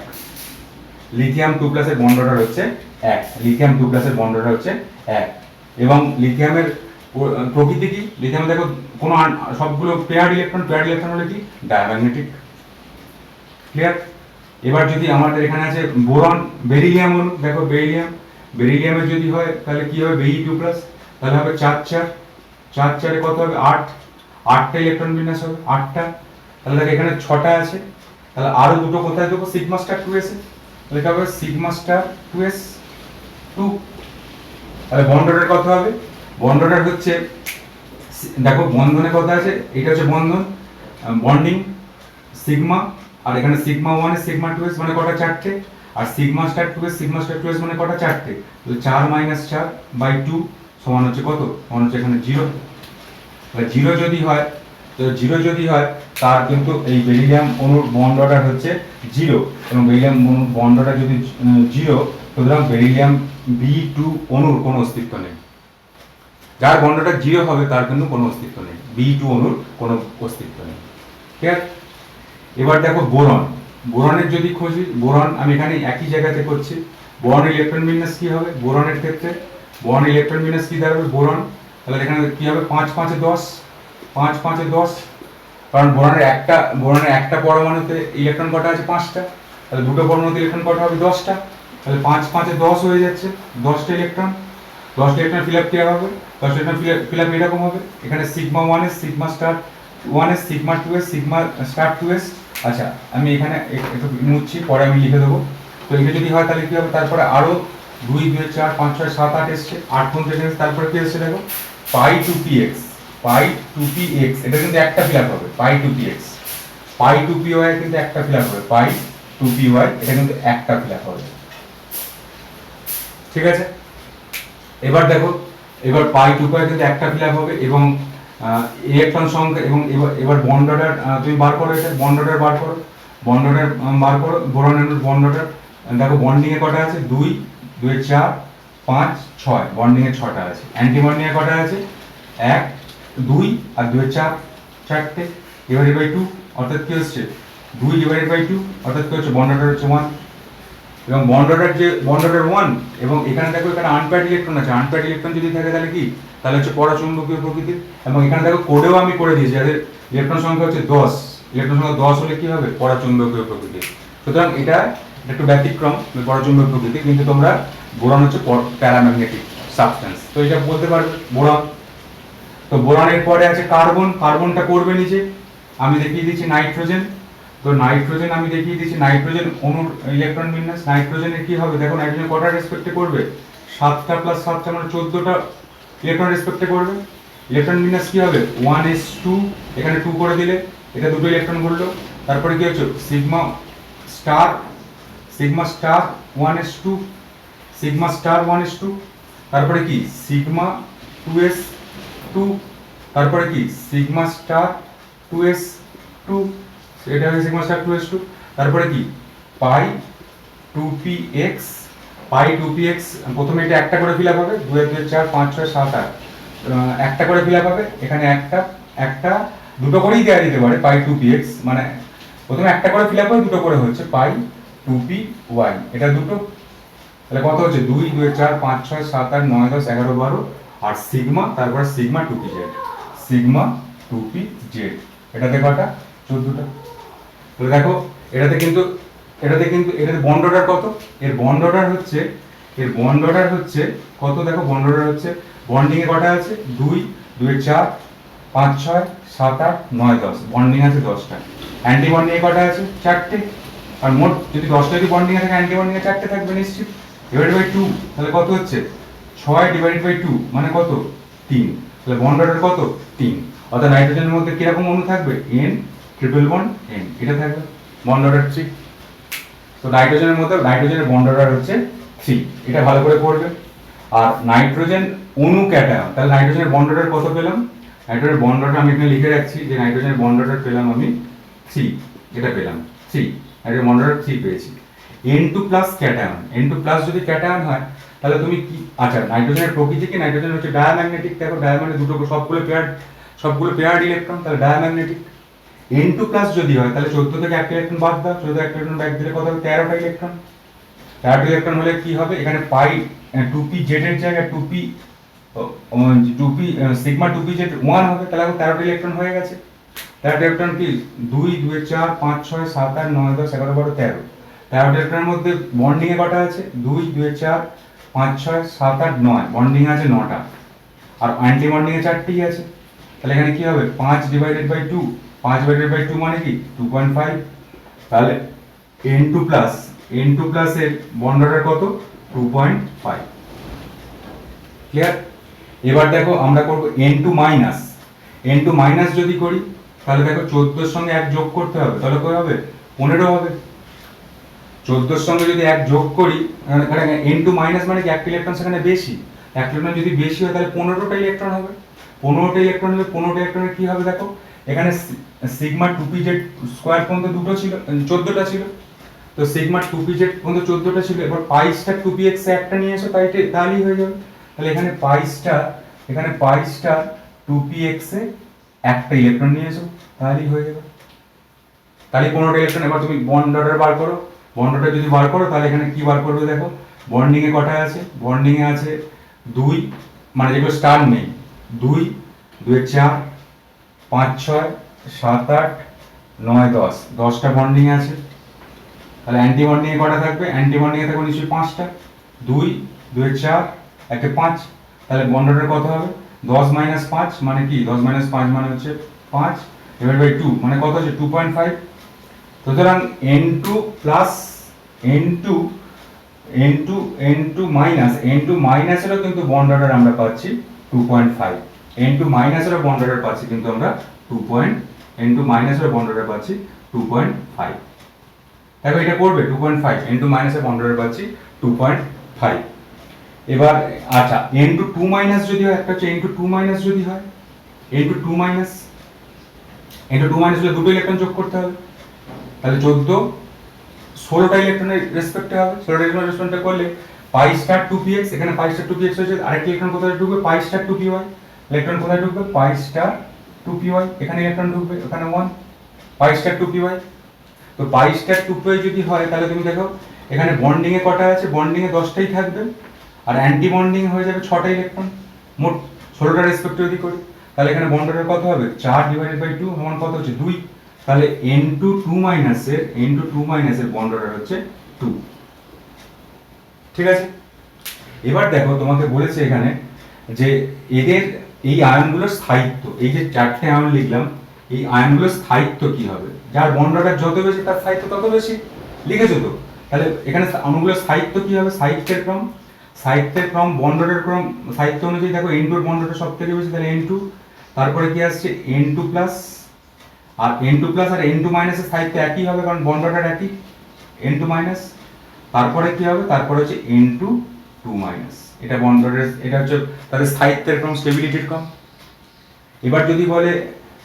লিথিয়াম 2+ এর বন্ড অর্ডার হচ্ছে 1, লিথিয়াম 2+ এর বন্ড অর্ডার হচ্ছে 1। এবং লিথিয়ামের প্রকৃতি কি, লিথিয়ামে দেখো কোনো সবগুলো পেয়ার্ড ইলেকট্রন হলে কি, ডায়াম্যাগনেটিক। ক্লিয়ার? এবার যদি আমাদের এখানে আছে বোরন, বেরিলিয়াম অণু, দেখো বেরিলিয়ামের যদি হয় তাহলে কি হবে, Be2+, তাহলে হবে 4 কত হবে 8টা ইলেকট্রন বিন্যাস হবে, 8টা। তাহলে দেখো এখানে 6টা আছে, তাহলে আরো দুটো কোথায় দেবো, সিগমা স্টার 2s, তাহলে কি হবে সিগমা স্টার 2s 2। তাহলে বন্ড অর্ডার কত হবে, বন্ড অর্ডার হচ্ছে, দেখো বন্ধনে কত আছে, এটা হচ্ছে বন্ডিং সিগমা, আর এখানে সিগমা 1 সিগমা 2s মানে কটা, 4টে, আর সিগমা স্টার 2s মানে কটা, 4টে। তাহলে 4 - 4/2 সমান হচ্ছে কত, সমান হচ্ছে এখানে 0। তাহলে 0 যদি হয় তার কিন্তু এই বেরিলিয়াম অণুর বন্ড অর্ডার হচ্ছে 0, এবং বেরিলিয়াম অণুর বন্ড অর্ডার যদি 0, সুতরাং বেরিলিয়াম B2 অণুর কোনো অস্তিত্ব নেই। যার বন্ড অর্ডার 0 হবে তার কিন্তু কোনো অস্তিত্ব নেই, B2 অণুর কোনো অস্তিত্ব নেই। ঠিক আছে? এবার দেখো বোরনের যদি খুঁজি, বোরন আমি এখানে একই জায়গাতে করছি। বোরন ইলেকট্রন বিন্যাস কি হবে, বোরনের ক্ষেত্রে বোরন ইলেকট্রন বিন্যাস কি দাঁড়াবে, বোরন, তাহলে এখানে কি হবে 5 - 5 = 10, 5 - 5 = 10, কারণ বোরনের একটা পরমাণুতে ইলেকট্রন কটা আছে 5টা, তাহলে দুটো পরমাণুতে ইলেকট্রন কটা হবে 10টা, তাহলে 5 5 এ 10 হয়ে যাচ্ছে, 10টা ইলেকট্রন ফিল আপ কিভাবে হবে? 10টা ইলেকট্রন ফিল আপ এরকম হবে, এখানে sigma 1s sigma star 1s sigma 2s sigma star 2s। আচ্ছা আমি এখানে একটু মুছছি, পরে আমি লিখে দেবো। তো এটা যদি হয় তাহলে কি হবে, তারপরে আরো 2 2 4 5 6 7 8 এসছে, 8 পর্যন্ত এসেছে, তারপরে কি এসছে দেখো পাই 2px, পাই 2px, এটা কিন্তু একটা ফিল আপ হবে, পাই 2px, পাই 2py কিন্তু একটা ফিল আপ হবে, পাই 2py এটা কিন্তু একটা ফিল আপ হবে। ঠিক আছে, এবার দেখো, এবার পাই 2py কিন্তু একটা ফিল আপ হবে এবং ইলেকট্রন সংখ্যা এবং এবার বন্ড অর্ডার তুমি বার করো, এটা বন্ড অর্ডার বার করো, বোরনের বন্ড অর্ডার। দেখো বন্ডিং এ কটা আছে 2 2 4 5 6, বন্ডিং এ 6টা আছে। অ্যান্টি বন্ডিং এ কটা আছে 1 2 আর 2 4 চারটে, ডিভাইডেড বাই 2 অর্থাৎ কি হচ্ছে 2 ডিভাইডেড বাই 2 অর্থাৎ কি হচ্ছে বন্ড অর্ডার হচ্ছে 1 এবং বন্ড অর্ডার 1 এবং এখানে দেখো এখানে আনপেয়ার্ড ইলেকট্রন আছে, আনপেয়ার্ড ইলেকট্রন যদি থাকে তাহলে কি, তাহলে হচ্ছে পরাচুম্বকীয় প্রকৃতির। এবং এখানে দেখো কোডেও আমি করে দিয়েছি, যাদের ইলেকট্রন সংখ্যা হচ্ছে 10, ইলেকট্রন সংখ্যা 10 হলে কি হবে পরাচুম্বকীয় প্রকৃতির। সুতরাং এটা একটু ব্যতিক্রম পরাচুম্বকীয় প্রকৃতি, কিন্তু তোমরা বোরন হচ্ছে প্যারাম্যাগনেটিক সাবস্টেন্স, তো এটা বলতে পারবে বোরন। তো বোরনের পরে আছে কার্বন, কার্বনটা করবে নিচে, আমি দেখিয়ে দিচ্ছি নাইট্রোজেন। তো নাইট্রোজেন আমি দেখিয়ে দিচ্ছি, নাইট্রোজেন অণুর ইলেকট্রন বিন্যাস। নাইট্রোজেনের কি হবে দেখো, নাইট্রোজেন কটা রেসপেক্টে করবে 7টা প্লাস 7টা মানে 14টা ইলেকট্রন রেসপেক্টে করবে। ইলেকট্রন বিন্যাস কি হবে 1s2, এখানে 2 করে দিলে এটা দুটো ইলেকট্রন ঘুরলো। তারপরে কি হচ্ছে sigma star 1s2, sigma star 1s2, তারপরে কি সিগমা 2s2, তারপরে কি সিগমা স্টার 2s2, এটা হচ্ছে সিগমা স্টার 2s2, তারপরে কি পাই 2px, পাই 2px প্রথমে এটা একটা করে ফিল আপ হবে, 2 2 4 5 6 7 8 একটা করে ফিল আপ হবে, এখানে একটা দুটো করেই দেওয়া যেতে পারে, পাই 2px মানে প্রথমে একটা করে ফিল আপ হবে, দুটো করে হচ্ছে পাই 2py, এটা দুটো, তাহলে কত হচ্ছে 2 2 4 5 6 7 8 9 10 11 12 আর সিগমা, তারপরে সিগমা 2pz, সিগমা 2pz, এটাতে কটা 14টা। তাহলে দেখো এটাতে কিন্তু এটাতে বন্ড অর্ডার কত, এর বন্ড অর্ডার হচ্ছে কত, দেখো বন্ড অর্ডার হচ্ছে বন্ডিং এ কটা আছে 2 2 4 5 6 7 8 9 10, বন্ডিং আছে 10টা। অ্যান্টি বন্ডিং এ কটা আছে 4টে, আর মোট যদি 10টা যদি বন্ডিং থাকে অ্যান্টি বন্ডিং এ 4টে থাকবে নিশ্চিত, ডিভাইডেড বাই 2, তাহলে কত হচ্ছে 6 ডিভাইডেড বাই 2 মানে কত 3, তাহলে বন্ড অর্ডার কত 3। অর্থাৎ নাইট্রোজেনের মধ্যে কিরকম অণু থাকবে n ট্রিপল বন্ড n, এটা থাকবে বন্ড অর্ডার 3। তো নাইট্রোজেনের মধ্যে নাইট্রোজেনের বন্ড অর্ডার হচ্ছে 3, এটা ভালো করে পড়বে। আর নাইট্রোজেন অণু ক্যাটায়ন, তাহলে নাইট্রোজেনের বন্ড অর্ডার কত পেলাম, নাইট্রোজেনের বন্ড অর্ডার আমি এখানে লিখে রাখছি যে নাইট্রোজেনের বন্ড অর্ডার পেলাম আমি 3, এটা পেলাম 3, নাইট্রোজেন বন্ড অর্ডার 3 পেয়েছি। N2 plus cation, N2 plus যদি ক্যাটায়ন হয় তাহলে তুমি কি, আচ্ছা নাইট্রোজেনের প্রকৃতি কি, নাইট্রোজেন হচ্ছে ডায়াম্যাগনেটিক, দেখো ডায়াম্যাগনেট দুটো সবগুলো পেয়ার্ড ইলেকট্রন, তাহলে ডায়াম্যাগনেটিক। N2 প্লাস যদি হয় তাহলে 14 থেকে একটা ইলেকট্রন বাদ দাও, 14 একটা ইলেকট্রন বাদ দিলে কত হবে 13টা ইলেকট্রন। 13টা ইলেকট্রন হলে কি হবে, এখানে পাই 2pz এর জায়গায় 2p সিগমা 2pz 1 হবে, তাহলে 13টা ইলেকট্রন হয়ে গেছে। 13টা ইলেকট্রন কি 2 2 4 5 6 7 8 9 10 11 12 13, 13টা ইলেকট্রনের মধ্যে বন্ডিং এ কটা আছে 2 2 4 5 6 7 8 9, বন্ডিং আছে 9টা, আর অ্যান্টি বন্ডিং এ 4টি আছে, তাহলে এখানে কি হবে 5 ডিভাইডেড বাই 2, 5 ডিভাইডেড বাই 2 মানে কি 2.5, তাহলে N2 প্লাস এর বন্ড অর্ডার কত 2.5, ক্লিয়ার। এবার দেখো আমরা করব N2 মাইনাস যদি করি তাহলে দেখো 14 এর সঙ্গে 1 যোগ করতে হবে, তাহলে কত হবে 15 হবে। 14 এর সঙ্গে যদি 1 যোগ করি, এখানে N2 মাইনাস মানে কি একটা ইলেকট্রন সেখানে বেশি, একটা ইলেকট্রন যদি বেশি হয় তাহলে 15টা ইলেকট্রন হবে, 15টা ইলেকট্রন হলে 15টা ইলেকট্রনের কি হবে দেখো, এখানে সিগমা 2pz স্কয়ার পর্যন্ত দুটো ছিল 14টা ছিল, তো সিগমা 2pz পর্যন্ত 14টা ছিল, এবার পাই স্টার 2px এ একটা নিয়ে এসো তাহলেই হয়ে যাবে। তাহলে এখানে পাই স্টার 2px এ একটা ইলেকট্রন নিয়ে এসো তাহলেই হয়ে যাবে, তাহলে 15টা ইলেকট্রন। এবার তুমি বন্ড অর্ডার বার করো, বন্ড অর্ডার যদি বার করো তাহলে এখানে কি বার করবে দেখো, বন্ডিং এ কটা আছে, বন্ডিং এ আছে 2 মানে যেগুলো স্টার নেই 2 2 4 5 6 7 8 9 10, 10টা বন্ডিং আছে। তাহলে অ্যান্টি বন্ডিং এ কটা থাকবে? অ্যান্টি বন্ডিং এ থাকবে নিশ্চয়ই 5টা। 2 2 4 1 5। তাহলে বন্ড অর্ডার কত হবে? 10 - 5 মানে কি? 10 - 5 মানে হচ্ছে 5 ডিভাইড বাই 2 মানে কত হচ্ছে? 2.5। সুতরাং n2 plus n2 n2 n2 minus n2 মাইনাসেরও কিন্তু বন্ড অর্ডার আমরা পাচ্ছি 2.5। n2 মাইনাসেরও বন্ড অর্ডার পাচ্ছি কিন্তু আমরা n2 মাইনাসেরও বন্ড অর্ডার পাচ্ছি 2.5। দেখো এটা করবে 2.5, n2 মাইনাসের বন্ড অর্ডার পাচ্ছি 2.5। এবার আচ্ছা n2 2 মাইনাস যদি হয়, একটা হচ্ছে n2 2 মাইনাস যদি হয়, n2 2 মাইনাস হলে দুটো ইলেকট্রন যোগ করতে হবে। তাহলে 14 16টা ইলেকট্রনের রেসপেক্টে হবে। 16টা ইলেকট্রনের রেসপেক্টে করলে পাই স্টার 2px, এখানে পাই স্টার 2px হয়েছে। আরেকটা ইলেকট্রন কোথায় ঢুকবে? পাই স্টার 2py। ইলেকট্রন কোথায় ঢুকবে? পাই স্টার 2py। এখানে ইলেকট্রন ঢুকবে, ওখানে 1 পাই স্টার 2py। তো পাই স্টার 2py যদি হয় তাহলে তুমি দেখো এখানে বন্ডিং এ কটা আছে? বন্ডিং এ 10টাই থাকবে, আর অ্যান্টি বন্ডিং হয়ে যাবে 6টা ইলেকট্রন। মোট 16টা রেসপেক্টে যদি করি তাহলে এখানে বন্ড অর্ডার কত হবে? 4 ডিভাইডেড বাই 2 সমান কত হচ্ছে? 2। তাহলে n2 2 মাইনাসের বন্ড অর্ডার হচ্ছে 2। ঠিক আছে। এবার দেখো তোমাকে বলেছে এখানে যে এদের এই আয়নগুলোর স্থায়িত্ব, এই যে 4টে আয়ন লিখলাম, এই আয়নগুলোর স্থায়িত্ব কি হবে? যার বন্ড অর্ডার যত বেশি তার স্থায়িত্ব তত বেশি, লিখেছো তো? তাহলে এখানে অণুগুলোর স্থায়িত্ব কি হবে? সাহিত্যের ক্রম বন্ড অর্ডার ক্রম সাহিত্য অনুযায়ী দেখো n2 এর বন্ড অর্ডার সবথেকে বেশি, তাহলে n2। তারপরে কি আসছে? n2 প্লাস, আর n2 প্লাস আর n2 মাইনাসের সাহিত্য একই হবে কারণ বন্ড অর্ডার একই, n2 মাইনাস। তারপরে কি হবে? তারপরে হচ্ছে n2 2 মাইনাস। এটা বন্ড অর্ডার, এটা হচ্ছে তাদের স্থায়িত্বের ক্রম, স্টেবিলিটির ক্রম। এবার যদি বলে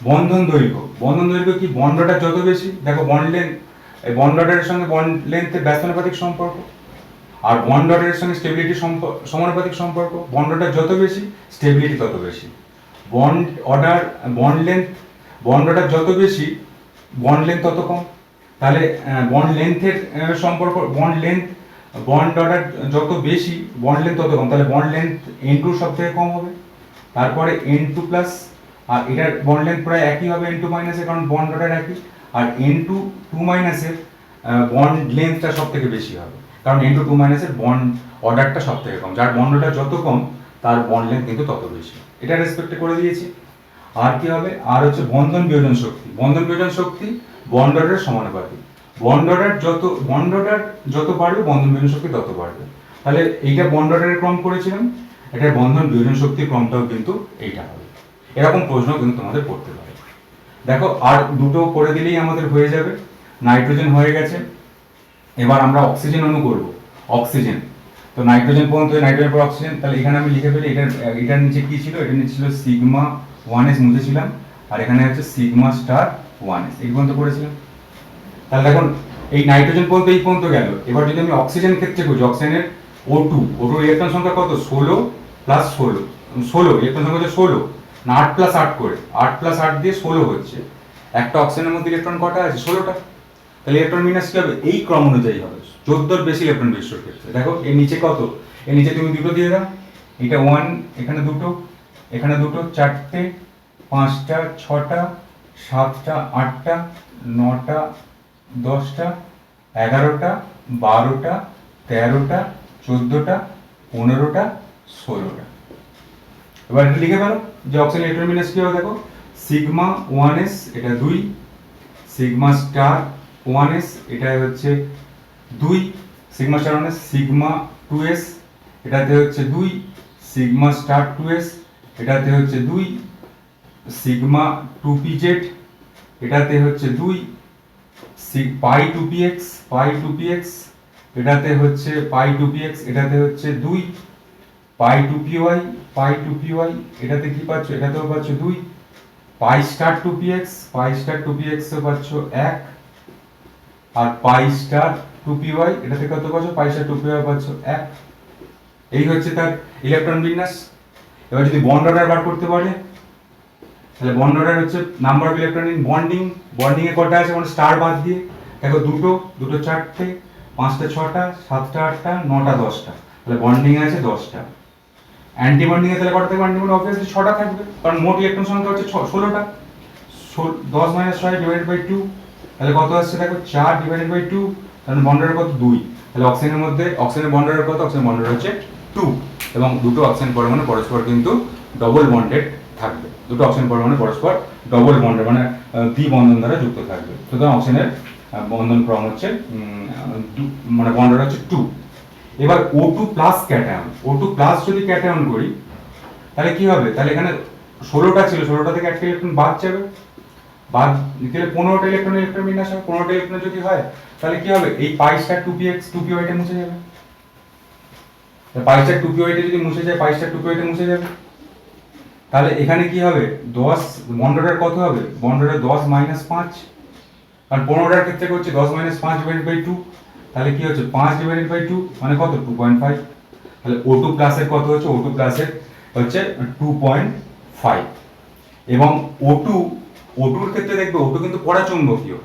বন্ধন দৈর্ঘ্য কি? বন্ড অর্ডার যত বেশি, দেখো বন্ড লেন্থ, এই বন্ড অর্ডারের সঙ্গে বন্ড লেন্থের ব্যস্তানুপাতিক সম্পর্ক, আর বন্ড অর্ডারের সঙ্গে স্টেবিলিটি সমানুপাতিক সম্পর্ক। বন্ড অর্ডার যত বেশি স্টেবিলিটি তত বেশি। বন্ড অর্ডার যত বেশি বন্ড লেন্থ তত কম। তাহলে বন্ড লেন্থের সম্পর্ক, বন্ড অর্ডার যত বেশি বন্ড লেন্থ তত কম, তাহলে বন্ড লেন্থ n2 সব থেকে কম হবে। তারপরে n2 প্লাস, আর এটার বন্ড লেন্থ প্রায় একই হবে n2 মাইনাসের কারণ বন্ড অর্ডার একই, আর n2 2 মাইনাসের বন্ড লেন্থটা সব থেকে বেশি হবে কারণ n2 2 মাইনাসের বন্ড অর্ডারটা সব থেকে কম। যার বন্ড অর্ডার যত কম তার বন্ড লেন্থ কিন্তু তত বেশি। এটা রেসপেক্টে করে দিয়েছি। আর কি হবে? আর হচ্ছে বন্ধন বিয়োজন শক্তি। বন্ড অর্ডারের সমানুপাতিক। বন্ড অর্ডার যত বাড়বে বন্ধন বিয়োজন শক্তি তত বাড়বে। তাহলে এইটা বন্ড অর্ডারের ক্রম করেছিলাম, এটা বন্ধন বিয়োজন শক্তির ক্রমটাও কিন্তু এইটা হবে। এরকম প্রশ্ন কিন্তু তোমাদের পড়তে পারে। দেখো আর দুটো করে দিলেই আমাদের হয়ে যাবে। নাইট্রোজেন হয়ে গেছে, এবার আমরা অক্সিজেন অণু করব। অক্সিজেন, তো নাইট্রোজেন পর্যন্ত, নাইট্রোজেন পর অক্সিজেন, তাহলে এখানে আমি লিখে ফেলি এটার নিচে কি ছিল? এটার নিচে ছিল সিগমা 1s মুছেছিলাম, আর এখানে হচ্ছে সিগমা স্টার 1s, এই পর্যন্ত করেছিলাম। তাহলে দেখুন এই নাইট্রোজেন পর্যন্ত এই পর্যন্ত গেল। এবার যদি আমি অক্সিজেন ক্ষেত্রে করি, অক্সিজেনের O2 ইলেকট্রন সংখ্যা কত? 16 প্লাস 16 ইলেকট্রন সংখ্যা হচ্ছে 16 না 8 প্লাস 8 করে, 8 প্লাস 8 দিয়ে 16 হচ্ছে। একটা অক্সিজেনের মধ্যে ইলেকট্রন কটা আছে? 16টা। তাহলে ইলেকট্রন বিন্যাস কি হবে? এই ক্রম অনুযায়ী হবে। 14 বেশি ইলেকট্রন বিশিষ্ট ক্ষেত্রে। দেখো এর নিচে কত? এর নিচে তুমি দুটো দিয়ে দাও, এটা 1, এখানে দুটো, এখানে দুটো, 4টে, 5টা, 6টা, 7টা, 8টা, 9টা, 10টা, 11টা, 12টা, 13টা, 14টা, 15টা, 16টা। এবার এটা লিখে ফেলো যে অক্সিজেন ইলেকট্রন বিন্যাস কি হবে। দেখো সিগমা 1s এটা 2, সিগমা স্টার 1s এটা হচ্ছে 2, sigma star 1s, sigma 2s এটাতে হচ্ছে 2, সিগমা স্টার 2s এটাতে হচ্ছে 2, সিগমা 2pz এটাতে হচ্ছে 2, পাই 2px এটাতে হচ্ছে পাই 2px এটাতে হচ্ছে 2, পাই 2py এটাতে কি পাচ্ছ? এটাতেও পাচ্ছ 2, পাই স্টার 2px ও পাচ্ছ 1, আর পাই স্টার 2py এটাতে কত পাচ্ছ? পাই স্টার 2py পাচ্ছ 1। এই হচ্ছে তার ইলেকট্রন বিন্যাস। এবার যদি বন্ড অর্ডার বার করতে পারে তাহলে বন্ড অর্ডার হচ্ছে number of electron in bonding এ কটা আছে? মানে স্টার বাদ দিয়ে দেখো দুটো, 4টে, 5টা, 6টা, 7টা, 8টা, 9টা, 10টা, তাহলে বন্ডিং আছে 10টা। অ্যান্টি বন্ডিং এ তাহলে কটা থাকবে? অ্যান্টি বন্ডিং অবভিয়াসলি 6টা থাকবে কারণ মোট ইলেকট্রন সংখ্যা হচ্ছে 16টা। 10 মাইনাস 6 ডিভাইডেড বাই 2, তাহলে কত আসছে দেখো 4 ডিভাইডেড বাই 2, তাহলে বন্ডারের কত 2, তাহলে অক্সিজেনের মধ্যে অক্সিজেনের বন্ডারের কত, অক্সিজেন বন্ডার হচ্ছে 2, এবং দুটো অক্সিজেন পরমাণু পরস্পর কিন্তু ডবল বন্ডেড থাকবে, দুটো অক্সিজেন পরমাণু পরস্পর ডবল বন্ডেড মানে দ্বিবন্ধন দ্বারা যুক্ত থাকবে। সুতরাং অক্সিজেনের বন্ধন ক্রম হচ্ছে মানে বন্ডার হচ্ছে 2। এবার O2 plus cation, O2 plus যদি ক্যাটায়ন করি তাহলে কি হবে, তাহলে এখানে 16টা ছিল, 16টা থেকে একটা ইলেকট্রন বাদ যাবে, বাদ গেলে 15টা ইলেকট্রন বিন্যাস হবে। 15টা ইলেকট্রন যদি হয় তাহলে কি হবে, এই পাই স্টার 2px 2py টা মুছে যাবে, পাই স্টার 2py টা যদি মুছে যায়, পাই স্টার 2py টা মুছে যাবে, তাহলে এখানে কি হবে 10 বন্ডারের কত হবে, বন্ডারের 10 মাইনাস 5, কারণ 15টার ক্ষেত্রে হচ্ছে 10 মাইনাস 5 ডিভাইডেড বাই 2, তাহলে কি হচ্ছে 5 ডিভাইডেড বাই 2 মানে কত 2.5, তাহলে O2 প্লাসের কত হচ্ছে, O2 প্লাসের হচ্ছে 2.5। এবং O2 এর ক্ষেত্রে দেখবে O2 কিন্তু পরাচুম্বকীয়,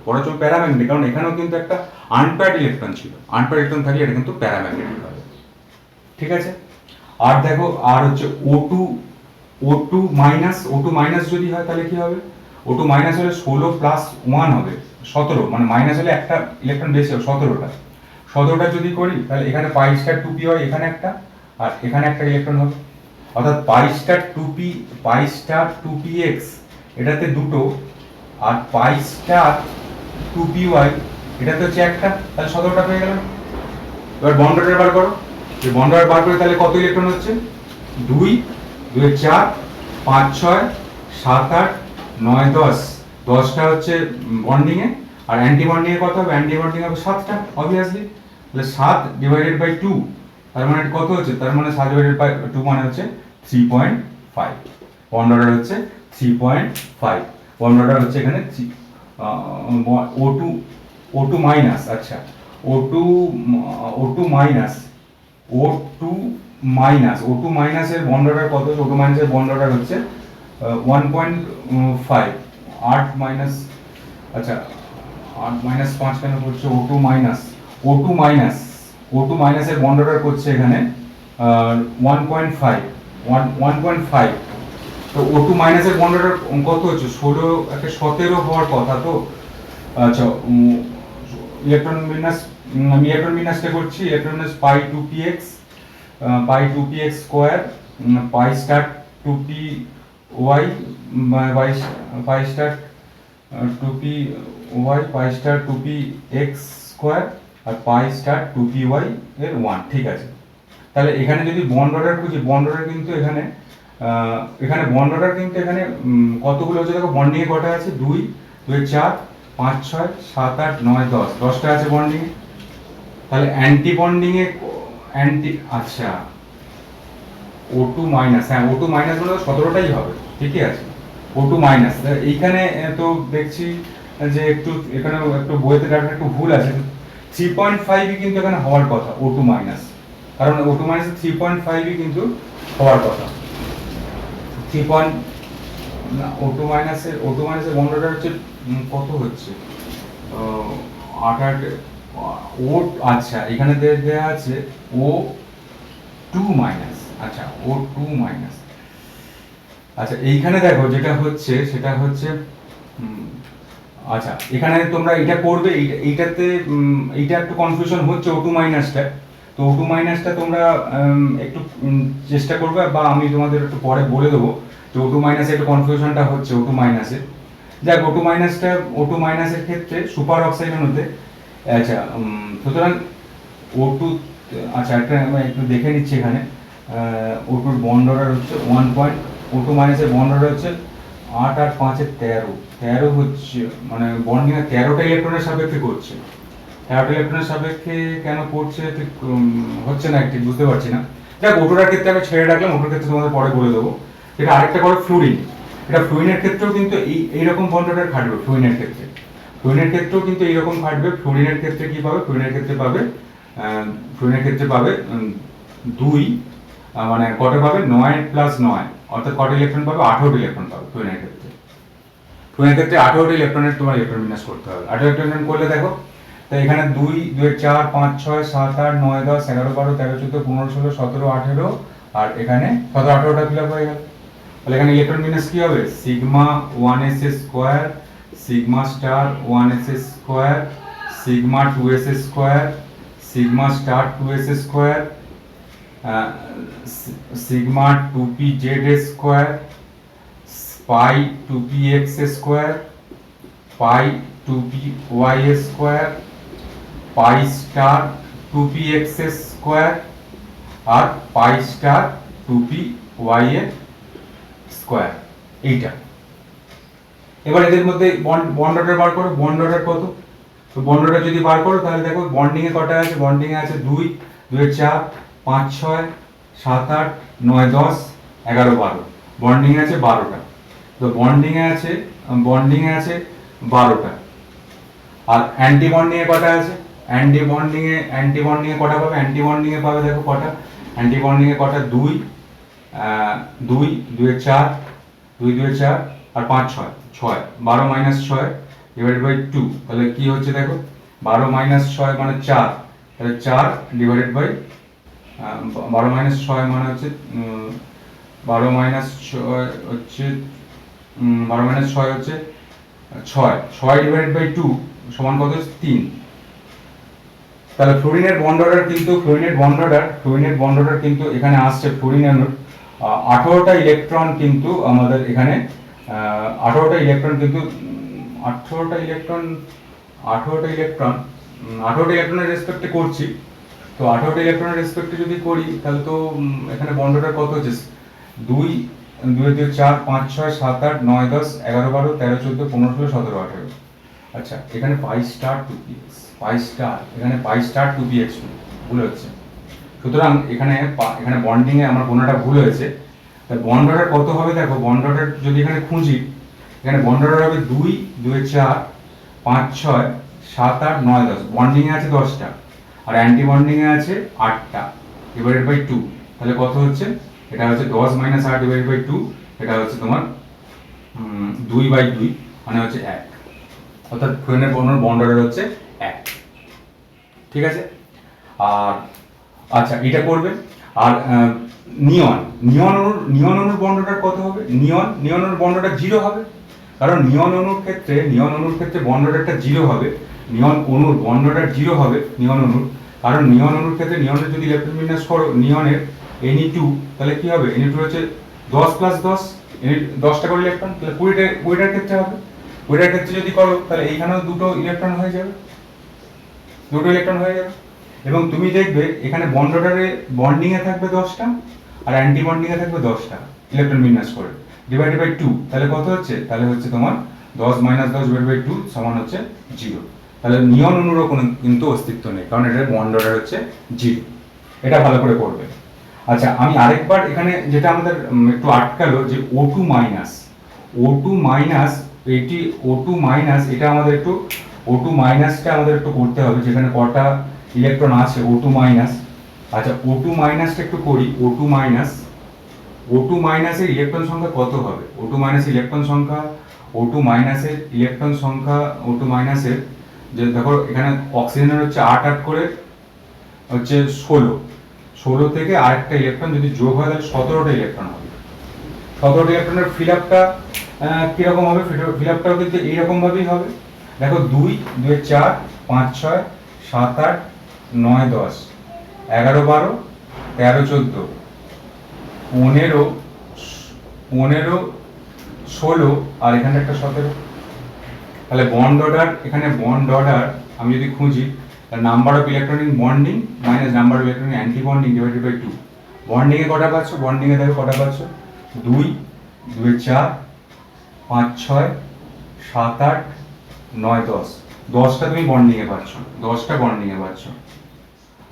প্যারাম্যাগনেটিক, কারণ এখানেও কিন্তু একটা আনপেয়ার্ড ইলেকট্রন ছিল, আনপেয়ার্ড ইলেকট্রন থাকলে এটা কিন্তু প্যারাম্যাগনেটিক হবে। ঠিক আছে, আর দেখো আর হচ্ছে O2 মাইনাস যদি হয় তাহলে কি হবে, O2 মাইনাস হলে 16 প্লাস 1 হবে 17, মানে মাইনাস হলে একটা ইলেকট্রন বেশি হবে 17টা যদি করি তাহলে এখানে পাই স্টার 2p হয়, এখানে একটা আর এখানে একটা ইলেকট্রন হবে, অর্থাৎ পাই স্টার 2px এটাতে দুটো, আর পাই স্টার 2py এটাতে হচ্ছে একটা, তাহলে 17টা পেয়ে গেল। এবার বন্ডারের বার করো, এই বন্ডারের বার করে তাহলে কত ইলেকট্রন হচ্ছে, 2 2 4 5 6 7 8 9 10, 10টা হচ্ছে বন্ডিং এ, আর অ্যান্টি বন্ডিং এ কত হবে, অ্যান্টি বন্ডিং হবে 7টা অবভিয়াসলি, তাহলে 7 ডিভাইডেড বাই 2, তার মানে কত হচ্ছে, তার মানে 7 ডিভাইডেড বাই 2 মানে হচ্ছে 3.5, বন্ড অর্ডার হচ্ছে 3.5, বন্ড অর্ডার হচ্ছে এখানে O2 মাইনাস, আচ্ছা O2 মাইনাস এর বন্ড অর্ডার কত হচ্ছে, O2 মাইনাস এর বন্ড অর্ডার হচ্ছে 1.5, 8 মাইনাস, আচ্ছা 8 মাইনাস 5 কেন করছে, O2 মাইনাস এর বন্ড অর্ডার করছে এখানে 1.5, তো O2 মাইনাস এর বন্ড অর্ডার কত হচ্ছে, 16 একটা 17 হওয়ার কথা, তো আচ্ছা ইলেকট্রন বিন্যাসটা করছি, ইলেকট্রন বিন্যাস পাই 2px square pi star 2py পাই স্টার 2py পাই স্টার 2px স্কয়ার আর পাই স্টার 2py এর 1। ঠিক আছে, তাহলে এখানে যদি বন্ড অর্ডার খুঁজি, বন্ড অর্ডার কিন্তু এখানে বন্ড অর্ডার কিন্তু এখানে কতগুলো হচ্ছে দেখো, বন্ডিং এ কটা আছে, 2 2 4 5 6 7 8 9 10, 10টা আছে বন্ডিং এ, তাহলে অ্যান্টি বন্ডিং এ আচ্ছা O2 মাইনাস, হ্যাঁ O2 মাইনাস মানে 17টাই হবে, ঠিকই আছে O2 মাইনাস। এইখানে তো দেখছি যে একটু এখানে একটু বইতে ডাটা একটু ভুল আছে, 3.5ই কিন্তু এখানে হওয়ার কথা O2 মাইনাস, কারণ O2 মাইনাস 3.5ই কিন্তু হওয়ার কথা, O2 মাইনাসের বন্ড অর্ডার হচ্ছে কত হচ্ছে 8 ও, আচ্ছা এখানে দেয়া আছে O2 মাইনাস, আচ্ছা O2 মাইনাস, আচ্ছা এইখানে দেখো যেটা হচ্ছে সেটা হচ্ছে আচ্ছা এখানে তোমরা এটা করবে, এইটাতে এইটা একটু কনফিউশন হচ্ছে O2 মাইনাসটা, তো O2 মাইনাসটা তোমরা একটু চেষ্টা করবে, বা আমি তোমাদের একটু পরে বলে দেবো যে O2 মাইনাসে একটু কনফিউশনটা হচ্ছে O2 মাইনাসে। যাক O2 মাইনাসের ক্ষেত্রে সুপার অক্সাইডের মধ্যে, আচ্ছা সুতরাং O2, আচ্ছা একটা আমি একটু দেখে নিচ্ছি এখানে O2 এর বন্ড অর্ডার হচ্ছে O2 মাইনাসের বন্ড অর্ডার হচ্ছে 8 আর 5 এর 13 হচ্ছে, মানে বন্ডিং 13টা ইলেকট্রনের সাপেক্ষে করছে, 13টা ইলেকট্রনের সাপেক্ষে কেন করছে ঠিক হচ্ছে না, ঠিক বুঝতে পারছি না। যাক ওটোটার ক্ষেত্রে আমি ছেড়ে রাখলাম, ওটোর ক্ষেত্রে তোমাদের পরে বলে দেবো। এটা আরেকটা করো ফ্লুরিন, এটা ফ্লুরিনের ক্ষেত্রেও কিন্তু এইরকম বন্ড অর্ডার খাটবে, ফ্লুরিনের ক্ষেত্রেও কিন্তু এইরকম খাটবে। ফ্লুরিনের ক্ষেত্রে কি পাবে, ফ্লুরিনের ক্ষেত্রে পাবে 2, মানে কটা পাবে 9 প্লাস 9, অর্থাৎ কটা ইলেকট্রন পাবে, 18টা ইলেকট্রন পাবে ফ্লুরিনের ক্ষেত্রে। 18টা ইলেকট্রনের তোমার ইলেকট্রন বিন্যাস করতে হবে। 18 ইলেকট্রন করলে দেখো, তো এখানে 2 2 4 5 6 7 8 9 10 11 12 13 14 15 16 17 18, আর এখানে 17 18টা ফিল আপ হয়ে গেল। তাহলে এখানে ইলেকট্রন বিন্যাস কি হবে, sigma 1s square sigma star 1s square sigma 2s square sigma star 2s square sigma 2pz square pi 2px square pi 2py square pi star 2px square আর পাই স্টার 2py স্কয়ার। এইটা এবার এদের মধ্যে bond order বার করো, bond order কত, তো bond order যদি বার করো তাহলে দেখো বন্ডিং এ কটা আছে, বন্ডিং এ আছে 2 2 4 5 6 7 8 9 10 11 12, বন্ডিং এ আছে 12টা। তো বন্ডিং এ আছে 12টা। আর অ্যান্টি বন্ডিং এ কটা আছে, অ্যান্টি বন্ডিং এ কটা পাবে, অ্যান্টি বন্ডিং এ পাবে দেখো কটা, অ্যান্টি বন্ডিং এ কটা 2 2 2 4 2 2 4 আর 5 6 6 12 মাইনাস 6 ডিভাইডেড বাই 2, তাহলে কি হচ্ছে দেখো 12 মাইনাস 6 মানে 4, তাহলে 4 ডিভাইডেড বাই 12 মাইনাস 6 মানে হচ্ছে 12 মাইনাস 6 হচ্ছে 12 মাইনাস 6 হচ্ছে 6 6 ডিভাইডেড বাই 2 সমান কত, 3। তাহলে ফ্লোরিনের বন্ড অর্ডার কিন্তু এখানে আসছে ফ্লোরিন অণুর 18টা ইলেকট্রন কিন্তু আমাদের এখানে 18টা ইলেকট্রনের রেসপেক্টে করছি। তো 18টা ইলেকট্রনের রেসপেক্টে যদি করি তাহলে তো এখানে বন্ড অর্ডার কত হচ্ছে, 2 2 2 4 5 6 7 8 9 10 11 12 13 14 15 16 17 18। আচ্ছা এখানে পাই স্টার 2px, এখানে পাই স্টার 2px ভুল হচ্ছে, সুতরাং এখানে বন্ডিং এ আমার গোনাটা ভুল হয়েছে। তাই বন্ড অর্ডার কত হবে দেখো, বন্ড অর্ডার যদি এখানে খুঁজি, এখানে বন্ড অর্ডার হবে 2 2 4 5 6 7 8 9 10, বন্ডিং এ আছে 10টা আর অ্যান্টি বন্ডিং এ আছে 8টা ডিভাইডেড বাই 2, তাহলে কত হচ্ছে, এটা হচ্ছে 10 মাইনাস 8 ডিভাইডেড বাই 2, এটা হচ্ছে তোমার 2 বাই 2 মানে হচ্ছে 1, অর্থাৎ ফ্লোরিনের বন্ড অর্ডার হচ্ছে 1। ঠিক আছে, আর আচ্ছা এটা করবে। আর নিয়ন অণুর বন্ড অর্ডার কত হবে, নিয়ন অণুর বন্ড অর্ডার 0 হবে, কারণ নিয়ন অণুর ক্ষেত্রে বন্ড অর্ডারটা 0 হবে, নিয়ন অণুর বন্ড অর্ডার 0 হবে কারণ নিয়ন অণুর ক্ষেত্রে নিয়নের যদি ইলেকট্রন বিন্যাস করো নিয়নের Ne2, তাহলে কি হবে, Ne2 হচ্ছে 10 প্লাস 10, 10টা করে ইলেকট্রন, তাহলে 20টার ক্ষেত্রে হবে, 20টার ক্ষেত্রে যদি করো তাহলে এইখানেও দুটো ইলেকট্রন হয়ে যাবে, এবং তুমি দেখবে এখানে বন্ড অর্ডারে বন্ডিং এ থাকবে 10টা আর অ্যান্টি বন্ডিং এ থাকবে 10টা ইলেকট্রন বিন্যাস করে ডিভাইডেড বাই 2, তাহলে কত হচ্ছে, তাহলে হচ্ছে তোমার 10 মাইনাস 10 ডিভাইডেড বাই 2 সমান হচ্ছে 0। তাহলে নিয়ন অণুরও কোনো কিন্তু অস্তিত্ব নেই, কারণ এটার বন্ড অর্ডার হচ্ছে 0। এটা ভালো করে করবে। আচ্ছা আমি আরেকবার এখানে যেটা আমাদের একটু আটকালো যে O2 মাইনাস এটা আমাদের একটু O2 মাইনাসটা আমাদের একটু করতে হবে, যেখানে কটা ইলেকট্রন আছে O2 মাইনাস। আচ্ছা O2 মাইনাসটা একটু করি, O2 মাইনাসের ইলেকট্রন সংখ্যা কত হবে, O2 মাইনাসের যে দেখো এখানে অক্সিজেনের হচ্ছে 8 8 করে হচ্ছে 16 থেকে আরেকটা ইলেকট্রন যদি যোগ হয় তাহলে 17টা ইলেকট্রন হবে। 17টা ইলেকট্রনের ফিল আপটা কিরকম হবে, ফিল আপটাও কিন্তু এইরকম ভাবেই হবে। দেখো 2 2 4 5 6 7 8 9 10 11 12 13 14 15 16 আর এখানে একটা 17। তাহলে বন্ড অর্ডার আমি যদি খুঁজি number of electron in bonding minus number of electron in anti bonding divided by 2। Bonding এ কটা পাচ্ছ, দেখো কটা পাচ্ছ, 2 2 4 5 6 7 8 9 10, 10টা তুমি বন্ডিং এ পাচ্ছ,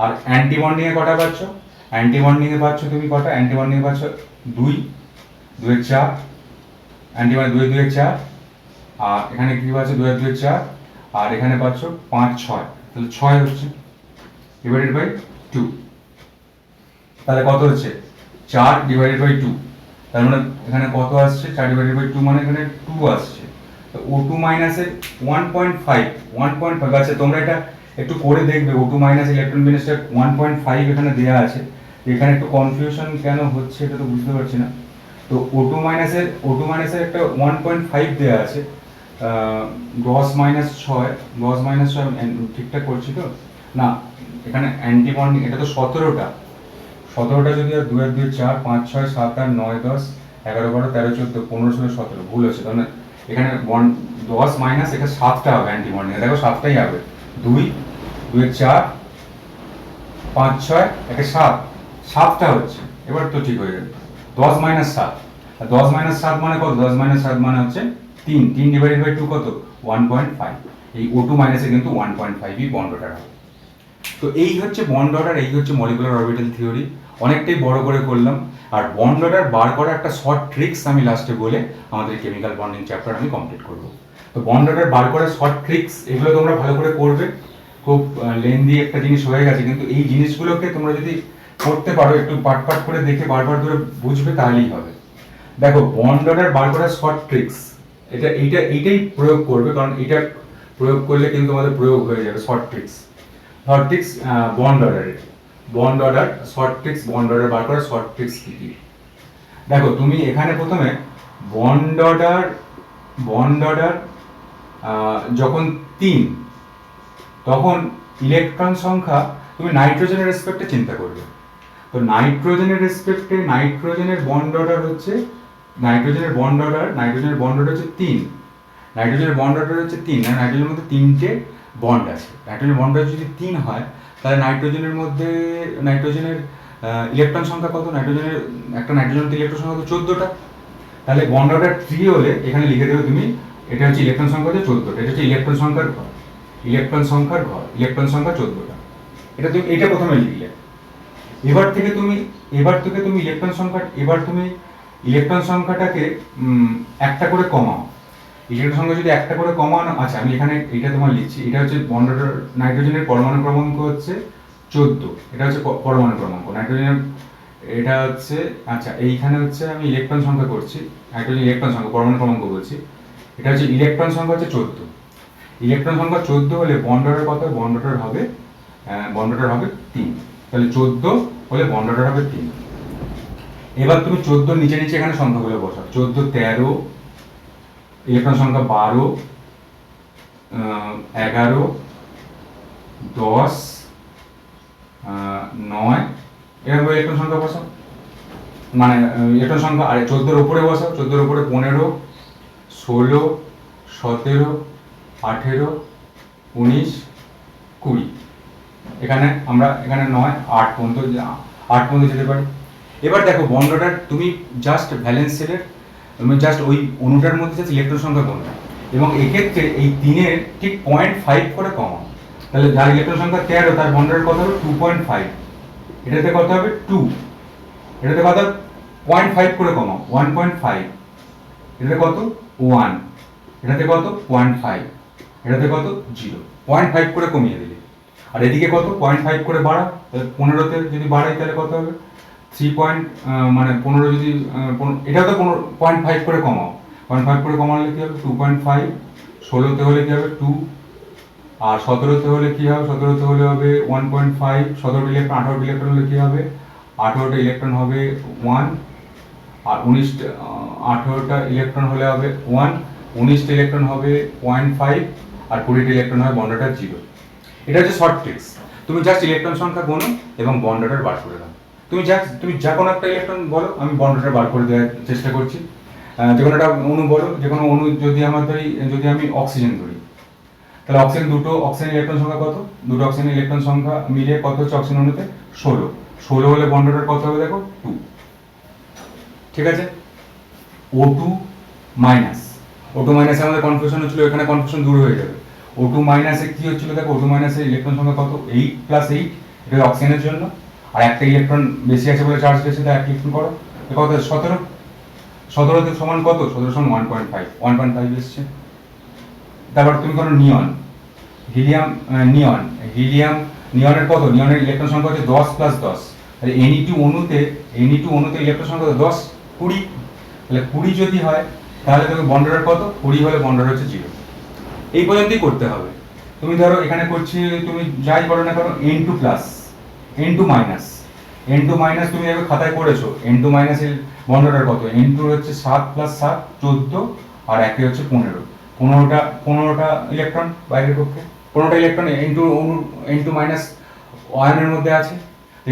আর অ্যান্টি বন্ডিং এ কটা পাচ্ছ, তুমি কটা, 2 2 4 অ্যান্টি বন্ডিং 2 2 4, আর এখানে কি পাচ্ছ 2 2 4, আর এখানে পাচ্ছ 5 6, তাহলে 6 হচ্ছে ডিভাইডেড বাই 2, তাহলে কত হচ্ছে 4 ডিভাইডেড বাই 2, তার মানে এখানে কত আসছে 4 ডিভাইডেড বাই 2 মানে এখানে 2 আসছে। তো O2 মাইনাসের 1.5, আচ্ছা তোমরা এটা একটু করে দেখবে, O2 মাইনাস ইলেকট্রন বিন্যাসটা 1.5 এখানে দেয়া আছে, এখানে একটু কনফিউশন কেন হচ্ছে এটা তো বুঝতে পারছি না। তো O2 মাইনাসের একটা 1.5 দেওয়া আছে, 10 - 6, 10 - 6 ঠিকঠাক করছি তো না, এখানে অ্যান্টি বন্ডিং, এটা তো 17টা, 17টা যদি আর 2 আর 2 4 5 6 7 8 9 10 11 12 13 14 15 16 17 ভুল হচ্ছে, তাহলে এখানে 10 মাইনাস এটা 7টা হবে অ্যান্টি বন্ডিং, দেখো 7টাই হবে, 2 2 4 5 6 একে 7, 7টা হচ্ছে, এবার তো ঠিক হয়ে যাবে। 10 - 7, আর 10 - 7 মানে কত? 10 - 7 মানে হচ্ছে 3, 3 ডিভাইডেড বাই 2 কত? 1.5। এই O2 মাইনাসে কিন্তু 1.5ই বন্ড অর্ডার হবে। তো এই হচ্ছে বন্ড অর্ডার, এই হচ্ছে মলিকুলার অরবিটাল থিওরি। অনেকটাই বড় করে করলাম, আর বন্ড অর্ডার বার করা একটা শর্ট ট্রিক্স আমি লাস্টে বলে আমাদের কেমিক্যাল বন্ডিং চ্যাপ্টার আমি কমপ্লিট করব। তো বন্ড অর্ডার বার করার শর্ট ট্রিক্স এগুলো তোমরা ভালো করে করবে, খুব লেন্দি একটা জিনিস হয়ে গেছে, কিন্তু এই জিনিসগুলোকে তোমরা যদি করতে পারো, একটু পাট পাট করে দেখে বারবার ধরে বুঝবে, তাহলেই হবে। দেখো বন্ড অর্ডার বার করার শর্ট ট্রিক্স, এইটাই প্রয়োগ করবে, কারণ এটা প্রয়োগ করলে কিন্তু তোমাদের প্রয়োগ হয়ে যাবে short tricks. Short tricks bond order short tricks, bond order বার করার শর্ট ট্রিক্স কি কি? দেখো তুমি এখানে প্রথমে বন্ড অর্ডার যখন 3, তখন ইলেকট্রন সংখ্যা তুমি নাইট্রোজেনের রেসপেক্টে চিন্তা করবে। তো নাইট্রোজেনের রেসপেক্টে নাইট্রোজেনের বন্ড অর্ডার হচ্ছে 3, নাইট্রোজেনের বন্ড অর্ডার হচ্ছে 3, নাইট্রোজেনের মধ্যে 3টে বন্ড আছে। নাইট্রোজেনের বন্ড যদি 3 হয়, তাহলে নাইট্রোজেনের ইলেকট্রন সংখ্যা কত? একটা নাইট্রোজেনের ইলেকট্রন সংখ্যা তো 14টা। তাহলে বন্ড অর্ডার 3 হলে এখানে লিখে দেবে তুমি, এটা হচ্ছে ইলেকট্রন সংখ্যা হচ্ছে 14টা, এটা হচ্ছে ইলেকট্রন সংখ্যার ঘর, ইলেকট্রন সংখ্যা 14টা। এটা প্রথমে লিখলে। এবার থেকে তুমি ইলেকট্রন সংখ্যাটাকে একটা করে কমাও। ইলেকট্রন সংখ্যা যদি একটা করে কমানো, আচ্ছা আমি এখানে এটা তোমার লিখছি, এটা হচ্ছে বন্ড অর্ডার, নাইট্রোজেনের পরমাণু ক্রমাঙ্ক হচ্ছে 14, এটা হচ্ছে পরমাণু ক্রমাঙ্ক, নাইট্রোজেনের এটা হচ্ছে, আচ্ছা এইখানে হচ্ছে আমি ইলেকট্রন সংখ্যা করছি, নাইট্রোজেন ইলেকট্রন সংখ্যা, পরমাণু ক্রমাঙ্ক বলছি, এটা হচ্ছে ইলেকট্রন সংখ্যা হচ্ছে 14। ইলেকট্রন সংখ্যা 14 হলে বন্ড অর্ডার কত? বন্ড অর্ডার হবে 3, তাহলে 14 হলে বন্ড অর্ডার হবে 3। এবার তুমি 14 নিচে নিচে এখানে সংখ্যাগুলো বসাও, 14 13, ইলেকট্রন সংখ্যা 12, 11, 10, 9, এরকম ইলেকট্রন সংখ্যা বসাও, মানে ইলেকট্রন সংখ্যা, আর 14-এর উপরে বসাও, 14-এর উপরে 15, 16, 17, 18, 19, 20, এখানে 9, 8 পর্যন্ত যেতে পারি। এবার দেখো বন্ড অর্ডার তুমি জাস্ট ভ্যালেন্স শেলের, তুমি জাস্ট ওই অণুটার মধ্যে জাস্ট ইলেকট্রন সংখ্যা গুনবে, এবং এক্ষেত্রে এই 3-এর ঠিক 0.5 করে কমাও। তাহলে যার ইলেকট্রন সংখ্যা 13, তার বন্ড অর্ডার কত হবে? 2.5, এটাতে কত হবে? 2, এটাতে কত? 0.5 করে কমাও, 1.5, এটাতে কত? 1, এটাতে কত? 0.5, এটাতে কত? 0, 0.5 করে কমিয়ে দিলে। আর এদিকে কত? 0.5 করে বাড়া, তাহলে 15তে যদি বাড়াই তাহলে কত হবে? 3 মানে 15 যদি এটাও তো 0.5 করে কমাও, 0.5 করে কমালে কি হবে? 2.5, 16তে হলে কি হবে? 2, আর 17তে হলে কি হবে? 17তে হলে হবে 1.5, 17টা ইলেকট্রন, 18টা ইলেকট্রন হলে কি হবে? 18টা ইলেকট্রন হবে 1, আর 18টা ইলেকট্রন হলে হবে 1, 19টা ইলেকট্রন হবে 0.5, আর 20টা ইলেকট্রন হবে বন্ড অর্ডার 0। এটা হচ্ছে শর্ট ট্রিক্স। তুমি জাস্ট ইলেকট্রন সংখ্যা গোনো এবং বন্ড অর্ডার বার করে দাও। তুমি যা কোনো একটা ইলেকট্রন বলো, আমি বন্ড অর্ডার বার করে দেওয়ার চেষ্টা করছি। যে কোনো একটা অণু বলো, যে কোনো অণু যদি আমি অক্সিজেন ধরি, তাহলে দুটো অক্সিজেন ইলেকট্রন সংখ্যা কত? দুটো অক্সিজেন ইলেকট্রন সংখ্যা মিলিয়ে কত হচ্ছে অক্সিজেন অণুতে? 16, 16 হলে বন্ড অর্ডার কত হবে? দেখো 2, ঠিক আছে। O2 মাইনাসে আমাদের কনফিউশন হচ্ছিল, এখানে কনফিউশন দূর হয়ে যাবে। O2 মাইনাসে কি হচ্ছিল? দেখো O2 মাইনাসে ইলেকট্রন সংখ্যা কত? 8 + 8, এটা অক্সিজেনের জন্য, আর একটা ইলেকট্রন বেশি আছে বলে চার্জ বেশি, তাই 1 ইলেকট্রন করো, কত? 17, 17তে সমান কত? 17 সমান 1.5 এসছে। তারপর তুমি করো নিয়ন, নিয়নের কত? নিয়নের ইলেকট্রন সংখ্যা হচ্ছে 10 + 10, তাহলে Ne2 অণুতে ইলেকট্রন সংখ্যা 10, 20, তাহলে 20 যদি হয় তাহলে তুমি বন্ড অর্ডার কত? 20 হলে বন্ড অর্ডার হচ্ছে 0। এই পর্যন্তই করতে হবে। তুমি ধরো এখানে করছি, তুমি যাই করো না কেন, N2+, N2-, N2 মাইনাস তুমি এভাবে খাতায় করেছো, N2 মাইনাসের বন্ড অর্ডার কত? N2 হচ্ছে 7 প্লাস 7 14 আর একে হচ্ছে 15, 15টা ইলেকট্রন বাইরের পক্ষে, 15টা ইলেকট্রন N2 মাইনাস আয়নের মধ্যে আছে।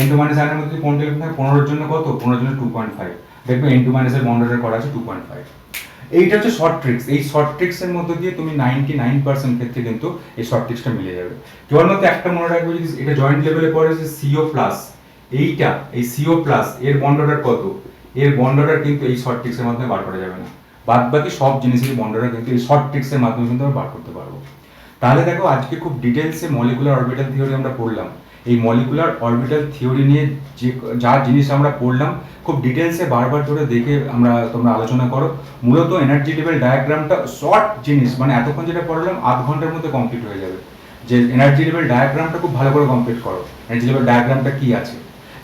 N2 মাইনাস আয়নের মধ্যে 15টা ইলেকট্রন থাকে, 15 এর জন্য কত? 15 এর জন্য 2.5, দেখবে N2 মাইনাসের বন্ড অর্ডার করা আছে 2.5। এইটা হচ্ছে শর্ট ট্রিক্স। এই শর্ট ট্রিক্সের মধ্যে দিয়ে তুমি 99% ক্ষেত্রে কিন্তু এই শর্ট ট্রিক্সটা মিলে যাবে। কেবলমাত্র একটা মনে রাখবে, যদি এটা জয়েন্ট লেভেলে পড়ে যে CO প্লাস, এইটা এই CO প্লাস এর বন্ড অর্ডার কত, এর বন্ড অর্ডার কিন্তু এই শর্ট ট্রিক্সের মাধ্যমে বার করা যাবে না। বাদ বাকি সব জিনিসের বন্ড অর্ডার কিন্তু এই শর্ট ট্রিক্সের মাধ্যমে কিন্তু আমরা বার করতে পারবো। তাহলে দেখো আজকে খুব ডিটেলসে মলিকুলার অরবিটাল থিওরি আমরা পড়লাম। এই মলিকুলার অরবিটাল থিওরি নিয়ে যে যা জিনিস আমরা পড়লাম খুব ডিটেলসে বারবার ধরে দেখে তোমরা আলোচনা করো। মূলত এনার্জি লেভেল ডায়াগ্রামটা শর্ট জিনিস, মানে এতক্ষণ যেটা পড়লাম আধ ঘন্টার মধ্যে কমপ্লিট হয়ে যাবে। যে এনার্জি লেভেল ডায়াগ্রামটা খুব ভালো করে কমপ্লিট করো। এনার্জি লেভেল ডায়াগ্রামটা কি আছে,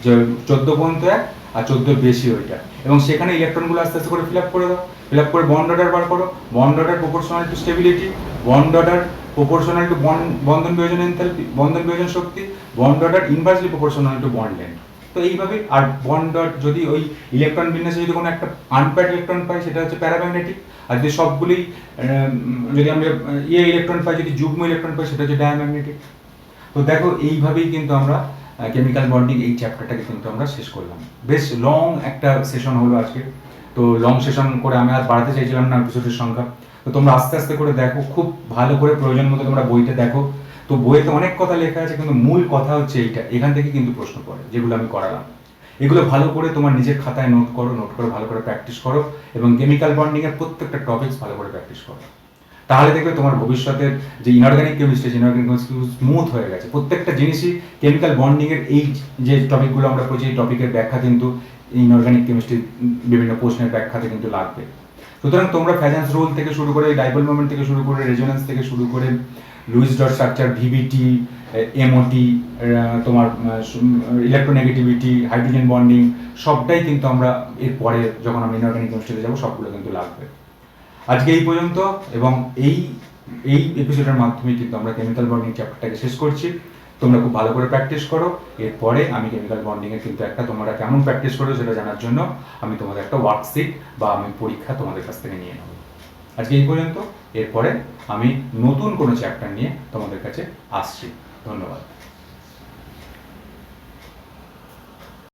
যে 14 পর্যন্ত এক আর 14 বেশি ওইটা, এবং সেখানে ইলেকট্রনগুলো আস্তে আস্তে করে ফিল আপ করে দাও। ফিল আপ করে বন্ড অর্ডার বার করো। Bond order proportional to stability, bond order proportional to বন্ধন বিয়োজন এনথালপি, বন্ধন বিয়োজন শক্তি, bond order inversely proportional to bond length. তো এইভাবে, আর বন্ড ডট যদি ওই ইলেকট্রন বিন্যাসে যদি কোনো একটা আনপ্যাড ইলেকট্রন পাই সেটা হচ্ছে প্যারাম্যাগনেটিক, আর যদি সবগুলি যদি আমরা ইলেকট্রন পাই, যদি যুগ্ম ইলেকট্রন পাই সেটা হচ্ছে ডায়াম্যাগনেটিক। তো দেখো এইভাবেই কিন্তু আমরা কেমিক্যাল বন্ডিং এই চ্যাপ্টারটাকে কিন্তু আমরা শেষ করলাম। বেশ লং একটা সেশন হলো আজকে। তো লং সেশন করে আমি আর বাড়াতে চাইছিলাম না এপিসোডের সংখ্যা। তো তোমরা আস্তে আস্তে করে দেখো, খুব ভালো করে প্রয়োজন মতো তোমরা বইটা দেখো। তো বইতে অনেক কথা লেখা আছে, কিন্তু মূল কথা হচ্ছে এইটা, এখান থেকে কিন্তু প্রশ্ন পড়ে যেগুলো আমি করালাম। এগুলো ভালো করে তোমার নিজের খাতায় নোট করো, নোট করে ভালো করে প্র্যাকটিস করো, এবং কেমিক্যাল বন্ডিং এর প্রত্যেকটা টপিকস ভালো করে প্র্যাকটিস করো। তাহলে দেখবে তোমার ভবিষ্যতের যে ইনঅর্গানিক কেমিস্ট্রি স্মুথ হয়ে গেছে। প্রত্যেকটা জিনিসই কেমিক্যাল বন্ডিং এর এই যে টপিকগুলো আমরা পড়ছি, এই টপিকের ব্যাখ্যা কিন্তু ইনঅর্গানিক কেমিস্ট্রির বিভিন্ন প্রশ্নের ব্যাখ্যাতে কিন্তু লাগবে। সুতরাং তোমরা ফ্যাজান্স রুল থেকে শুরু করে, ডাইপোল মোমেন্ট থেকে শুরু করে, রেজোন্যান্স থেকে শুরু করে, Luis dot structure, VVT, MOT, তোমার ইলেকট্রোনেগেটিভিটি, হাইড্রোজেন বন্ডিং, সবটাই কিন্তু আমরা এরপরে যখন আমরা ইনঅর্গানিক কেমিস্ট্রিতে যাবো সবগুলো কিন্তু লাগবে। আজকে এই পর্যন্ত, এবং এই এপিসোডের মাধ্যমে কিন্তু আমরা কেমিক্যাল বন্ডিং চ্যাপ্টারটাকে শেষ করছি। তোমরা খুব ভালো করে প্র্যাকটিস করো। এরপরে আমি কেমিক্যাল বন্ডিং এর কিন্তু একটা, তোমরা কেমন প্র্যাকটিস করো সেটা জানার জন্য আমি তোমাদের একটা ওয়ার্কশিট বা আমি পরীক্ষা তোমাদের কাছ থেকে নিয়ে নেব। আজকে এই পর্যন্ত। এরপরে আমি নতুন কোনো চ্যাপ্টার নিয়ে তোমাদের কাছে আসছি। ধন্যবাদ।